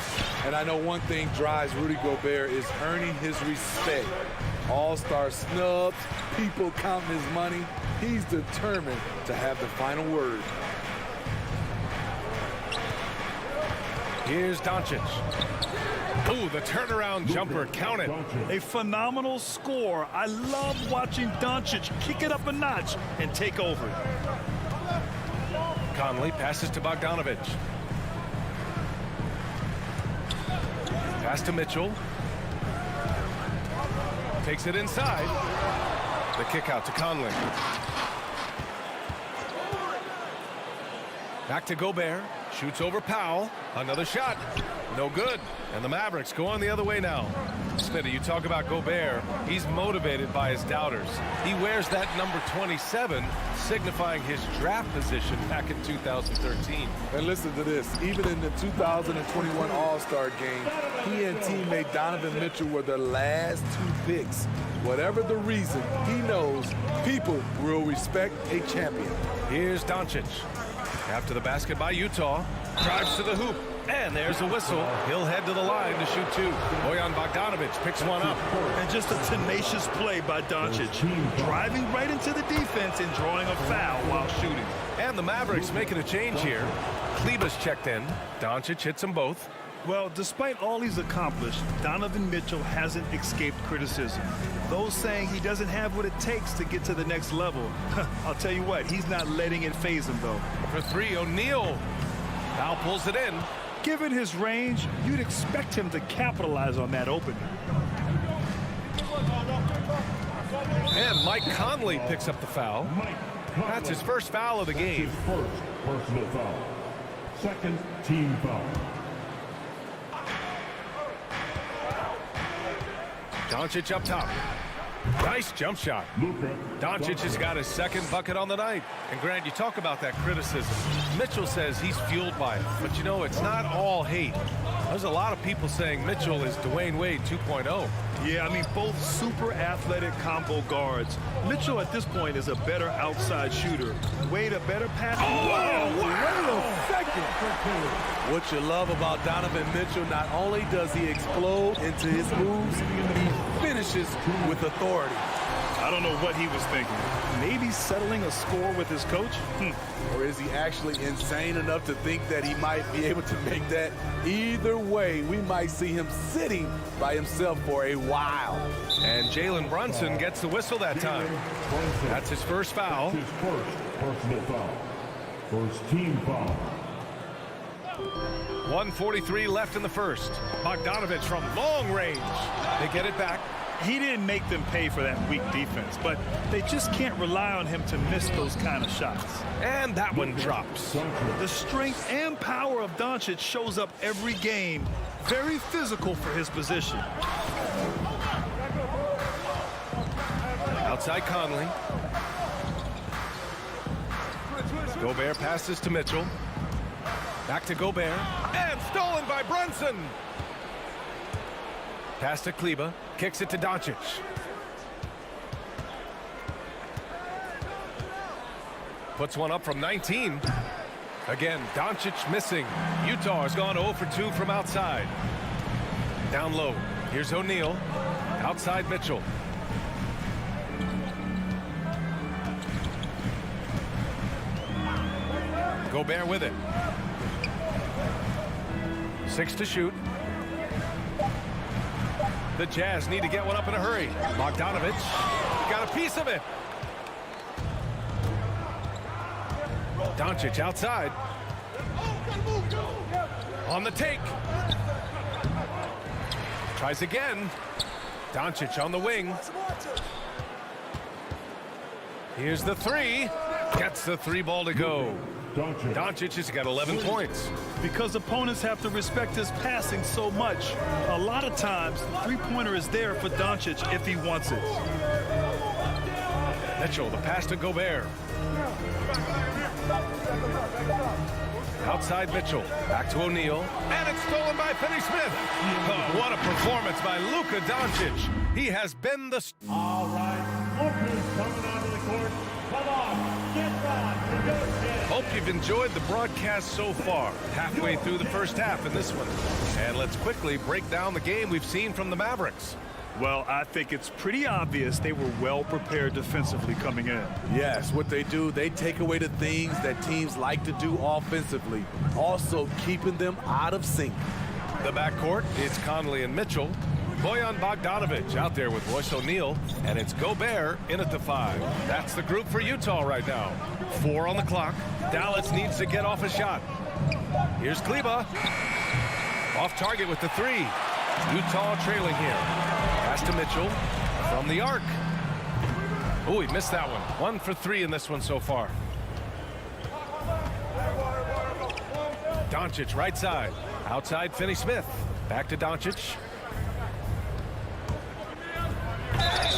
And I know one thing drives Rudy Gobert is earning his respect. All-star snubs, people counting his money. He's determined to have the final word. Here's Doncic. Ooh, the turnaround jumper counted. A phenomenal score. I love watching Doncic kick it up a notch and take over. Conley passes to Bogdanovic. Pass to Mitchell. Takes it inside. The kick out to Conley. Back to Gobert. Shoots over Powell. Another shot. No good. And the Mavericks go on the other way now. Smitty, you talk about Gobert. He's motivated by his doubters. He wears that number 27, signifying his draft position back in 2013. And listen to this. Even in the 2021 All-Star game, he and teammate Donovan Mitchell were the last 2 picks. Whatever the reason, he knows people will respect a champion. Here's Doncic. After the basket by Utah. Drives to the hoop. And there's a whistle. He'll head to the line to shoot 2. Bojan Bogdanovic picks one up. And just a tenacious play by Doncic. Driving right into the defense and drawing a foul while shooting. And the Mavericks making a change here. Kleber's checked in. Doncic hits them both. Well, despite all he's accomplished, Donovan Mitchell hasn't escaped criticism. Those saying he doesn't have what it takes to get to the next level. I'll tell you what, he's not letting it faze him, though. For 3, O'Neal. Now pulls it in. Given his range, you'd expect him to capitalize on that opening. And Mike Conley picks up the foul. That's his first foul of the game. First personal foul. Second team foul. Doncic up top. Nice jump shot. Doncic has got his second bucket on the night. And Grant, you talk about that criticism. Mitchell says he's fueled by it. But you know, it's not all hate. There's a lot of people saying Mitchell is Dwayne Wade 2.0. Yeah, I mean, both super athletic combo guards. Mitchell at this point is a better outside shooter. Wade a better passer. Oh, wait a second. What you love about Donovan Mitchell, not only does he explode into his moves, he finishes with authority. I don't know what he was thinking. Maybe settling a score with his coach? Or is he actually insane enough to think that he might be able to make that? Either way, we might see him sitting by himself for a while. And Jalen Brunson gets the whistle that time. That's his first foul. His first personal foul. First team foul. 1:43 left in the first. Bogdanovic from long range. They get it back. he didn't make them pay for that weak defense, but they just can't rely on him to miss those kind of shots. And that one drops. The strength and power of Doncic shows up every game. Very physical for his position. Outside Conley. Gobert passes to Mitchell. Back to Gobert. And stolen by Brunson. Pass to Kleba. Kicks it to Doncic. Puts one up from 19. Again, Doncic missing. Utah has gone 0 for 2 from outside. Down low. Here's O'Neal. Outside Mitchell. Gobert with it. 6 to shoot. The Jazz need to get one up in a hurry. Bogdanovich got a piece of it. Doncic outside. On the take. Tries again. Doncic on the wing. Here's the three. Gets the three ball to go. Doncic has got 11 points. Because opponents have to respect his passing so much, a lot of times the three-pointer is there for Doncic if he wants it. Mitchell, the pass to Gobert. Outside Mitchell. Back to O'Neal. And it's stolen by Finney-Smith. Oh, what a performance by Luka Doncic. He has been the... All right, Luka's coming onto the court. Come on, get on, negotiate. Hope you've enjoyed the broadcast so far. Halfway through the first half in this one. And let's quickly break down the game we've seen from the Mavericks. Well, I think it's pretty obvious they were well prepared defensively coming in. Yes, what they do, they take away the things that teams like to do offensively, also keeping them out of sync. The backcourt, it's Conley and Mitchell. Bojan Bogdanovich out there with Royce O'Neal, and it's Gobert in at the 5. That's the group for Utah right now. 4 on the clock. Dallas needs to get off a shot. Here's Kleba. Off target with the 3. Utah trailing here. Pass to Mitchell from the arc. Oh, he missed that one. 1 for 3 in this one so far. Doncic right side. Outside Finney-Smith. Back to Doncic.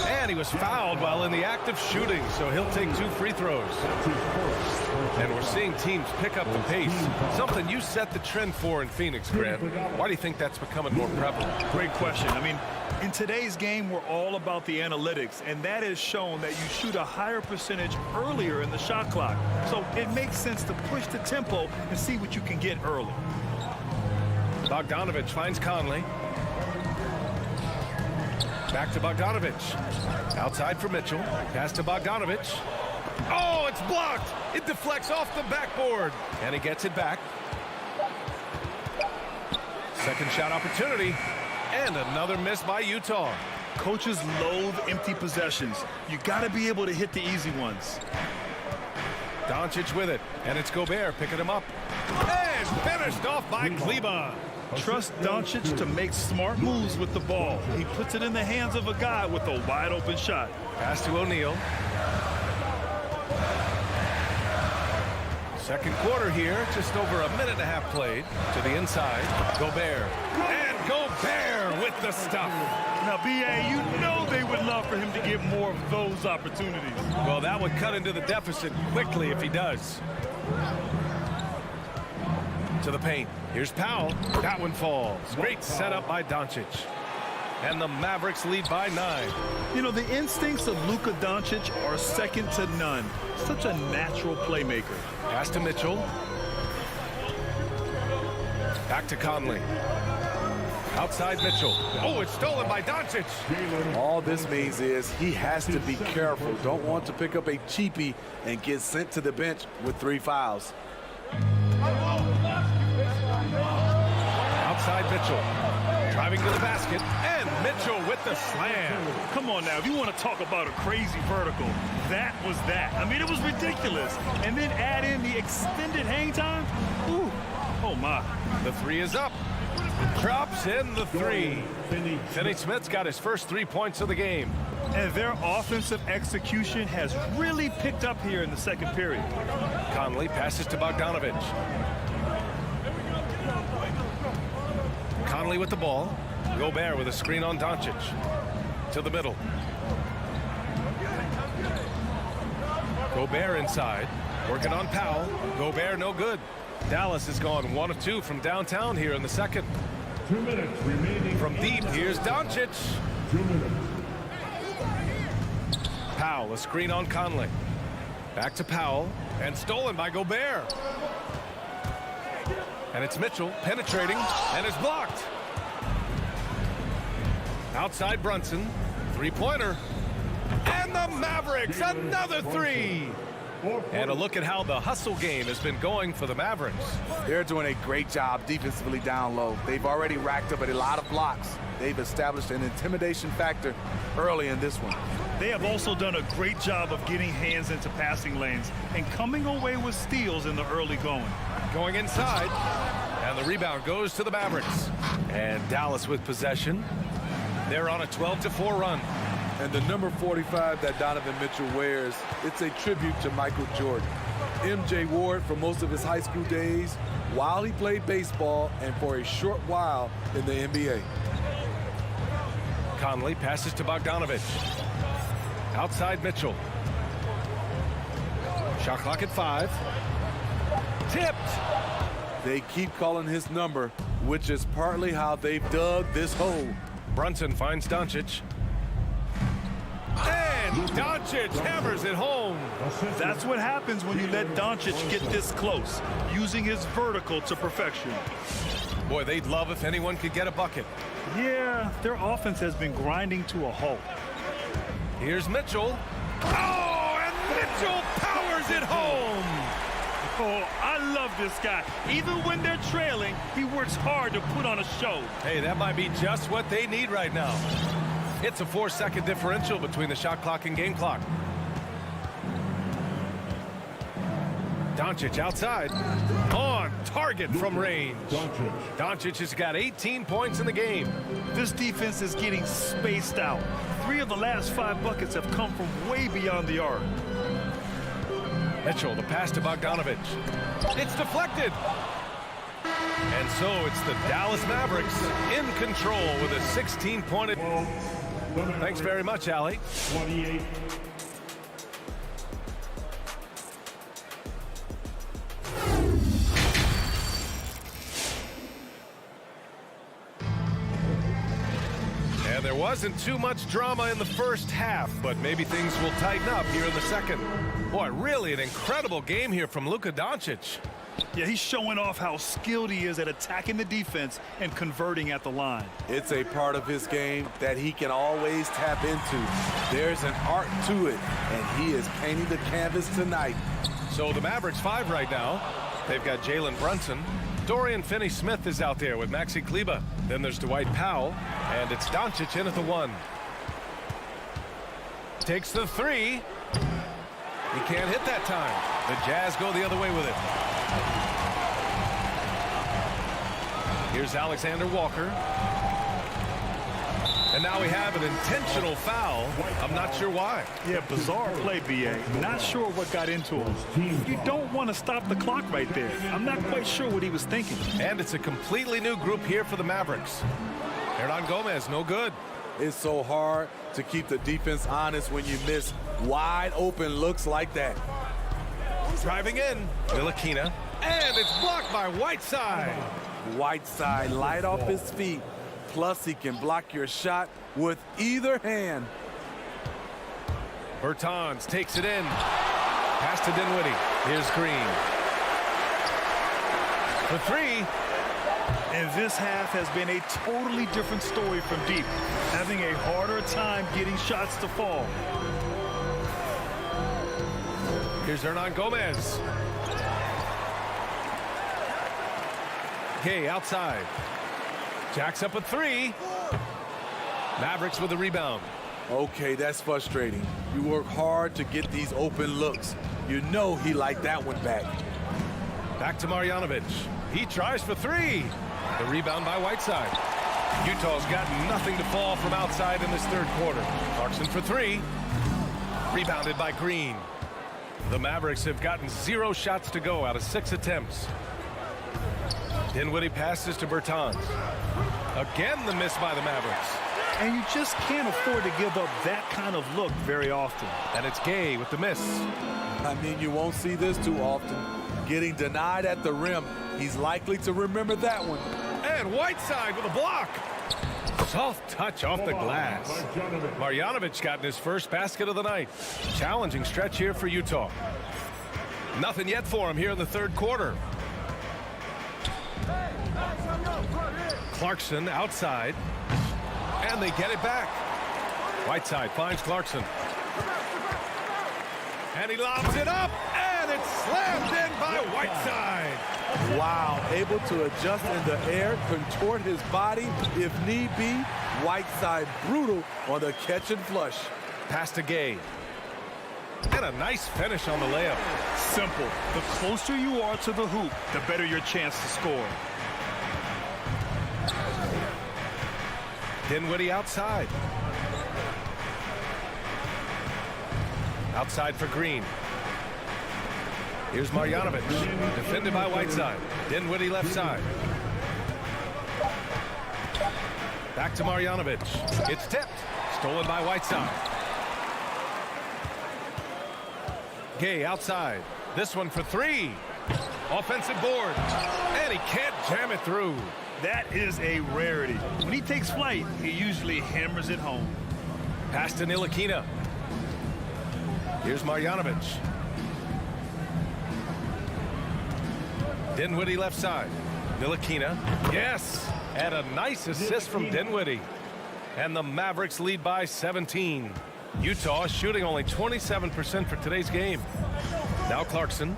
And he was fouled while in the act of shooting, so he'll take 2 free throws. And we're seeing teams pick up the pace, something you set the trend for in Phoenix, Grant. Why do you think that's becoming more prevalent? Great question. I mean, in today's game, we're all about the analytics, and that has shown that you shoot a higher percentage earlier in the shot clock. So it makes sense to push the tempo and see what you can get early. Bogdanovich finds Conley. Back to Bogdanovich. Outside for Mitchell. Pass to Bogdanovich. Oh, it's blocked. It deflects off the backboard. And he gets it back. Second shot opportunity. And another miss by Utah. Coaches loathe empty possessions. You got to be able to hit the easy ones. Doncic with it. And it's Gobert picking him up. And finished off by Kleba. Trust Doncic to make smart moves with the ball. He puts it in the hands of a guy with a wide open shot. Pass to O'Neal. Second quarter here, just over a minute and a half played. To the inside, Gobert. And Gobert with the stuff. Now, B.A., you know they would love for him to get more of those opportunities. Well, that would cut into the deficit quickly if he does. To the paint. Here's Powell. That one falls. Great setup by Doncic. And the Mavericks lead by 9. You know, the instincts of Luka Doncic are second to none. Such a natural playmaker. Pass to Mitchell. Back to Conley. Outside Mitchell. Oh, it's stolen by Doncic. All this means is he has to be careful. Don't want to pick up a cheapie and get sent to the bench with 3 fouls. Outside Mitchell. Driving to the basket. And Mitchell with the slam. Come on now, if you want to talk about a crazy vertical, that was that. I mean, it was ridiculous. And then add in the extended hang time. Ooh, oh my. The 3 is up. Drops in the three. Finney Smith's got his first 3 points of the game. And their offensive execution has really picked up here in the second period. Conley passes to Bogdanovich. Conley with the ball. Gobert with a screen on Doncic. To the middle. Gobert inside. Working on Powell. Gobert no good. Dallas has gone 1 of 2 from downtown here in the second. 2 minutes remaining. From deep, here's Doncic. 2 minutes. Powell, a screen on Conley. Back to Powell, and stolen by Gobert. And it's Mitchell penetrating, and it's blocked. Outside Brunson, three-pointer. And the Mavericks, another three. And a look at how the hustle game has been going for the Mavericks. They're doing a great job defensively down low. They've already racked up a lot of blocks. They've established an intimidation factor early in this one. They have also done a great job of getting hands into passing lanes and coming away with steals in the early going. Going inside, and the rebound goes to the Mavericks. And Dallas with possession. They're on a 12-4 run. And the number 45 that Donovan Mitchell wears, it's a tribute to Michael Jordan. MJ wore it for most of his high school days while he played baseball and for a short while in the NBA. Conley passes to Bogdanovich. Outside Mitchell. Shot clock at 5. Tipped. They keep calling his number, which is partly how they've dug this hole. Brunson finds Doncic. And Doncic hammers it home. That's what happens when you let Doncic get this close, using his vertical to perfection. Boy, they'd love if anyone could get a bucket. Yeah, their offense has been grinding to a halt. Here's Mitchell. Oh, and Mitchell powers it home. Oh, I love this guy. Even when they're trailing, he works hard to put on a show. Hey, that might be just what they need right now. It's a 4-second differential between the shot clock and game clock. Doncic outside. On target from range. Doncic has got 18 points in the game. This defense is getting spaced out. 3 of the last 5 buckets have come from way beyond the arc. Mitchell, the pass to Bogdanovich. It's deflected. And so it's the Dallas Mavericks in control with a 16-point. Thanks very much, Allie. 28. And there wasn't too much drama in the first half, but maybe things will tighten up here in the second. Boy, really an incredible game here from Luka Doncic. Yeah, he's showing off how skilled he is at attacking the defense and converting at the line. It's a part of his game that he can always tap into. There's an art to it, and he is painting the canvas tonight. So the Mavericks 5 right now. They've got Jalen Brunson. Dorian Finney-Smith is out there with Maxi Kleber. Then there's Dwight Powell, and it's Doncic in at the 1. Takes the 3. He can't hit that time. The Jazz go the other way with it. Here's Alexander Walker. And now we have an intentional foul. I'm not sure why. Yeah, bizarre play, B.A. Not sure what got into him. You don't want to stop the clock right there. I'm not quite sure what he was thinking. And it's a completely new group here for the Mavericks. Hernan Gomez, no good. It's so hard to keep the defense honest when you miss wide open looks like that. Driving in, Ntilikina, and it's blocked by Whiteside. Whiteside light off his feet, plus he can block your shot with either hand. Bertans takes it in. Pass to Dinwiddie. Here's Green. For 3. And this half has been a totally different story from deep, having a harder time getting shots to fall. Here's Hernan Gomez. Okay, outside. Jacks up a 3. Mavericks with the rebound. Okay, that's frustrating. You work hard to get these open looks. You know he liked that one back. Back to Marjanovic. He tries for 3. The rebound by Whiteside. Utah's got nothing to fall from outside in this third quarter. Clarkson for three. Rebounded by Green. The Mavericks have gotten 0 shots to go out of 6 attempts. Dinwiddie passes to Bertans. Again, the miss by the Mavericks. And you just can't afford to give up that kind of look very often. And it's Gay with the miss. I mean, you won't see this too often. Getting denied at the rim. He's likely to remember that one. And Whiteside with a block. Soft touch off the glass. Marjanovic got in his first basket of the night. Challenging stretch here for Utah. Nothing yet for him here in the third quarter. Clarkson outside. And they get it back. Whiteside finds Clarkson. And he lobs it up. And it's slammed in by Whiteside. Wow, able to adjust in the air, contort his body if need be. Whiteside brutal on the catch and flush. Pass to Gay. And a nice finish on the layup. Simple. The closer you are to the hoop, the better your chance to score. Dinwiddie outside. Outside for Green. Here's Marjanovic. Defended by Whiteside. Dinwiddie left side. Back to Marjanovic. It's tipped. Stolen by Whiteside. Gay outside. This one for three. Offensive board. And he can't jam it through. That is a rarity. When he takes flight, he usually hammers it home. Pass to Ntilikina. Here's Marjanovic. Dinwiddie left side. Ntilikina. Yes! And a nice assist from Dinwiddie. And the Mavericks lead by 17. Utah shooting only 27% for today's game. Now Clarkson.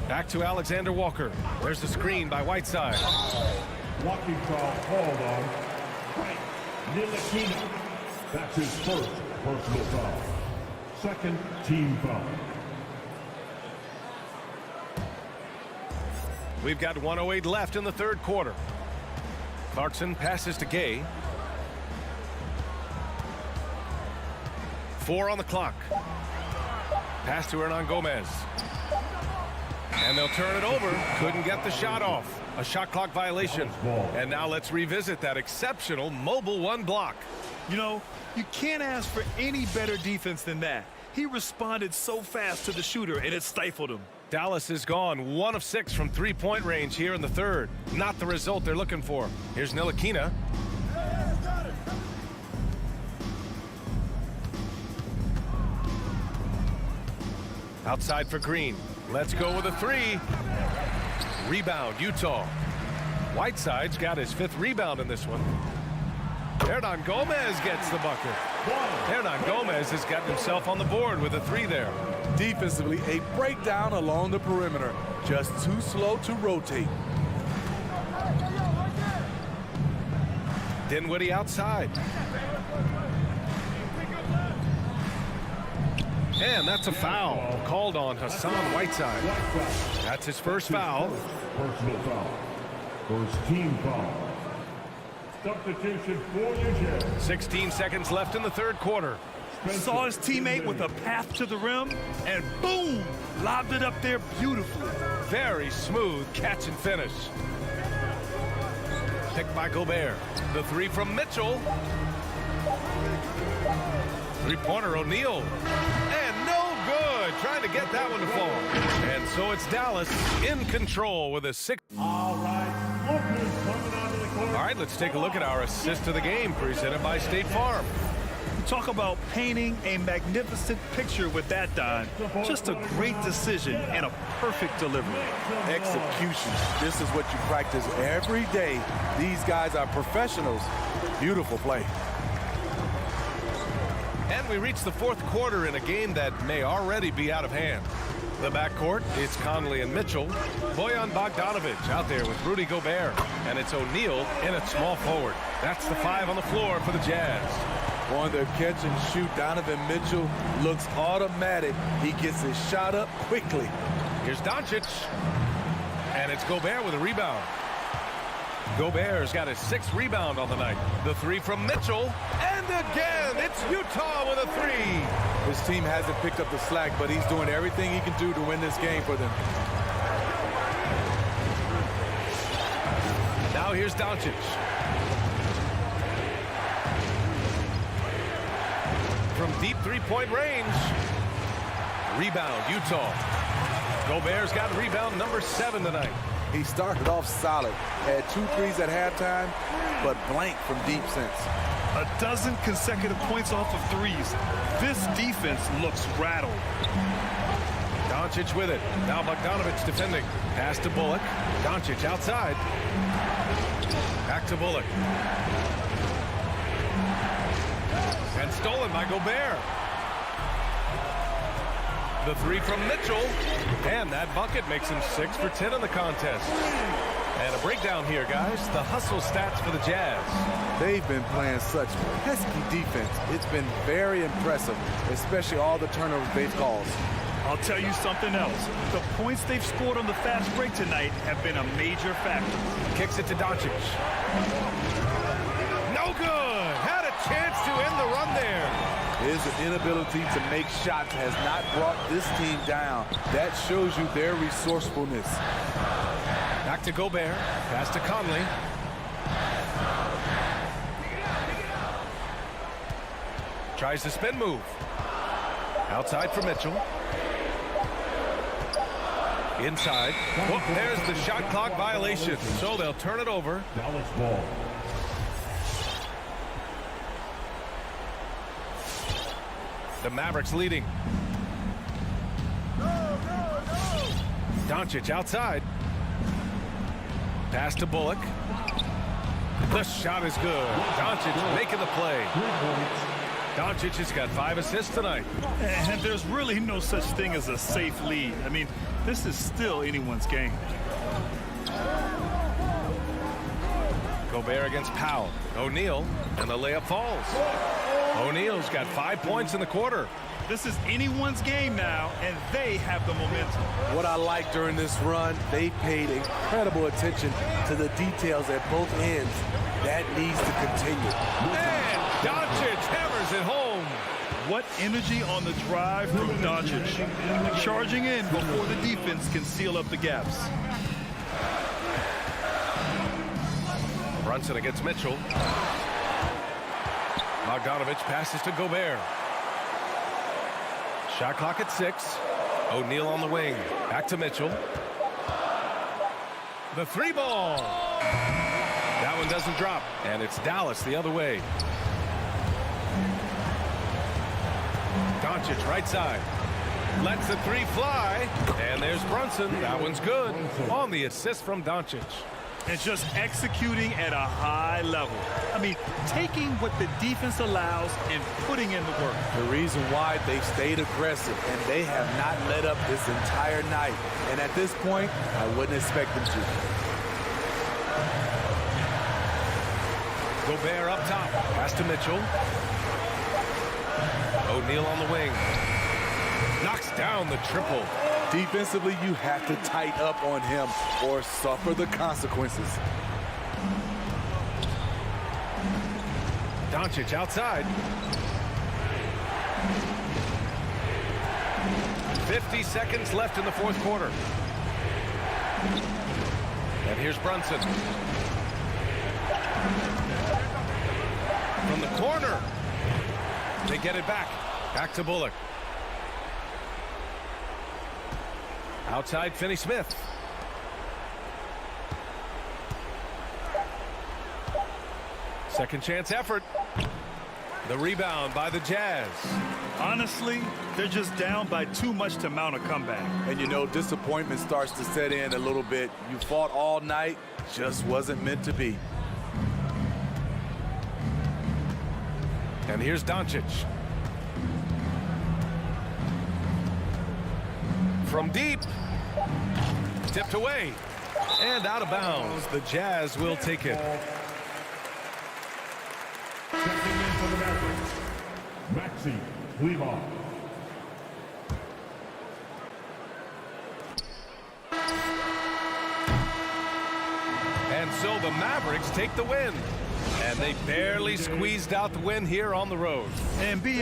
Back to Alexander Walker. There's the screen by Whiteside. Blocking foul called on Frank Ntilikina. That's his first personal foul. Second team foul. We've got 1:08 left in the third quarter. Clarkson passes to Gay. 4 on the clock. Pass to Hernan Gomez. And they'll turn it over. Couldn't get the shot off. A shot clock violation. And now let's revisit that exceptional mobile one block. You know, you can't ask for any better defense than that. He responded so fast to the shooter, and it stifled him. Dallas is gone 1 of 6 from three-point range here in the third. Not the result they're looking for. Here's Ntilikina. Outside for Green. Let's go with a three. Rebound, Utah. Whiteside's got his 5th rebound in this one. Hernan Gomez gets the bucket. Hernan Gomez has gotten himself on the board with a 3 there. Defensively, a breakdown along the perimeter. Just too slow to rotate. Dinwiddie outside. And that's a foul called on Hassan Whiteside. That's his first foul. Personal foul. First team foul. Substitution for Utah. 16 seconds left in the third quarter. Saw his teammate with a path to the rim, and boom, lobbed it up there beautifully. Very smooth catch and finish. Picked by Gobert. The 3 from Mitchell. Three-pointer O'Neal. And no good. Trying to get that one to fall. And so it's Dallas in control with a 6. All right. Coming onto the court. All right, let's take a look at our assist of the game presented by State Farm. Talk about painting a magnificent picture with that dime. Just a great decision and a perfect delivery. Execution. This is what you practice every day. These guys are professionals. Beautiful play. And we reach the fourth quarter in a game that may already be out of hand. The backcourt, it's Conley and Mitchell. Bojan Bogdanovic out there with Rudy Gobert. And it's O'Neal in at small forward. That's the 5 on the floor for the Jazz. On their catch and shoot, Donovan Mitchell looks automatic. He gets his shot up quickly. Here's Doncic. And it's Gobert with a rebound. Gobert's got his 6th rebound on the night. The 3 from Mitchell. And again, it's Utah with a 3. His team hasn't picked up the slack, but he's doing everything he can do to win this game for them. Now here's Doncic. From deep three-point range. Rebound, Utah. Gobert's got rebound number 7 tonight. He started off solid, had 2 threes at halftime, but blank from deep since. A dozen consecutive points off of threes. This defense looks rattled. Doncic with it. Now Bogdanovich defending. Pass to Bullock. Doncic outside. Back to Bullock. And stolen by Gobert. The 3 from Mitchell. And that bucket makes him 6 for 10 in the contest. And a breakdown here, guys. The hustle stats for the Jazz. They've been playing such pesky defense. It's been very impressive, especially all the turnovers they've caused. I'll tell you something else. The points they've scored on the fast break tonight have been a major factor. Kicks it to Doncic. No good. Had a chance to end the run there. His inability to make shots has not brought this team down. That shows you their resourcefulness. Back to Gobert. Pass to Conley. Tries the spin move. Outside for Mitchell. Inside. Oh, there's the shot clock violation. So they'll turn it over. Dallas ball. The Mavericks leading. Doncic outside. Pass to Bullock. The shot is good. Doncic making the play. Doncic has got 5 assists tonight. And there's really no such thing as a safe lead. I mean, this is still anyone's game. Gobert against Powell. O'Neal, and the layup falls. O'Neal's got 5 points in the quarter. This is anyone's game now, and they have the momentum. What I like during this run, they paid incredible attention to the details at both ends. That needs to continue. And Doncic hammers it home. What energy on the drive from Doncic. Charging in before the defense can seal up the gaps. Brunson against Mitchell. Bogdanovich passes to Gobert. Shot clock at 6. O'Neal on the wing. Back to Mitchell. The 3 ball. That one doesn't drop. And it's Dallas the other way. Doncic right side. Lets the 3 fly. And there's Brunson. That one's good. On the assist from Doncic. And just executing at a high level. I mean, taking what the defense allows and putting in the work. The reason why they've stayed aggressive and they have not let up this entire night. And at this point, I wouldn't expect them to. Gobert up top. Pass to Mitchell. O'Neal on the wing. Knocks down the triple. Defensively, you have to tighten up on him or suffer the consequences. Doncic outside. 50 seconds left in the 4th quarter. And here's Brunson. From the corner. They get it back. Back to Bullock. Outside Finney-Smith. Second chance effort. The rebound by the Jazz. Honestly, they're just down by too much to mount a comeback. And you know, disappointment starts to set in a little bit. You fought all night, just wasn't meant to be. And here's Doncic. From deep. Tipped away. And out of bounds. The Jazz will take it. Checking in for the Mavericks, Maxi Kleber. so the Mavericks take the win. And they barely squeezed out the win here on the road. And be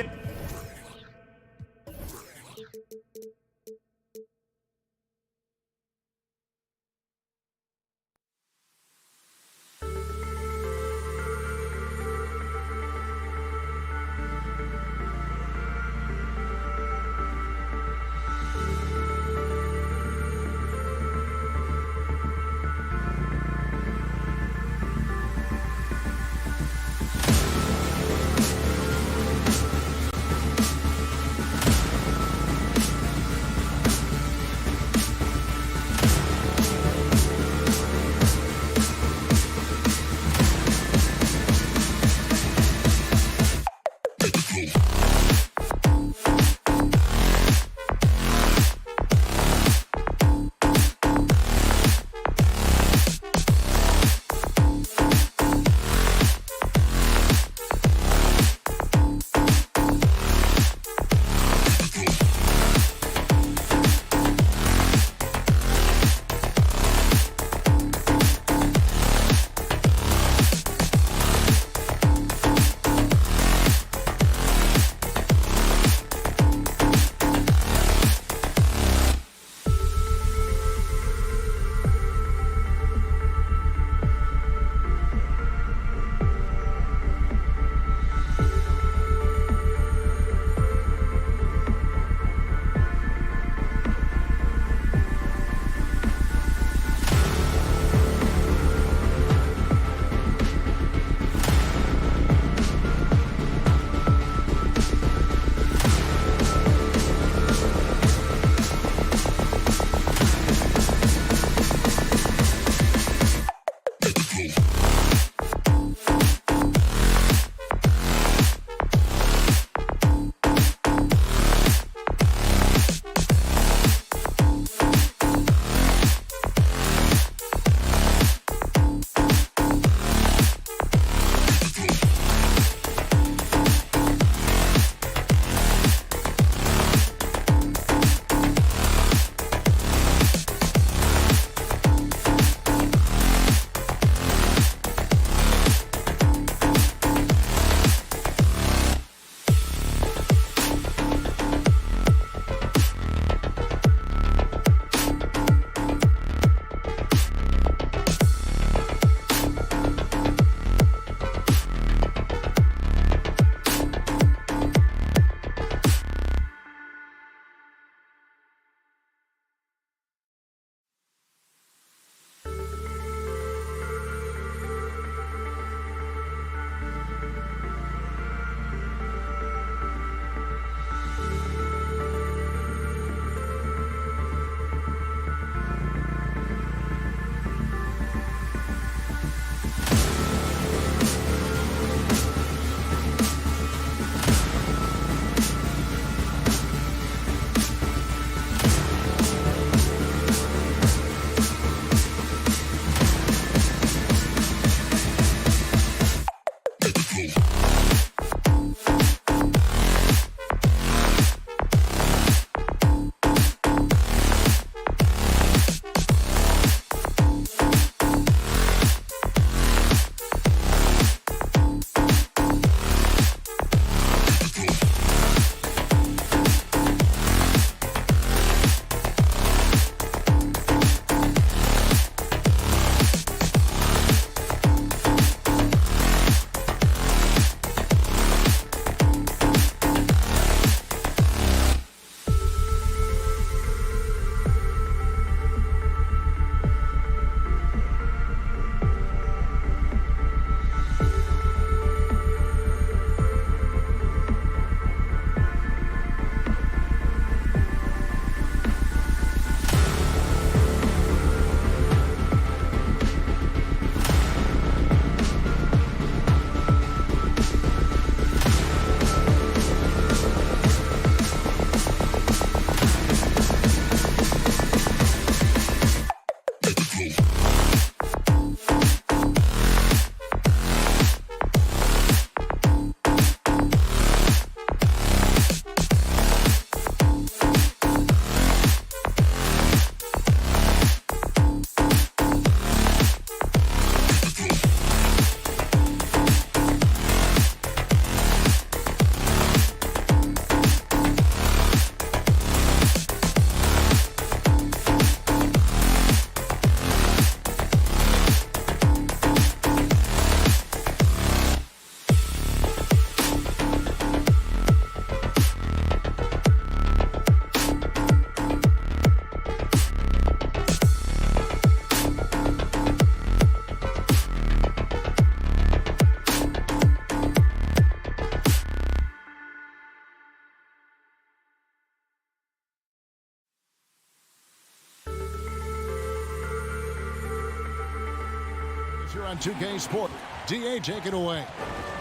Here on 2K Sport. DA, take it away.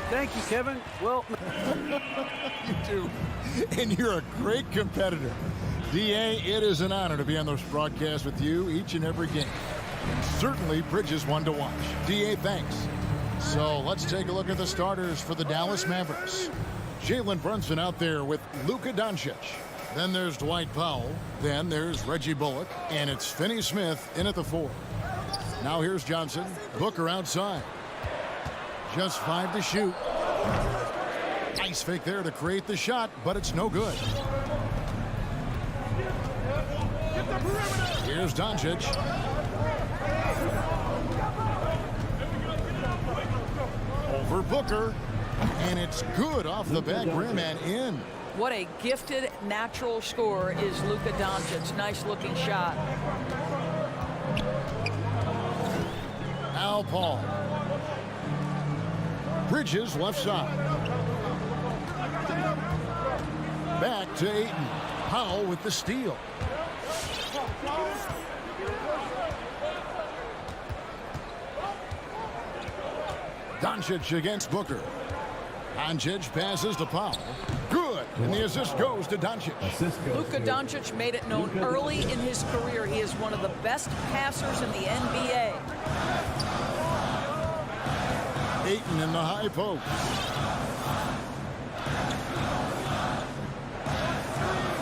Thank you, Kevin. Well, You do. And you're a great competitor. DA, it is an honor to be on this broadcast with you each and every game. And certainly Bridges one to watch. DA, thanks. So let's take a look at the starters for the Dallas Mavericks. Jalen Brunson out there with Luka Doncic. Then there's Dwight Powell. Then there's Reggie Bullock. And it's Finney Smith in at the 4. Now here's Johnson. Booker outside. Just 5 to shoot. Nice fake there to create the shot, but it's no good. Here's Doncic. Over Booker. And it's good off the back rim and in. What a gifted natural scorer is Luka Doncic. Nice looking shot. Al Paul. Bridges left side. Back to Ayton. Powell with the steal. Doncic against Booker. Doncic passes to Powell. Good. And the assist goes to Doncic. Luka Doncic made it known early in his career he is one of the best passers in the NBA. Ayton in the high post.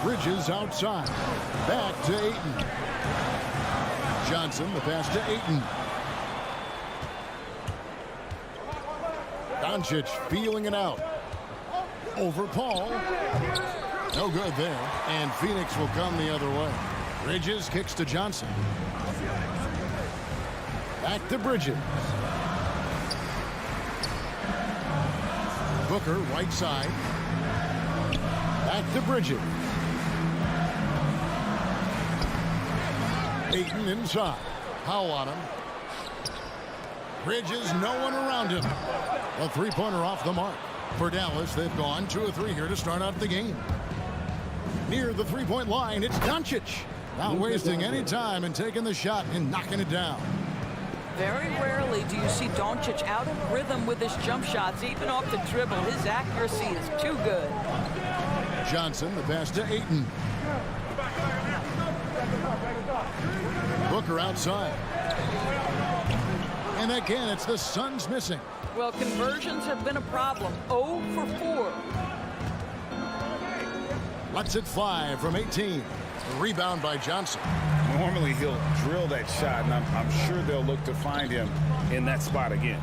Bridges outside. Back to Ayton. Johnson, the pass to Ayton. Doncic feeling it out. Over Paul. No good there. And Phoenix will come the other way. Bridges kicks to Johnson. Back to Bridges. Booker, right side. Back to Bridges. Ayton inside. Powell on him. Bridges, no one around him. A three-pointer off the mark. For Dallas, they've gone 2 of 3 here to start out the game. Near the three-point line, it's Doncic. Not wasting any time and taking the shot and knocking it down. Very rarely do you see Doncic out of rhythm with his jump shots, even off the dribble. His accuracy is too good. Johnson, the pass to Ayton. Booker outside. And again, it's the Suns missing. Well, conversions have been a problem. 0 for 4. Lets it fly from 18. Rebound by Johnson. Normally he'll drill that shot, and I'm sure they'll look to find him in that spot again.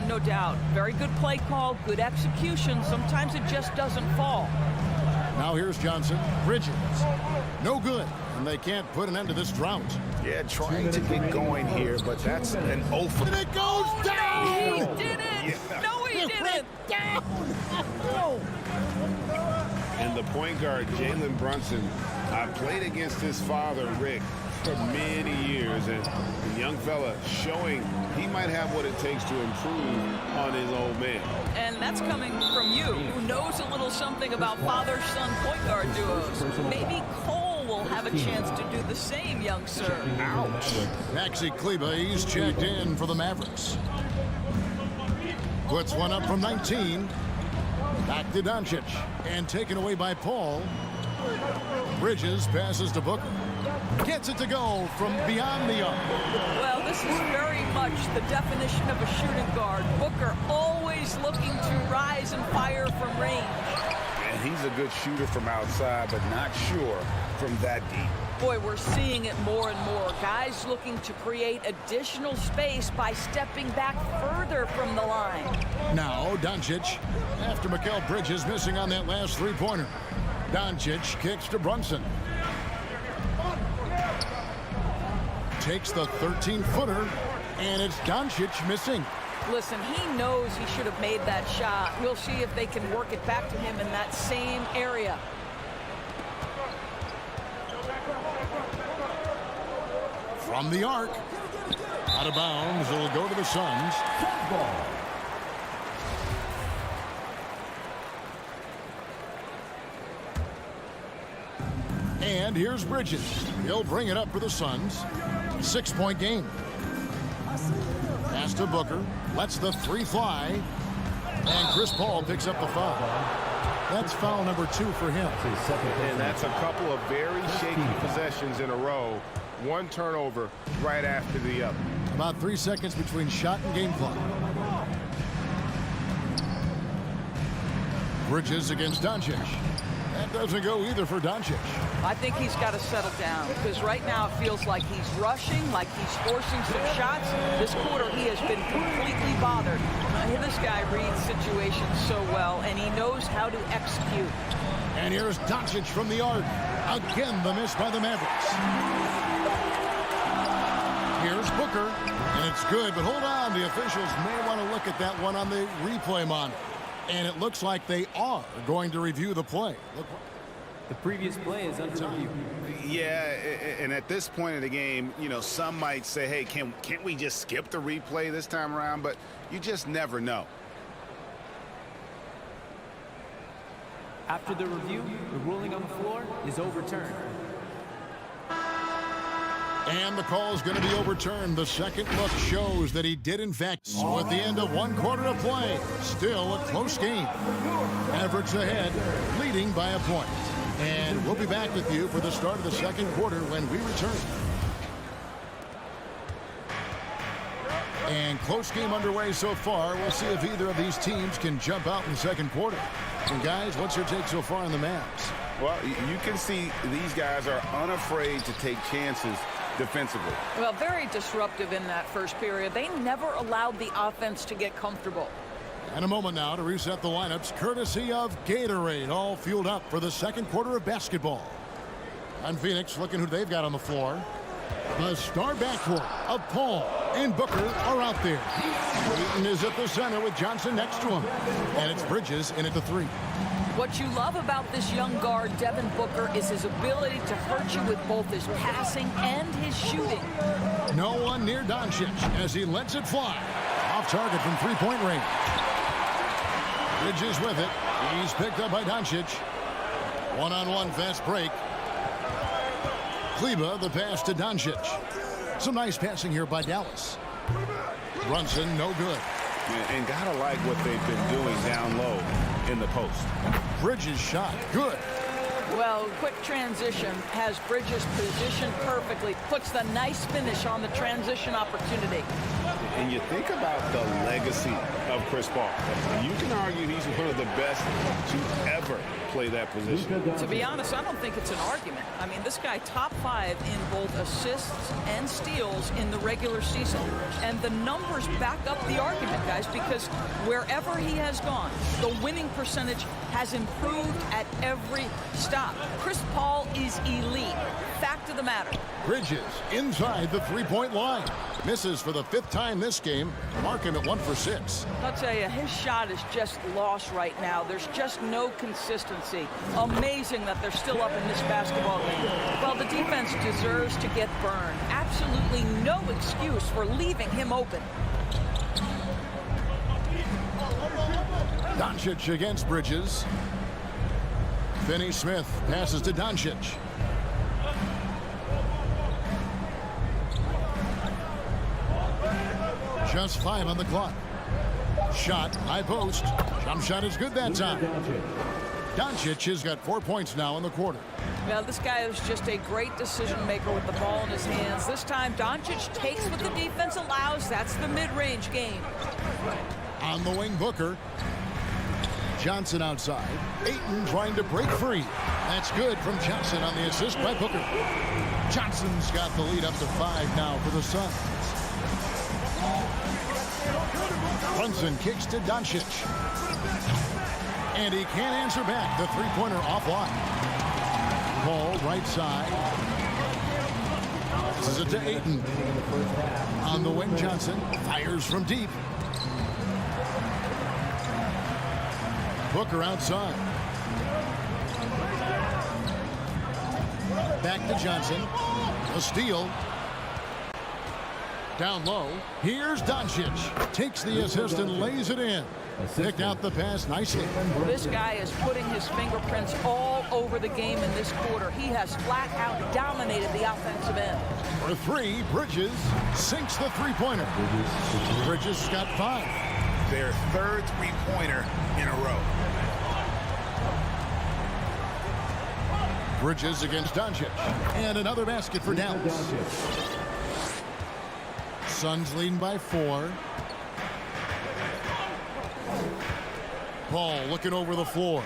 No doubt. Very good play call, good execution. Sometimes it just doesn't fall. Now here's Johnson. Bridges. No good. And they can't put an end to this drought. Yeah, trying to get going here, but that's an 0 for... And it goes down! He did it! Yeah. No, he didn't! Down! And the point guard, Jalen Brunson, played against his father, Rick, for many years. And the young fella showing he might have what it takes to improve on his old man. And that's coming from you, who knows a little something about father-son point guard duos. Maybe Cole will have a chance to do the same, young sir. Ouch. Maxi Kleber, he's checked in for the Mavericks. Puts one up from 19. Back to Doncic. And taken away by Paul. Bridges passes to Booker. Gets it to go from beyond the arc. Well, this is very much the definition of a shooting guard. Booker always looking to rise and fire from range. And he's a good shooter from outside, but not sure from that deep. Boy, we're seeing it more and more. Guys looking to create additional space by stepping back further from the line. Now Doncic, after Mikal Bridges missing on that last three-pointer. Doncic kicks to Brunson. Takes the 13-footer, and it's Doncic missing. Listen, he knows he should have made that shot. We'll see if they can work it back to him in that same area. From the arc. Out of bounds. It'll go to the Suns. And here's Bridges. He'll bring it up for the Suns. 6-point game. Pass to Booker. Lets the three fly. And Chris Paul picks up the foul. That's foul number 2 for him. And that's a couple of very shaky possessions in a row. One turnover right after the other. About 3 seconds between shot and game clock. Bridges against Doncic. That doesn't go either for Doncic. I think he's got to settle down because right now it feels like he's rushing, like he's forcing some shots. This quarter he has been completely bothered. This guy reads situations so well, and he knows how to execute. And here's Doncic from the arc. Again, the miss by the Mavericks. Here's Booker, and it's good, but hold on. The officials may want to look at that one on the replay monitor. And it looks like they are going to review the play. The previous play is under review. Yeah, and at this point in the game, you know, some might say, hey, can't we just skip the replay this time around? But you just never know. After the review, the ruling on the floor is overturned. And the call is going to be overturned. The second look shows that he did, in fact. So at the end of 1 quarter of play, still a close game. Mavericks ahead, leading by a point. And we'll be back with you for the start of the second quarter when we return. And close game underway so far. We'll see if either of these teams can jump out in the second quarter. And guys, what's your take so far on the Mavs? Well, you can see these guys are unafraid to take chances defensively. Well, very disruptive in that first period. They never allowed the offense to get comfortable. And a moment now to reset the lineups, courtesy of Gatorade, all fueled up for the second quarter of basketball. And Phoenix looking who they've got on the floor. The star backcourt of Paul and Booker are out there. Ayton is at the center with Johnson next to him. And it's Bridges in at the 3. What you love about this young guard, Devin Booker, is his ability to hurt you with both his passing and his shooting. No one near Doncic as he lets it fly. Off target from three-point range. Bridges with it. He's picked up by Doncic. One-on-one fast break. Kleba, the pass to Doncic. Some nice passing here by Dallas. Brunson, no good. And gotta like what they've been doing down low in the post. Bridges shot, good. Well, quick transition has Bridges positioned perfectly. Puts the nice finish on the transition opportunity. And you think about the legacy of Chris Paul. You can argue he's one of the best to ever play that position. To be honest, I don't think it's an argument. I mean, this guy top 5 in both assists and steals in the regular season. And the numbers back up the argument, guys, because wherever he has gone, the winning percentage has improved at every stop. Chris Paul is elite. Fact of the matter. Bridges inside the three-point line. Misses for the 5th time this game. Mark him at 1 for 6. I'll tell you, his shot is just lost right now. There's just no consistency. Amazing that they're still up in this basketball game. Well, the defense deserves to get burned. Absolutely no excuse for leaving him open. Doncic against Bridges. Finney Smith passes to Doncic. Just 5 on the clock. Shot, high post. Jump shot is good that time. Doncic has got 4 points now in the quarter. Now, this guy is just a great decision maker with the ball in his hands. This time, Doncic takes what the defense allows. That's the mid-range game. On the wing, Booker. Johnson outside. Ayton trying to break free. That's good from Johnson on the assist by Booker. Johnson's got the lead up to 5 now for the Suns. Brunson kicks to Doncic. And he can't answer back. The three-pointer offline. Ball right side. This is it to Ayton. On the wing, Johnson fires from deep. Booker outside. Back to Johnson. A steal. Down low. Here's Doncic. Takes the assist and lays it in. Picked out the pass nicely. This guy is putting his fingerprints all over the game in this quarter. He has flat out dominated the offensive end. For three, Bridges sinks the three-pointer. Bridges got 5. Their third three-pointer in a row. Bridges against Doncic. And another basket for Dallas. Suns leading by 4. Ball looking over the floor.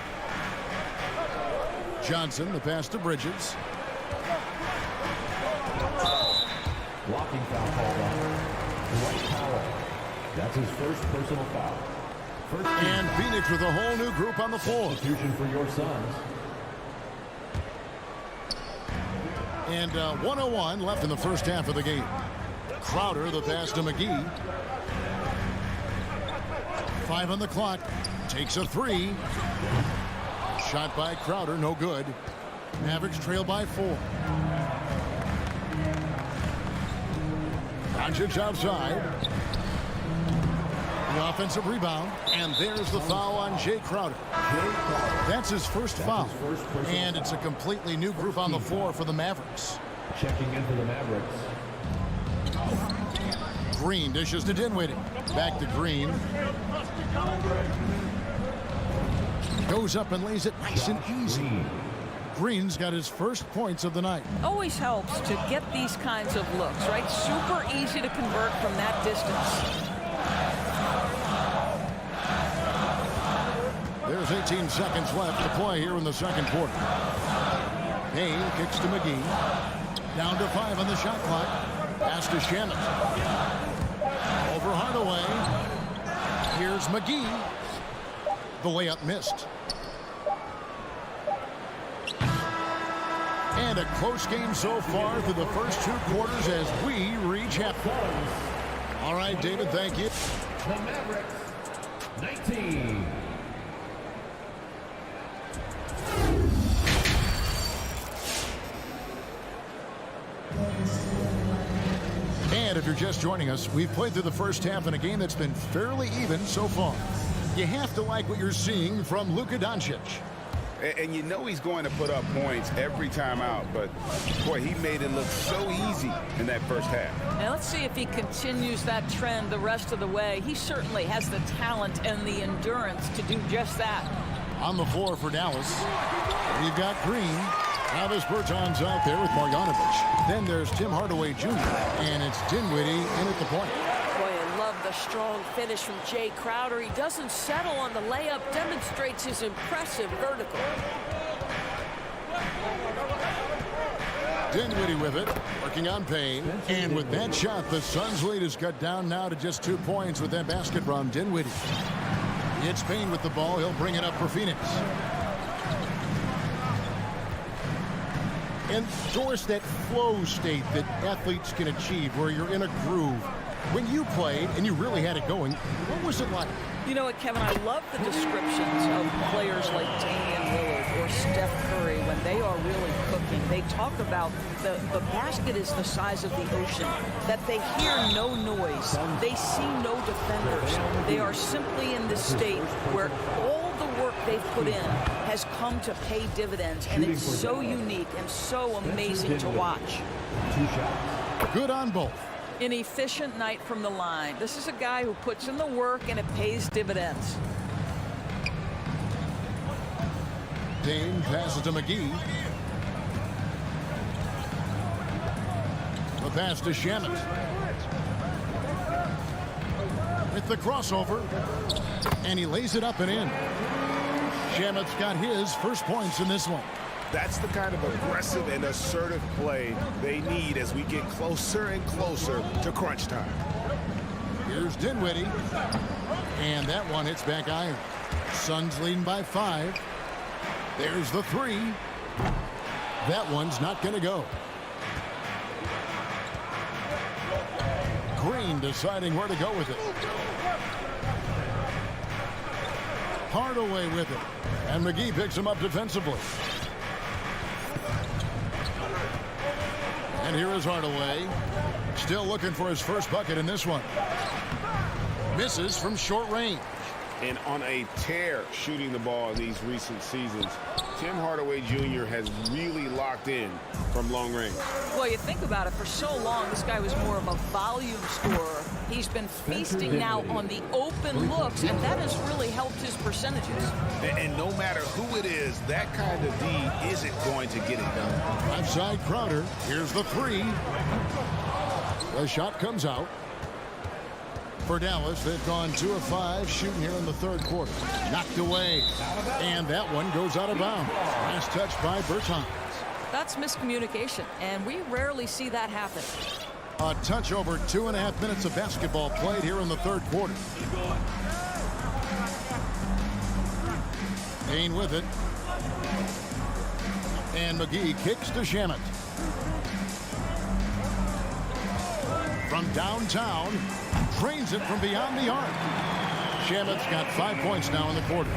Johnson, the pass to Bridges. Blocking foul called on Dwight Powell. That's his first personal foul. And Phoenix with a whole new group on the floor. Substitution for your Suns. And 1:01 left in the first half of the game. Crowder, the pass to McGee. 5 on the clock. Takes a 3. Shot by Crowder, no good. Mavericks trail by 4. Doncic outside. The offensive rebound. And there's the foul on Jay Crowder. That's his first foul. And it's a completely new group on the floor for the Mavericks. Checking in for the Mavericks. Green dishes to Dinwiddie. Back to Green. Goes up and lays it nice and easy. Green's got his first points of the night. Always helps to get these kinds of looks, right? Super easy to convert from that distance. There's 18 seconds left to play here in the second quarter. Payne kicks to McGee. Down to 5 on the shot clock. Pass to Shannon. Over Hardaway. Here's McGee. The layup missed. And a close game so far through the first 2 quarters as we reach halftime. All right, David, thank you. The Mavericks, 19. And if you're just joining us, we've played through the first half in a game that's been fairly even so far. You have to like what you're seeing from Luka Doncic. And you know he's going to put up points every time out, but boy, he made it look so easy in that first half. Now let's see if he continues that trend the rest of the way. He certainly has the talent and the endurance to do just that. On the floor for Dallas, we've got Green. Travis Bertans out there with Marjanovic. Then there's Tim Hardaway Jr. And it's Dinwiddie in at the point. Boy, I love the strong finish from Jay Crowder. He doesn't settle on the layup, demonstrates his impressive vertical. Dinwiddie with it, working on Payne. And with that shot, the Suns' lead is cut down now to just 2 points with that basket from Dinwiddie. It's Payne with the ball. He'll bring it up for Phoenix. Endorse that flow state that athletes can achieve where you're in a groove. When you played and you really had it going, what was it like? You know what, Kevin, I love the descriptions of players like Damian Lillard or Steph Curry when they are really cooking. They talk about the basket is the size of the ocean, that they hear no noise, they see no defenders. They are simply in this state where all the work they've put in has come to pay dividends, and it's so unique and so amazing to watch. Good on both. An efficient night from the line. This is a guy who puts in the work and it pays dividends. Dame passes to McGee. The pass to Shannon. With the crossover. And he lays it up and in. Shamit's got his first points in this one. That's the kind of aggressive and assertive play they need as we get closer and closer to crunch time. Here's Dinwiddie. And that one hits back iron. Suns leading by 5. There's the 3. That one's not going to go. Green deciding where to go with it. Hardaway with it. And McGee picks him up defensively. And here is Hardaway. Still looking for his first bucket in this one. Misses from short range. and on a tear shooting the ball in these recent seasons. Tim Hardaway Jr. has really locked in from long range. Well, you think about it, for so long, this guy was more of a volume scorer. He's been feasting now on the open looks, and that has really helped his percentages. And no matter who it is, that kind of D isn't going to get it done. Outside Crowder. Here's the three. The shot comes out. For Dallas, they've gone 2 of 5 shooting here in the third quarter. Knocked away. And that one goes out of bounds. Last touch by Bertans. That's miscommunication, and we rarely see that happen. A touch over 2.5 minutes of basketball played here in the third quarter. Kane with it. And McGee kicks to Shamet. From downtown, trains it from beyond the arc. Shamet's got 5 points now in the quarter.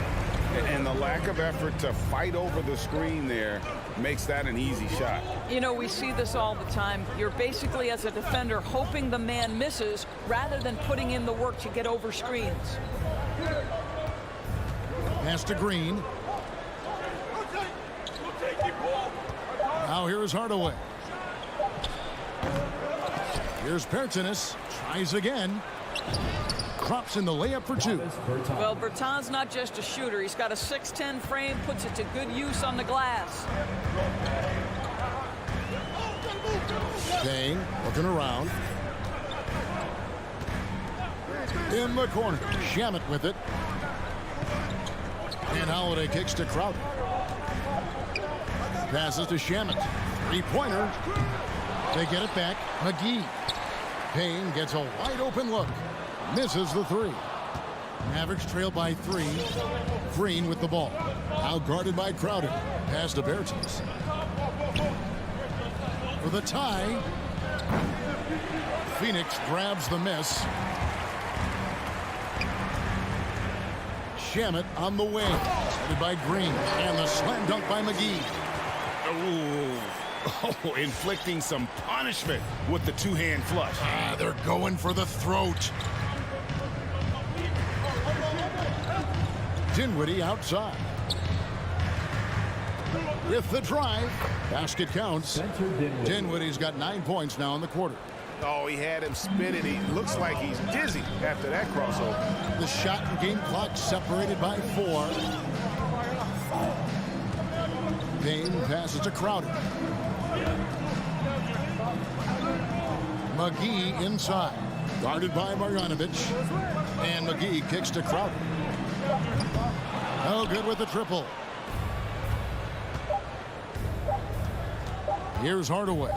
And the lack of effort to fight over the screen there makes that an easy shot. You know, we see this all the time. You're basically, as a defender, hoping the man misses rather than putting in the work to get over screens. Pass to Green. Now here's Hardaway. Here's Bertans. Tries again. Crops in the layup for 2. Well, Bertans not just a shooter. He's got a 6'10 frame, puts it to good use on the glass. Kane looking around. In the corner. Shamet with it. And Holiday kicks to Crowder. Passes to Shamet. Three-pointer. They get it back. McGee. Kane gets a wide open look. Misses the 3. Mavericks trail by 3. Green with the ball. Now guarded by Crowder. Pass to Bertans. For the tie. Phoenix grabs the miss. Shamet on the wing. Started by Green. And the slam dunk by McGee. Oh, inflicting some punishment with the two-hand flush. They're going for the throat. Dinwiddie outside. With the drive. Basket counts. Dinwiddie's got 9 points now in the quarter. Oh, he had him spinning. He looks like he's dizzy after that crossover. The shot and game clock separated by 4. Kane passes to Crowder. McGee inside. Guarded by Marjanovic. And McGee kicks to Crowder. No good with the triple. Here's Hardaway.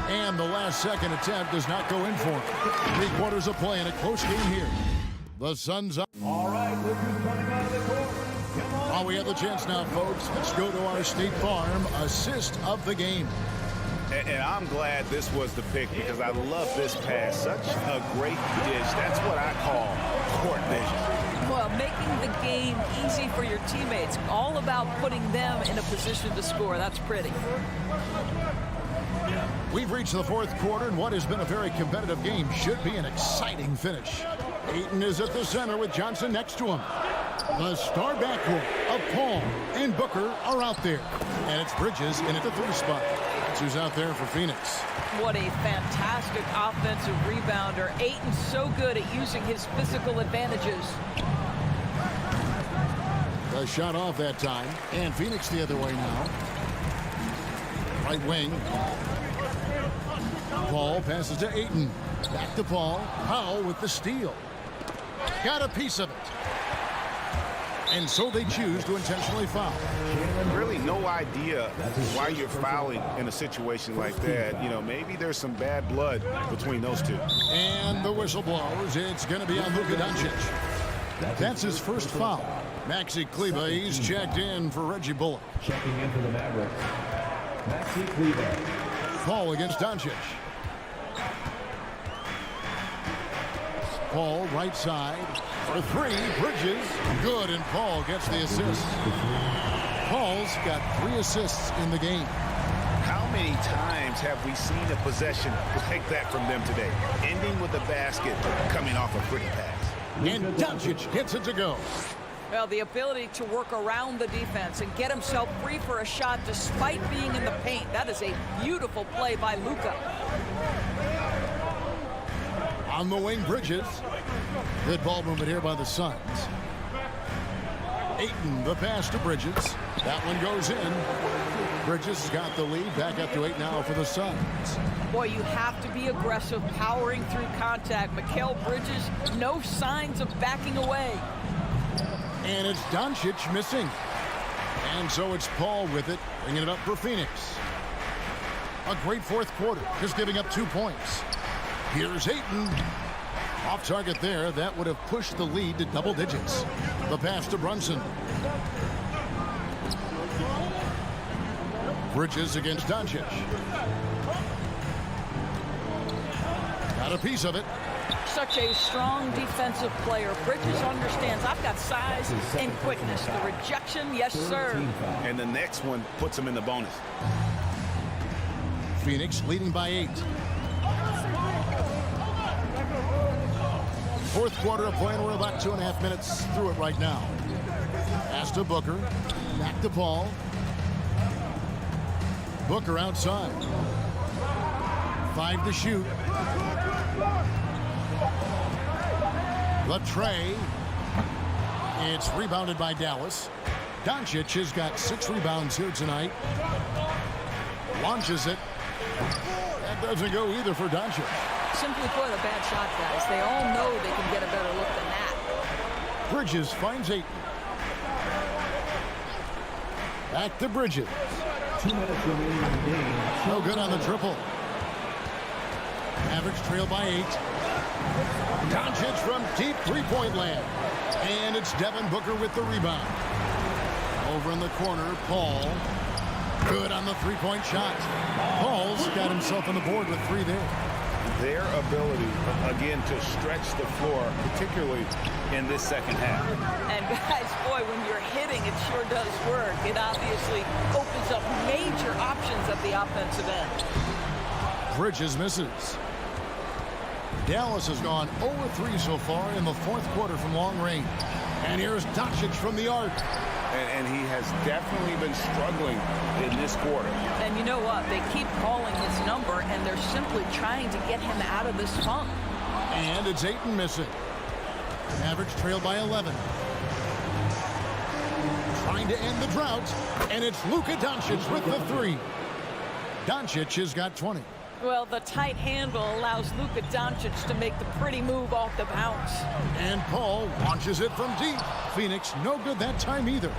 And the last second attempt does not go in for him. 3 quarters of play in a close game here. The Suns up. All right, look who's coming out of the court. While we have the chance now, folks, let's go to our State Farm assist of the game. And I'm glad this was the pick because I love this pass. Such a great dish. That's what I call court vision. Well, making the game easy for your teammates. All about putting them in a position to score. That's pretty. We've reached the fourth quarter, and what has been a very competitive game should be an exciting finish. Ayton is at the center with Johnson next to him. The star backcourt of Paul and Booker are out there. And it's Bridges in at the 3 spot. That's who's out there for Phoenix. What a fantastic offensive rebounder. Ayton's so good at using his physical advantages. The shot off that time. And Phoenix the other way now. Right wing. Paul passes to Ayton. Back to Paul. Powell with the steal. Got a piece of it. And so they choose to intentionally foul. Really no idea why you're fouling in a situation like that. You know, maybe there's some bad blood between those two. And the whistle blows. It's going to be on Luka Doncic. That's his first foul. Maxi Kleber, he's checked in for Reggie Bullock. Checking in for the Mavericks, Maxi Kleber. Paul against Doncic. Paul right side for 3. Bridges. Good, and Paul gets the assist. Paul's got 3 assists in the game. How many times have we seen a possession like that from them today? Ending with a basket, coming off a pretty pass. And Doncic hits it to go. Well, the ability to work around the defense and get himself free for a shot despite being in the paint. That is a beautiful play by Luka. On the wing, Bridges. Good ball movement here by the Suns. Ayton, the pass to Bridges. That one goes in. Bridges has got the lead. Back up to 8 now for the Suns. Boy, you have to be aggressive, powering through contact. Mikal Bridges, no signs of backing away. And it's Doncic missing. And so it's Paul with it, bringing it up for Phoenix. A great fourth quarter, just giving up 2 points. Here's Ayton. Off target there. That would have pushed the lead to double digits. The pass to Brunson. Bridges against Doncic. Got a piece of it. Such a strong defensive player. Bridges understands I've got size and quickness. The rejection, yes, sir. And the next one puts him in the bonus. Phoenix leading by 8. Fourth quarter of play, and we're about 2.5 minutes through it right now. Pass to Booker. Back to Paul. Booker outside. 5 to shoot. The tray. It's rebounded by Dallas. Doncic has got 6 rebounds here tonight. Launches it. That doesn't go either for Doncic. Simply put, a bad shot, guys. They all know they can get a better look than that. Bridges finds Ayton. Back to Bridges. 2 minutes remaining in the game. No good on the triple. Mavericks trail by 8. Doncic from deep three-point land. And it's Devin Booker with the rebound. Over in the corner, Paul. Good on the three-point shot. Paul's got himself on the board with 3 there. Their ability, again, to stretch the floor, particularly in this second half. And guys, boy, when you're hitting, it sure does work. It obviously opens up major options at the offensive end. Bridges misses. Dallas has gone 0-3 so far in the fourth quarter from long range. And here's Doncic from the arc. And he has definitely been struggling in this quarter. And you know what? They keep calling his number, and they're simply trying to get him out of this funk. And it's Ayton missing. Mavericks trail by 11. Trying to end the drought, and it's Luka Doncic with the 3. Doncic has got 20. Well, the tight handle allows Luka Doncic to make the pretty move off the bounce. And Paul launches it from deep. Phoenix no good that time either.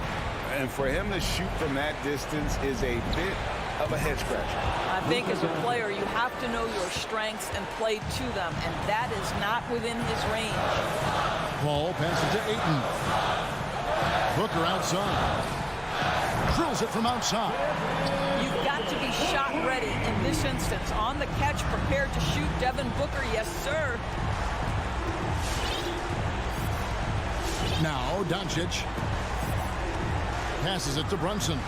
And for him to shoot from that distance is a bit of a head scratcher. I think as a player, you have to know your strengths and play to them, and that is not within his range. Paul passes to Ayton. Booker outside. Drills it from outside. You've got to be shot ready in this instance. On the catch, prepared to shoot. Devin Booker, yes, sir. Now Doncic passes it to Brunson.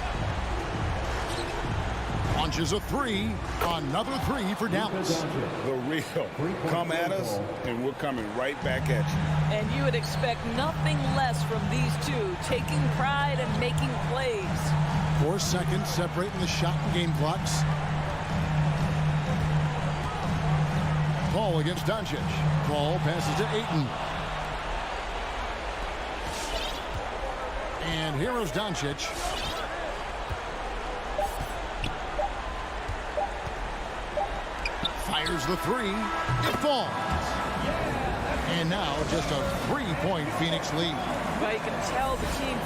Launches a 3. Another 3 for Dallas. The real. Come at us, and we're coming right back at you. And you would expect nothing less from these two, taking pride and making plays. 4 seconds separating the shot and game clocks. Paul against Doncic. Paul passes to Ayton. And here is Doncic. Fires the 3. It falls. And now just a 3-point Phoenix lead. Well, you can tell the team